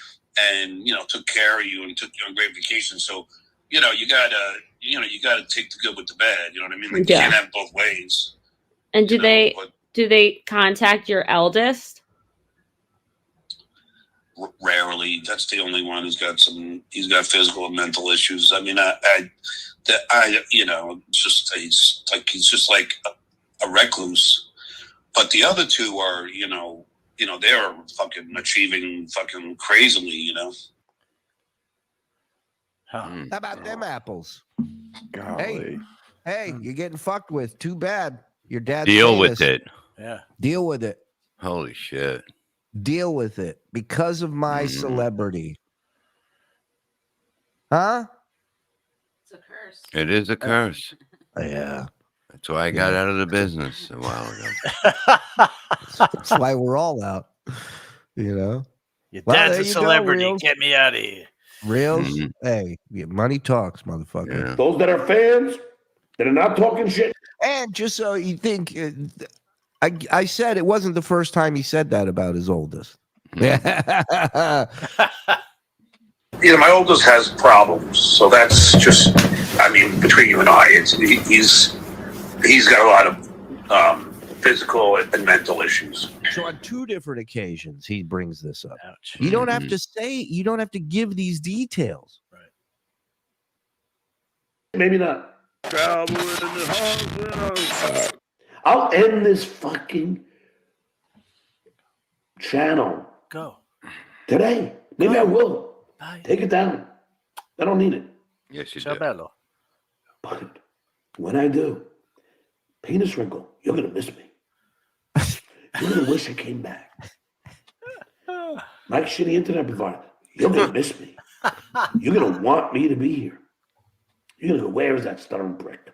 U: took care of you and took you on great vacations. So, you gotta take the good with the bad. You know what I mean? Like, you can't have both ways.
T: And do they contact your eldest?
U: Rarely. That's the only one who's got he's got physical and mental issues. I mean, he's just like a recluse. But the other two are, they're fucking achieving fucking crazily,
P: How about them apples?
K: Golly.
P: Hey, you're getting fucked with. Too bad. Your dad's
S: Deal
P: famous.
S: with it.
G: Yeah.
P: Deal with it.
S: Holy shit.
P: Deal with it because of my celebrity. Huh?
H: It's a curse.
S: It is a curse.
P: Yeah.
S: That's why I got out of the business a while ago.
P: That's why we're all out.
G: Your
P: Well,
G: dad's
P: there
G: a
P: you go,
G: celebrity.
P: Reels.
G: Get me out of here.
P: Reels, hey, money talks, motherfucker.
Q: Those that are fans that are not talking shit.
P: And just so you think, I said it wasn't the first time he said that about his oldest. Yeah.
U: My oldest has problems, so that's just, between you and I, he's got a lot of physical and mental issues.
P: So on two different occasions, he brings this up. Ouch. You don't have to you don't have to give these details.
G: Right.
Q: Maybe not. I'll end this fucking channel.
G: Go.
Q: Today. Maybe I will. Bye. Take it down. I don't need it.
S: Yes, you
G: do.
Q: But when I do, penis wrinkle, you're going to miss me. You're going to wish I came back. Mike Shitty Internet Provider, you're going to miss me. You're going to want me to be here. You're going to go, where is that stuttering prick?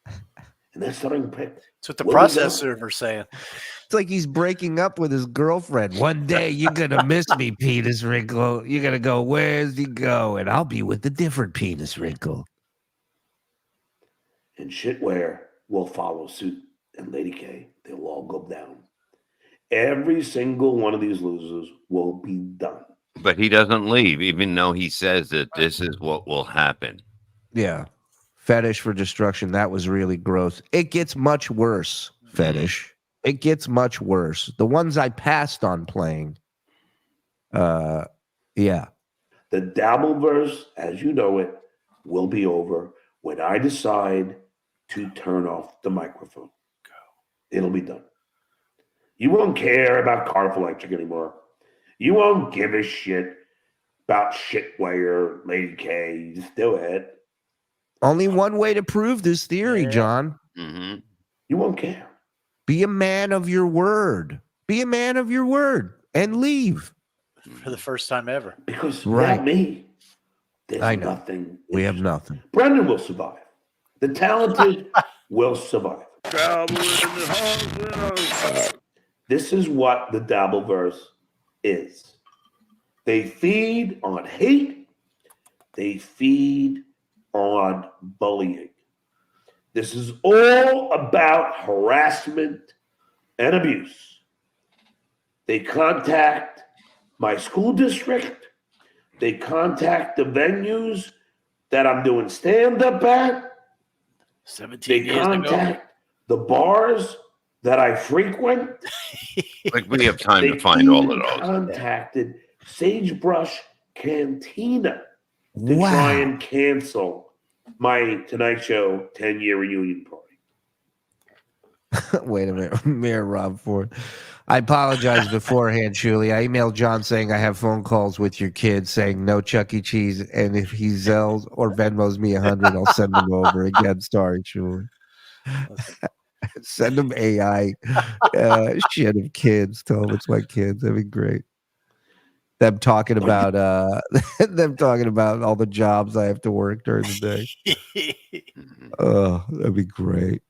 Q: And that stuttering prick.
G: That's what the process server's saying.
P: It's like he's breaking up with his girlfriend. One day you're going to miss me, penis wrinkle. You're going to go, where's he go? And I'll be with a different penis wrinkle.
Q: And Shitware will follow suit. And Lady K, they'll all go down. Every single one of these losers will be done.
S: But he doesn't leave, even though he says that this is what will happen.
P: Yeah. Fetish for destruction. That was really gross. It gets much worse, Fetish. It gets much worse. The ones I passed on playing. Yeah.
Q: The Dabbleverse, as you know it, will be over when I decide to turn off the microphone. It'll be done. You won't care about Cardiff Electric anymore. You won't give a shit about Shitware, Lady K. Just do it.
P: Only one way to prove this theory, John.
S: Mm-hmm.
Q: You won't care.
P: Be a man of your word. Be a man of your word and leave.
G: For the first time ever.
Q: Because without me, there's nothing.
P: We have nothing.
Q: Brennan will survive. The talented will survive. This is what the Dabbleverse is. They feed on hate. They feed on bullying. This is all about harassment and abuse. They contact my school district. They contact the venues that I'm doing stand-up at.
G: 17
Q: They
G: years
Q: contact the bars that I frequent.
S: Like we have time
Q: They
S: to find all of
Q: even
S: those.
Q: contacted Sagebrush Cantina to
P: Wow.
Q: try and cancel my Tonight Show 10-year reunion party.
P: Wait a minute, Mayor Rob Ford. I apologize beforehand, Shuli. I emailed John saying I have phone calls with your kids saying no Chuck E. Cheese, and if he Zells or Venmos me 100, I'll send them over. Again, sorry, Shuli. Send them AI shit of kids. Tell them it's my kids. That'd be great. Them talking about all the jobs I have to work during the day. Oh, that'd be great.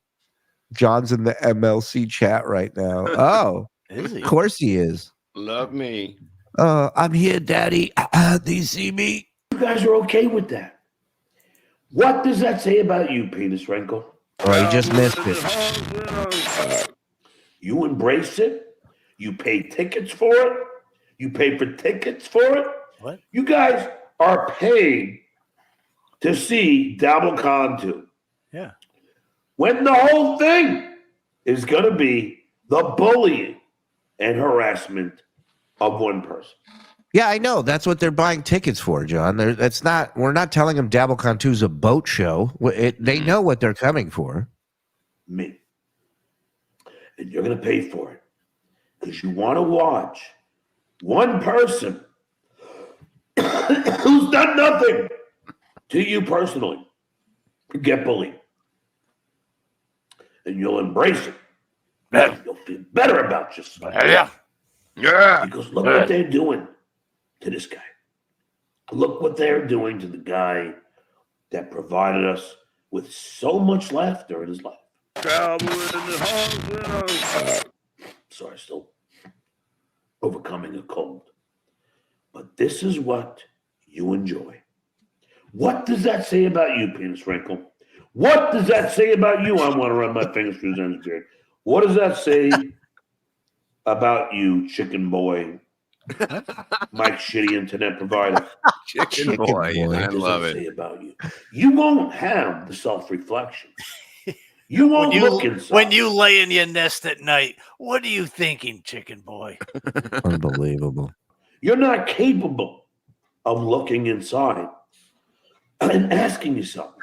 P: John's in the MLC chat right now. Oh,
G: Is he?
P: of course he is.
S: Love me.
P: I'm here, Daddy. Do you see me?
Q: You guys are okay with that. What does that say about you, Penis Wrinkle?
P: Oh, you just missed it.
Q: You embrace it. You pay tickets for it. You pay for tickets for it.
G: What?
Q: You guys are paid to see DabbleCon 2.
G: Yeah.
Q: When the whole thing is going to be the bullying and harassment of one person.
P: Yeah, I know. That's what they're buying tickets for, John. That's not. We're not telling them DabbleCon 2 is a boat show. They know what they're coming for.
Q: Me. And you're going to pay for it because you want to watch one person who's done nothing to you personally get bullied. And you'll embrace it. And you'll feel better about yourself.
S: Yeah. Yeah.
Q: Because look what they're doing to this guy. Look what they're doing to the guy that provided us with so much laughter in his life. Sorry, still overcoming a cold. But this is what you enjoy. What does that say about you, Penis Wrinkle? What does that say about you? I want to run my fingers through Zen's beard. What does that say about you, chicken boy? Mike's shitty internet provider.
S: Chicken boy. I
Q: What does
S: love
Q: that
S: it.
Q: say about you? You won't have the self-reflection. You won't look inside.
G: When you lay in your nest at night, what are you thinking, chicken boy?
P: Unbelievable.
Q: You're not capable of looking inside and asking yourself,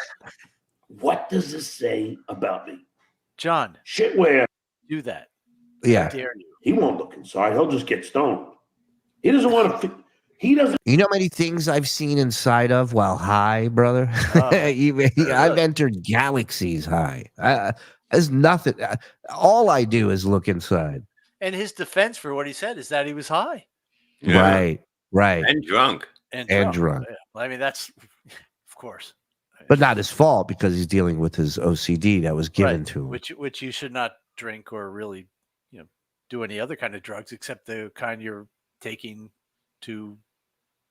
Q: what does this say about me?
G: John,
Q: Shit where
G: do that.
P: Yeah.
G: I dare you.
Q: he won't look inside. He'll just get stoned. He doesn't want to. He doesn't.
P: You know how many things I've seen inside of while high, brother? I've entered galaxies high. There's nothing. All I do is look inside.
G: And his defense for what he said is that he was high
P: Right.
S: And drunk.
G: and
P: drunk.
G: Yeah. I mean, that's of course,
P: But not his fault because he's dealing with his OCD that was given
G: right,
P: to him.
G: which you should not drink or really, do any other kind of drugs except the kind you're taking to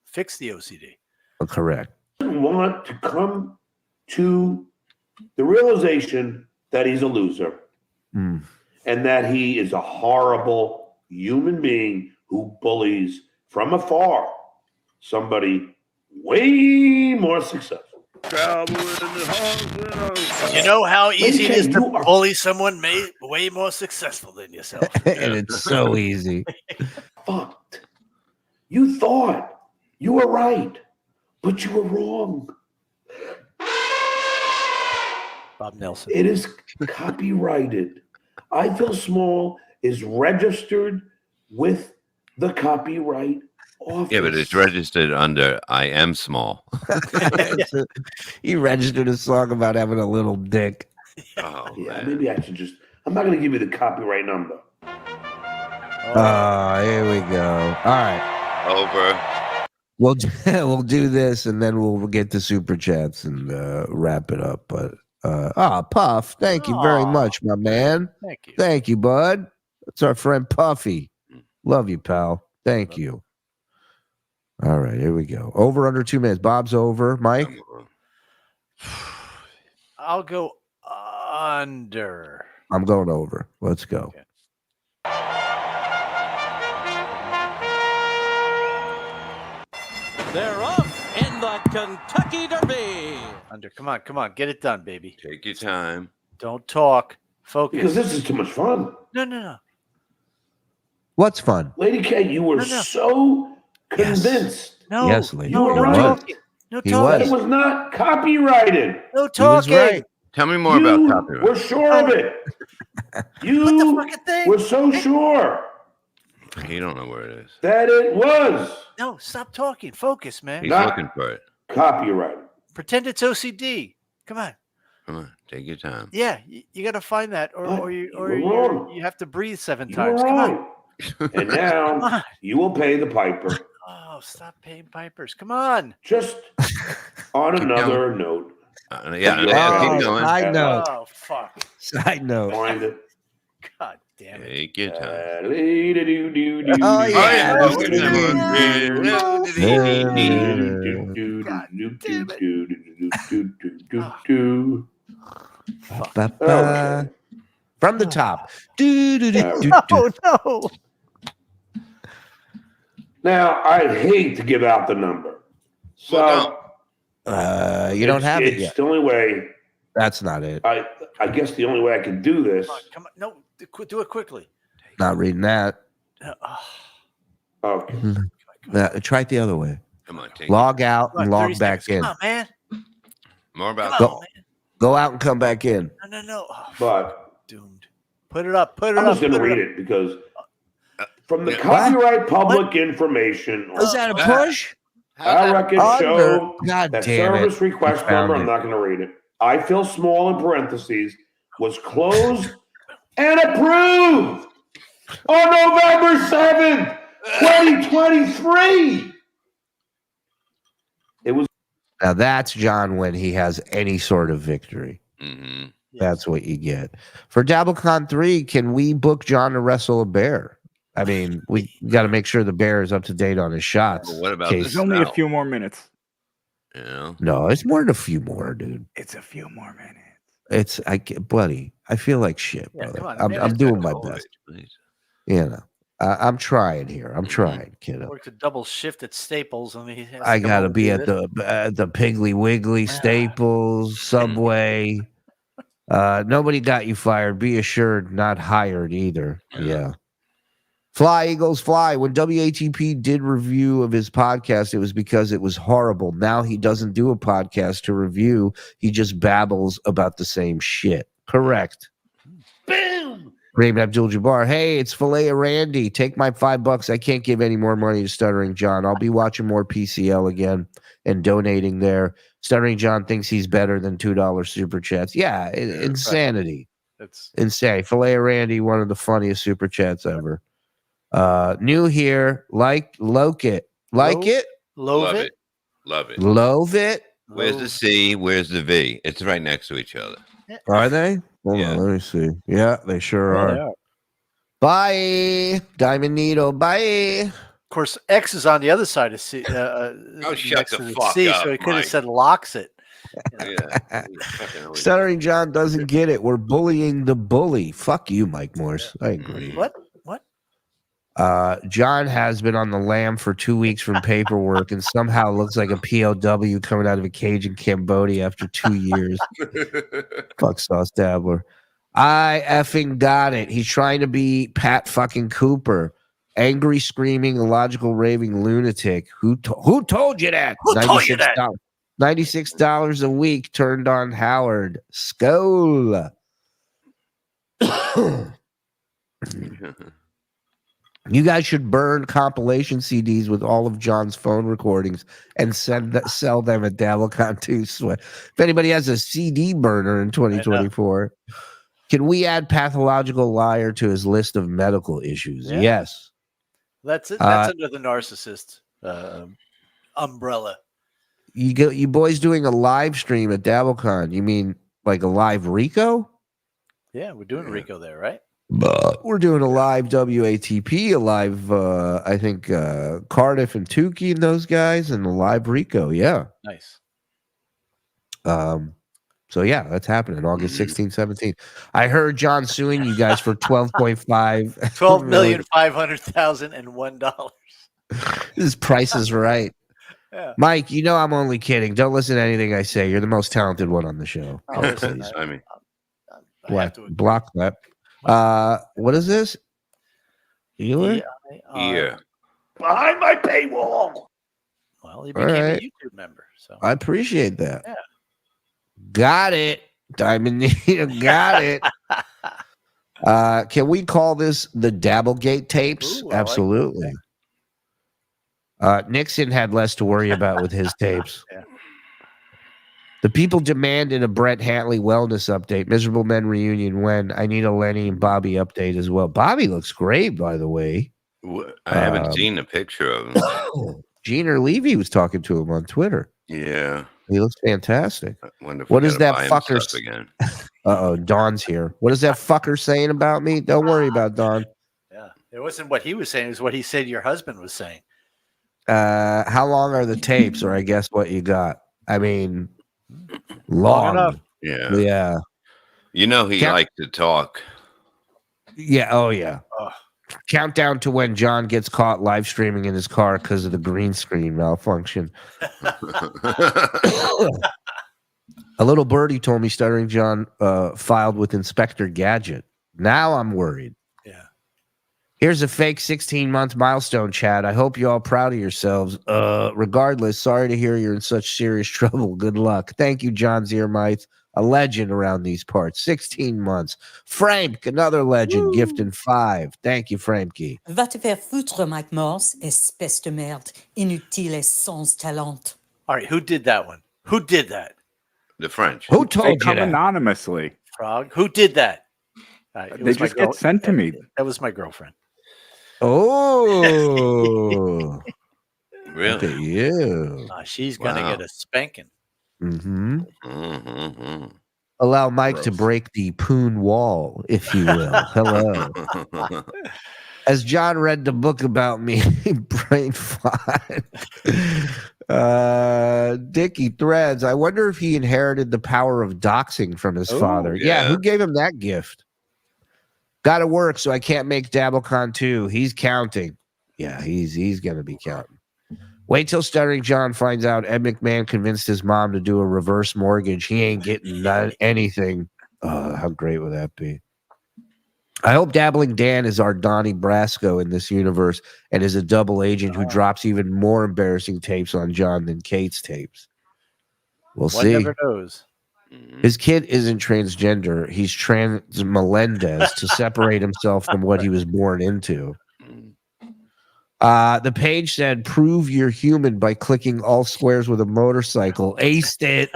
G: fix the OCD.
P: Correct.
Q: Want to come to the realization that he's a loser and that he is a horrible human being who bullies from afar somebody way more successful.
G: You know how easy it is to
Q: you are-
G: bully someone way more successful than yourself.
P: And it's so easy.
Q: Fucked. You thought you were right, but you were wrong.
G: Bob Nelson.
Q: It is copyrighted. I Feel Small is registered with the Copyright Office.
S: Yeah, but it's registered under I Am Small.
P: He registered a song about having a little dick.
S: Oh,
Q: Yeah,
S: man.
Q: maybe I should just. I'm not going to give you the copyright number.
P: Here we go. All right.
S: Over.
P: We'll do this and then we'll get to super chats and wrap it up. But Puff, thank you very much, my man.
G: Thank you.
P: Thank you, bud. That's our friend Puffy. Love you, pal. Thank you. All right, here we go. Over under 2 minutes. Bob's over. Mike?
G: I'll go under.
P: I'm going over. Let's go.
G: Okay.
I: They're off in the Kentucky Derby.
G: Under. Come on. Get it done, baby.
S: Take your time.
G: Don't talk. Focus.
Q: Because this is too much fun.
G: No.
P: What's fun?
Q: Lady K, you were so convinced.
G: No.
P: Yes, lady.
Q: You were
P: He
Q: right.
P: was.
G: No
P: He
G: talking.
Q: It was not copyrighted.
G: No
P: He was
G: talking.
P: right.
S: Tell me more about copyright.
Q: We're sure of it. You
G: Put the fucking thing.
Q: were so sure
S: You don't know where it is.
Q: that it was
G: No, stop talking. Focus, man.
S: He's
Q: Not-
S: looking for it.
Q: copyrighted.
G: Pretend it's OCD. Come on.
S: Come on, take your time.
G: Yeah, you got to find that, or
Q: You were wrong.
G: you have to breathe 7
Q: You
G: times.
Q: were
G: Come
Q: right.
G: on.
Q: And now
G: Come on.
Q: you will pay the piper.
G: Oh, stop paying pipers. Come on.
Q: Just on another note.
S: Yeah,
Q: Keep
S: going.
P: Side note.
G: Oh, fuck.
P: Side note.
Q: Find it.
G: God damn it.
S: Take your time.
P: Oh, yeah. Ba-ba. From the top.
G: Oh, no.
Q: Now, I hate to give out the number. So
P: You don't have it
Q: it's
P: yet.
Q: the only way.
P: That's not it.
Q: I guess the only way I can do this.
G: Come on. No, do it quickly.
P: Not reading that.
Q: Okay.
P: Try it the other way.
S: Come on, take
P: Log out
G: Come on,
P: and
G: 30
P: log back
G: seconds.
P: in.
G: Come on, man.
S: more about
P: Go, go out and come back in.
G: No. Oh,
Q: But
G: doomed. Put it up.
Q: I'm just going to read it because from the copyright public information.
P: Was that a push?
Q: I reckon show
P: God
Q: that
P: damn
Q: service
P: it.
Q: request
P: You found
Q: number. I'm
P: it.
Q: not going to read it. I feel small in parentheses was closed and approved on November 7th, 2023. It was.
P: Now that's John when he has any sort of victory.
S: Mm-hmm.
P: That's what you get. For DabbleCon 3, can we book John to wrestle a bear? I mean, we got to make sure the bear is up to date on his shots.
S: Well, what about
P: in
S: this?
P: case-
O: There's only a few more minutes.
S: You know?
P: No, it's more than a few more, dude.
O: It's a few more minutes.
P: It's buddy. I feel like shit,
G: Yeah,
P: brother.
G: come on,
P: I'm
G: man.
P: doing my
S: Oh,
P: best.
S: please.
P: You know, I'm trying here. I'm trying, kiddo.
G: Worked a double shift at Staples. I mean, he has
P: I
G: come
P: gotta
G: over
P: be
G: and
P: at
G: do
P: the Piggly Wiggly, Staples, Subway. Nobody got you fired. Be assured, not hired either. Yeah. Fly Eagles Fly. When WATP did review of his podcast, it was because it was horrible. Now he doesn't do a podcast to review. He just babbles about the same shit. Correct.
Q: Boom.
P: Raymond Abdul-Jabbar. Hey, it's Filet of Randy. Take my $5. I can't give any more money to Stuttering John. I'll be watching more PCL again and donating there. Stuttering John thinks he's better than $2 super chats. Yeah, insanity.
G: That's
P: Insane. Filet of Randy, one of the funniest super chats ever. New here. Like it. Like it?
S: Love it. Love it.
P: Love it.
S: Where's the C? Where's the V? It's right next to each other.
P: Are they? Hold on, let me see. Yeah, they sure are. Bye. Diamond Needle. Bye.
G: Of course, X is on the other side of C.
S: Oh, shut
G: next
S: the
G: to
S: fuck
G: C,
S: up,
G: so he could have
S: Mike.
G: said locks it.
S: Yeah.
P: Stuttering John doesn't get it. We're bullying the bully. Fuck you, Mike Morse. I agree.
G: What?
P: John has been on the lam for 2 weeks from paperwork and somehow looks like a POW coming out of a cage in Cambodia after 2 years. Fuck Sauce Dabbler. I effing got it. He's trying to be Pat fucking Cooper. Angry, screaming, illogical, raving lunatic. Who told you that?
G: Who told you that?
P: $96 a week turned on Howard. Skull. You guys should burn compilation CDs with all of John's phone recordings and sell them at DabbleCon 2. Sweat. If anybody has a CD burner in 2024, can we add pathological liar to his list of medical issues?
G: Yeah.
P: Yes.
G: That's it. That's under the narcissist umbrella.
P: You boys doing a live stream at DabbleCon? You mean like a live Rico?
G: Yeah, we're doing Rico there, right?
P: But we're doing a live WATP, a live, I think, Cardiff and Tookie and those guys, and a live Rico. Yeah.
G: Nice.
P: So, yeah, that's happening August 16, 17. I heard John suing you guys for $12.5
G: $12,500,001.
P: His price is right.
G: Yeah.
P: Mike, you know I'm only kidding. Don't listen to anything I say. You're the most talented one on the show.
G: Oh, listen,
S: I mean,
P: Block that. What is this? Ear?
S: Ear.
Q: Behind my paywall.
G: Well, he became a
P: right.
G: YouTube member. So
P: I appreciate that.
G: Yeah.
P: Got it. Diamond Needle, got it. Can we call this the Dabblegate tapes?
G: Ooh, I
P: Absolutely. Nixon had less to worry about with his tapes.
G: Yeah.
P: The people demanded a Brett Hatley wellness update. Miserable Men reunion when? I need a Lenny and Bobby update as well. Bobby looks great, by the way.
S: I haven't seen a picture of him.
P: Gene or Levy was talking to him on Twitter.
S: Yeah.
P: He looks fantastic.
S: Wonder if
P: What
S: we
P: is
S: gotta
P: that
S: buy him
P: fucker?
S: stuff again?
P: Uh-oh, Don's here. What is that fucker saying about me? Don't worry about Don.
G: Yeah. It wasn't what he was saying, it was what he said your husband was saying.
P: How long are the tapes, or I guess what you got? I mean, long
G: enough.
S: Yeah.
P: Yeah.
S: You know he liked to talk.
P: Yeah. Oh, yeah. Countdown to when John gets caught live streaming in his car because of the green screen malfunction. A little birdie told me Stuttering John filed with Inspector Gadget. Now I'm worried.
G: Yeah.
P: Here's a fake 16-month milestone, Chad. I hope you're all proud of yourselves. Regardless, sorry to hear you're in such serious trouble. Good luck. Thank you, John Ziermite, a legend around these parts. 16 months. Frank, another legend, gifting 5. Thank you, Frankie.
E: Va te faire foutre, Mike Morse, espèce de merde, inutile et sans talent.
G: All right, who did that one? Who did that?
S: The French.
P: Who told
O: They
P: you
O: come
P: that?
O: anonymously.
G: Frog. Who did that? It
O: They
G: was my
O: just get sent to me.
G: That was my girlfriend.
P: Oh.
S: Really?
P: Look at you.
G: She's gonna
S: Wow.
G: get a spanking.
P: Mm-hmm.
S: Mm-hmm.
P: Allow Mike to break the poon wall, if you will. Hello. As John read the book about me, brain fine. Dickie Threads. I wonder if he inherited the power of doxing from his father. Yeah, who gave him that gift? Got to work, so I can't make DabbleCon 2. He's counting. Yeah, he's going to be counting. Wait till Stuttering John finds out Ed McMahon convinced his mom to do a reverse mortgage. He ain't getting anything. Oh, how great would that be? I hope Dabbling Dan is our Donnie Brasco in this universe and is a double agent who drops even more embarrassing tapes on John than Kate's tapes. We'll
G: One
P: see.
G: never knows.
P: His kid isn't transgender. He's trans Melendez to separate himself from what he was born into. The page said, prove you're human by clicking all squares with a motorcycle. Aced it.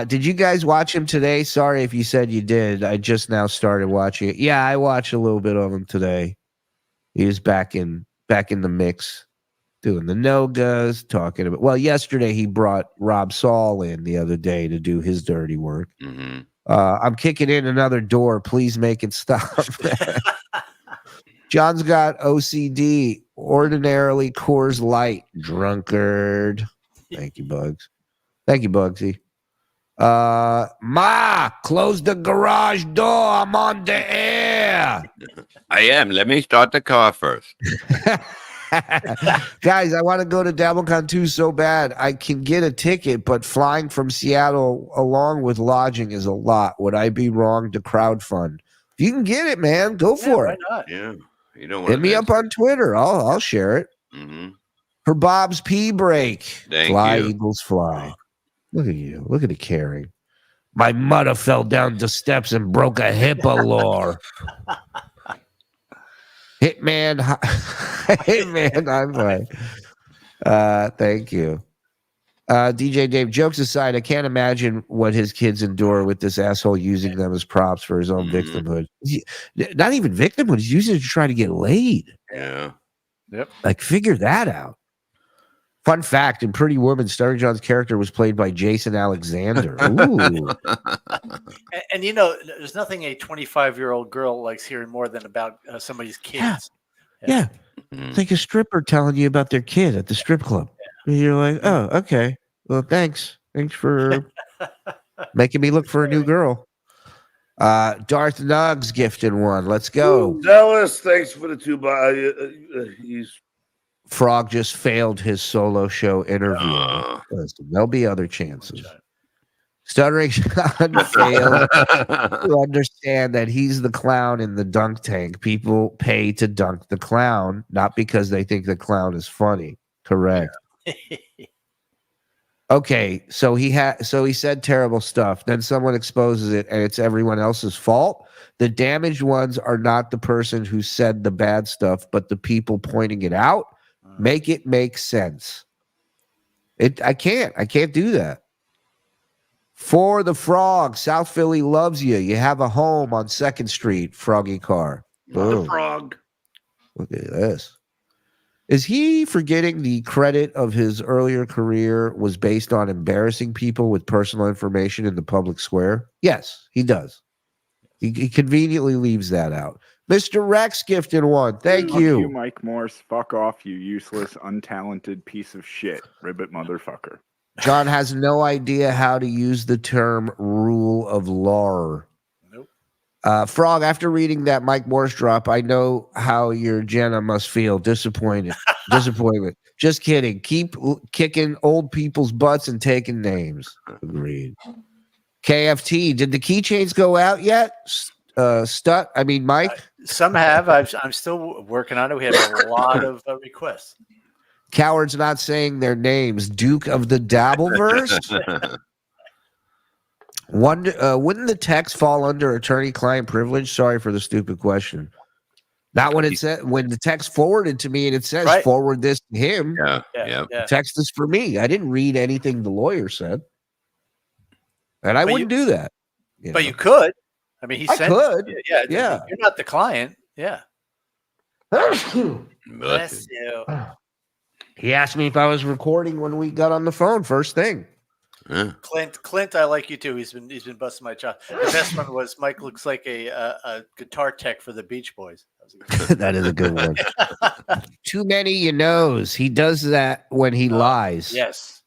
P: Did you guys watch him today? Sorry if you said you did. I just now started watching it. Yeah, I watched a little bit of him today. He was back in the mix, doing the no-goes, talking about. Well, yesterday he brought Rob Saul in the other day to do his dirty work.
S: Mm-hmm.
P: I'm kicking in another door. Please make it stop. John's got OCD. Ordinarily Coors Light. Drunkard. Thank you, Bugs. Thank you, Bugsy. Ma, close the garage door. I'm on the air.
S: I am. Let me start the car first.
P: Guys, I want to go to DabbleCon 2 so bad. I can get a ticket, but flying from Seattle along with lodging is a lot. Would I be wrong to crowdfund? If you can get it, man, go for it.
G: Why not?
S: Yeah. You don't
P: Hit me up on Twitter. I'll share it.
S: Mm-hmm.
P: For Bob's pee break.
S: Thank
P: Fly,
S: you.
P: Eagles, fly. Look at you. Look at the caring. My mother fell down the steps and broke a hip lore. Hitman. Hitman. I'm fine. Thank you. DJ Dave, jokes aside, I can't imagine what his kids endure with this asshole using them as props for his own victimhood. Not even victimhood. He's using it to try to get laid.
S: Yeah.
G: Yep.
P: Like, figure that out. Fun fact: in Pretty Woman, Stuttering John's character was played by Jason Alexander. Ooh.
G: And you know, there's nothing a 25-year-old girl likes hearing more than about somebody's kids.
P: Yeah. It's like a stripper telling you about their kid at the strip club. And you're like, oh, okay. Well, thanks. Thanks for making me look for a new girl. Darth Nugs gifted one. Let's go.
A: Dallas, thanks for the two. He's
P: Frog just failed his solo show interview. Listen, there'll be other chances. Stuttering John failed to understand that he's the clown in the dunk tank. People pay to dunk the clown, not because they think the clown is funny. Correct. Okay, so he said terrible stuff. Then someone exposes it, and it's everyone else's fault. The damaged ones are not the person who said the bad stuff, but the people pointing it out. Make it make sense. I can't do that. For the Frog, South Philly loves you. You have a home on 2nd Street, Froggy Car.
A: The Frog.
P: Look at this. Is he forgetting the credit of his earlier career was based on embarrassing people with personal information in the public square? Yes, he does. He conveniently leaves that out. Mr. Rex gifted one. Thank
O: Fuck
P: you.
O: you, Mike Morse. Fuck off, you useless, untalented piece of shit. Ribbit motherfucker.
P: John has no idea how to use the term rule of law. Nope. Frog, after reading that Mike Morse drop, I know how your Jenna must feel. Disappointment. Just kidding. Keep kicking old people's butts and taking names. Agreed. KFT, did the keychains go out yet? Mike?
G: Some have. I'm still working on it. We have a lot of requests.
P: Cowards not saying their names. Duke of the Dabbleverse. Wouldn't the text fall under attorney-client privilege? Sorry for the stupid question. Not when it said when the text forwarded to me and it says forward this to him.
S: Yeah.
P: Text is for me. I didn't read anything the lawyer said, and I woun't do that.
G: You could. I mean,
P: I could.
G: Yeah. You're not the client. Yeah. Bless you.
P: He asked me if I was recording when we got on the phone first thing.
G: Clint, I like you too. He's been busting my chops. The best one was Mike looks like a guitar tech for the Beach Boys.
P: That is a good one. Too many you knows. He does that when he lies.
G: Yes.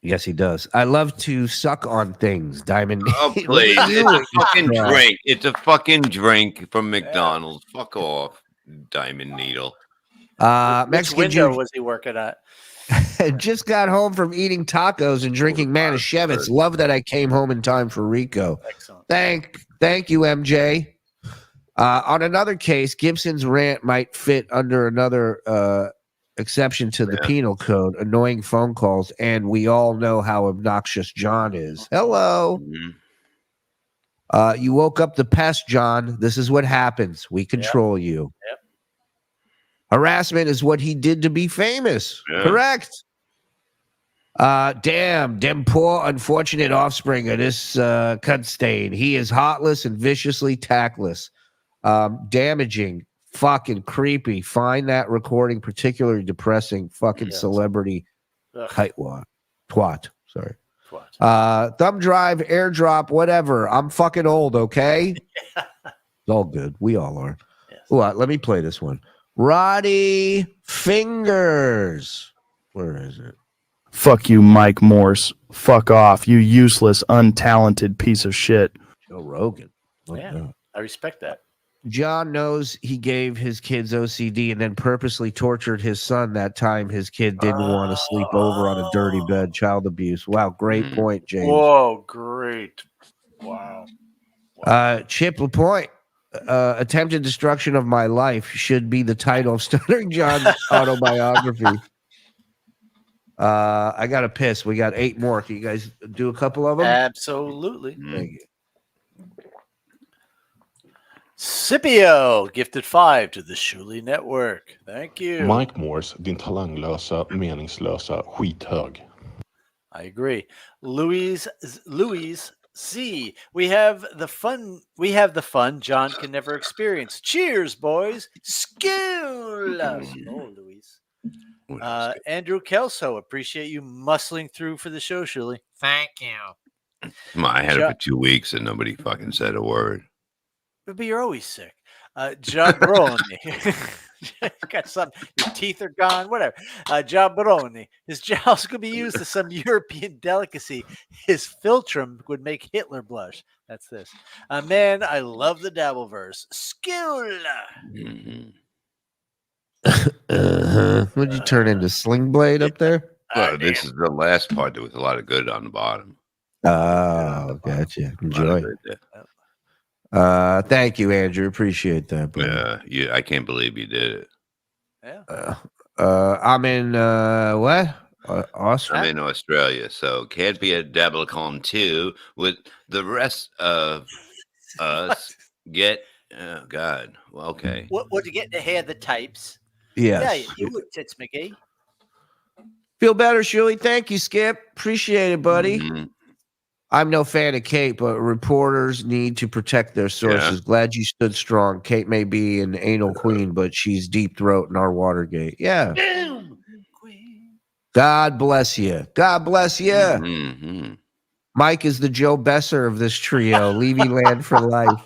P: Yes, he does. I love to suck on things. Diamond.
S: Oh, please. It's a fucking drink. It's a fucking drink from McDonald's. Fuck off, Diamond Needle.
G: Which
P: Mexican
G: window was he working at?
P: Just got home from eating tacos and drinking Manischewitz. Love that I came home in time for Rico.
G: Excellent.
P: Thank you, MJ. On another case, Gibson's rant might fit under another exception to the penal code, annoying phone calls, and we all know how obnoxious John is. Hello. You woke up the pest, John. This is what happens. We control you.
G: Yep.
P: Harassment is what he did to be famous.
S: Yeah.
P: Correct. Damn, them poor unfortunate offspring of this cunt stain. He is heartless and viciously tactless. Damaging, fucking creepy. Find that recording particularly depressing. Fucking celebrity twat. Sorry. Thumb drive, airdrop, whatever. I'm fucking old, okay? It's all good. We all are.
G: Yes.
P: Let me play this one. Roddy Fingers. Where is it?
M: Fuck you, Mike Morse. Fuck off, you useless, untalented piece of shit.
P: Joe Rogan.
G: I respect that.
P: John knows he gave his kids OCD and then purposely tortured his son that time his kid didn't want to sleep over on a dirty bed. Child abuse. Wow, great point, James.
G: Whoa, great. Wow.
P: Chip LaPointe. Attempted destruction of my life should be the title of Stuttering John's autobiography. I got to piss. We got 8 more. Can you guys do a couple of them?
G: Absolutely.
P: Thank you.
G: Scipio gifted 5 to the Shuli Network. Thank you.
L: Mike Morse, din talanglösa, meningslösa skithög.
G: I agree. Louise C. We have the fun John can never experience. Cheers, boys. Skål. Oh, Louise. Andrew Kelso, appreciate you muscling through for the show, Shuli.
H: Thank you.
S: I had it for 2 weeks and nobody fucking said a word.
G: But you're always sick. Jabroni. Got something. Your teeth are gone, whatever. Jabroni. His jowls could be used as some European delicacy. His philtrum would make Hitler blush. That's this. Man, I love the Dabbleverse. Skill.
P: What'd you turn into Sling Blade up there?
S: Well, this is the last part. There was a lot of good on the bottom.
P: Oh, gotcha. Enjoy. Thank you, Andrew. Appreciate that. Bro.
S: Yeah, I can't believe you did it.
G: Yeah.
P: I'm in what? Australia.
S: I'm in Australia, so can't be a Dabblecon 2 with the rest of us. Get God. Well, okay.
G: What you get to hear the types?
P: Yes.
G: Yeah, you would, Tits McGee.
P: Feel better, Shuli. Thank you, Skip. Appreciate it, buddy. I'm no fan of Kate, but reporters need to protect their sources. Glad you stood strong. Kate may be an anal queen, but she's deep throat in our Watergate. Yeah. God bless you. God bless you. Mike is the Joe Besser of this trio. Levy land for life.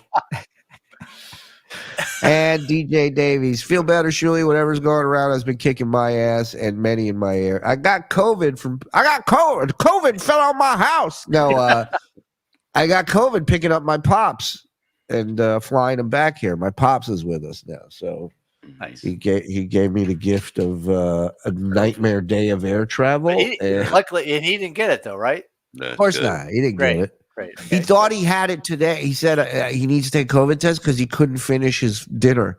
P: And DJ Davies. Feel better, Shuli. Whatever's going around has been kicking my ass and many in my ear. I got COVID. COVID fell on my house. No, I got COVID picking up my pops and flying them back here. My pops is with us now. So
G: nice.
P: He gave me the gift of a nightmare day of air travel.
G: Luckily, and he didn't get it though, right?
P: Of course not. He didn't get it.
G: Great.
P: He thought he had it today. He said he needs to take COVID test because he couldn't finish his dinner.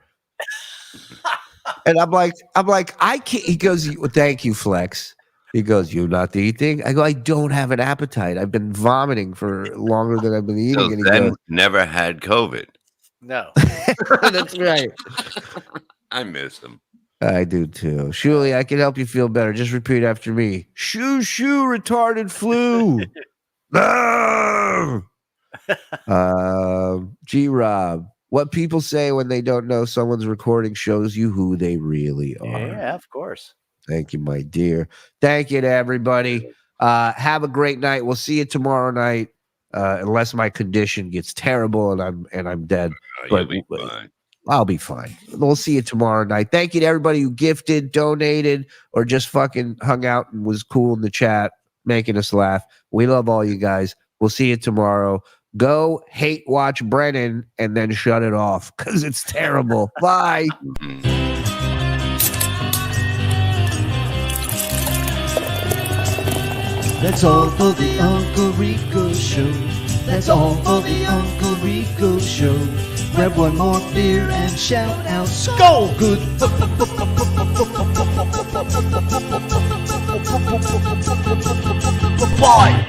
P: And I'm like, I can't. He goes, thank you, Flex. He goes, you not eating? I go, I don't have an appetite. I've been vomiting for longer than I've been eating.
S: So
P: and he
S: then
P: goes,
S: never had COVID.
G: No.
P: That's right.
S: I miss him.
P: I do too. Shuli, I can help you feel better. Just repeat after me. Shoo, retarded flu. No. G-Rob, what people say when they don't know someone's recording shows you who they really are.
G: Yeah, of course.
P: Thank you, my dear. Thank you to everybody. Have a great night. We'll see you tomorrow night, unless my condition gets terrible and I'm dead.
S: You'll be fine.
P: I'll be fine. We'll see you tomorrow night. Thank you to everybody who gifted, donated, or just fucking hung out and was cool in the chat, making us laugh. We love all you guys. We'll see you tomorrow. Go hate watch Brennan and then shut it off because it's terrible. Bye.
J: That's all for the Uncle Rico Show. That's all for the Uncle Rico Show. Grab one more beer and shout out, Skull Good. Bye.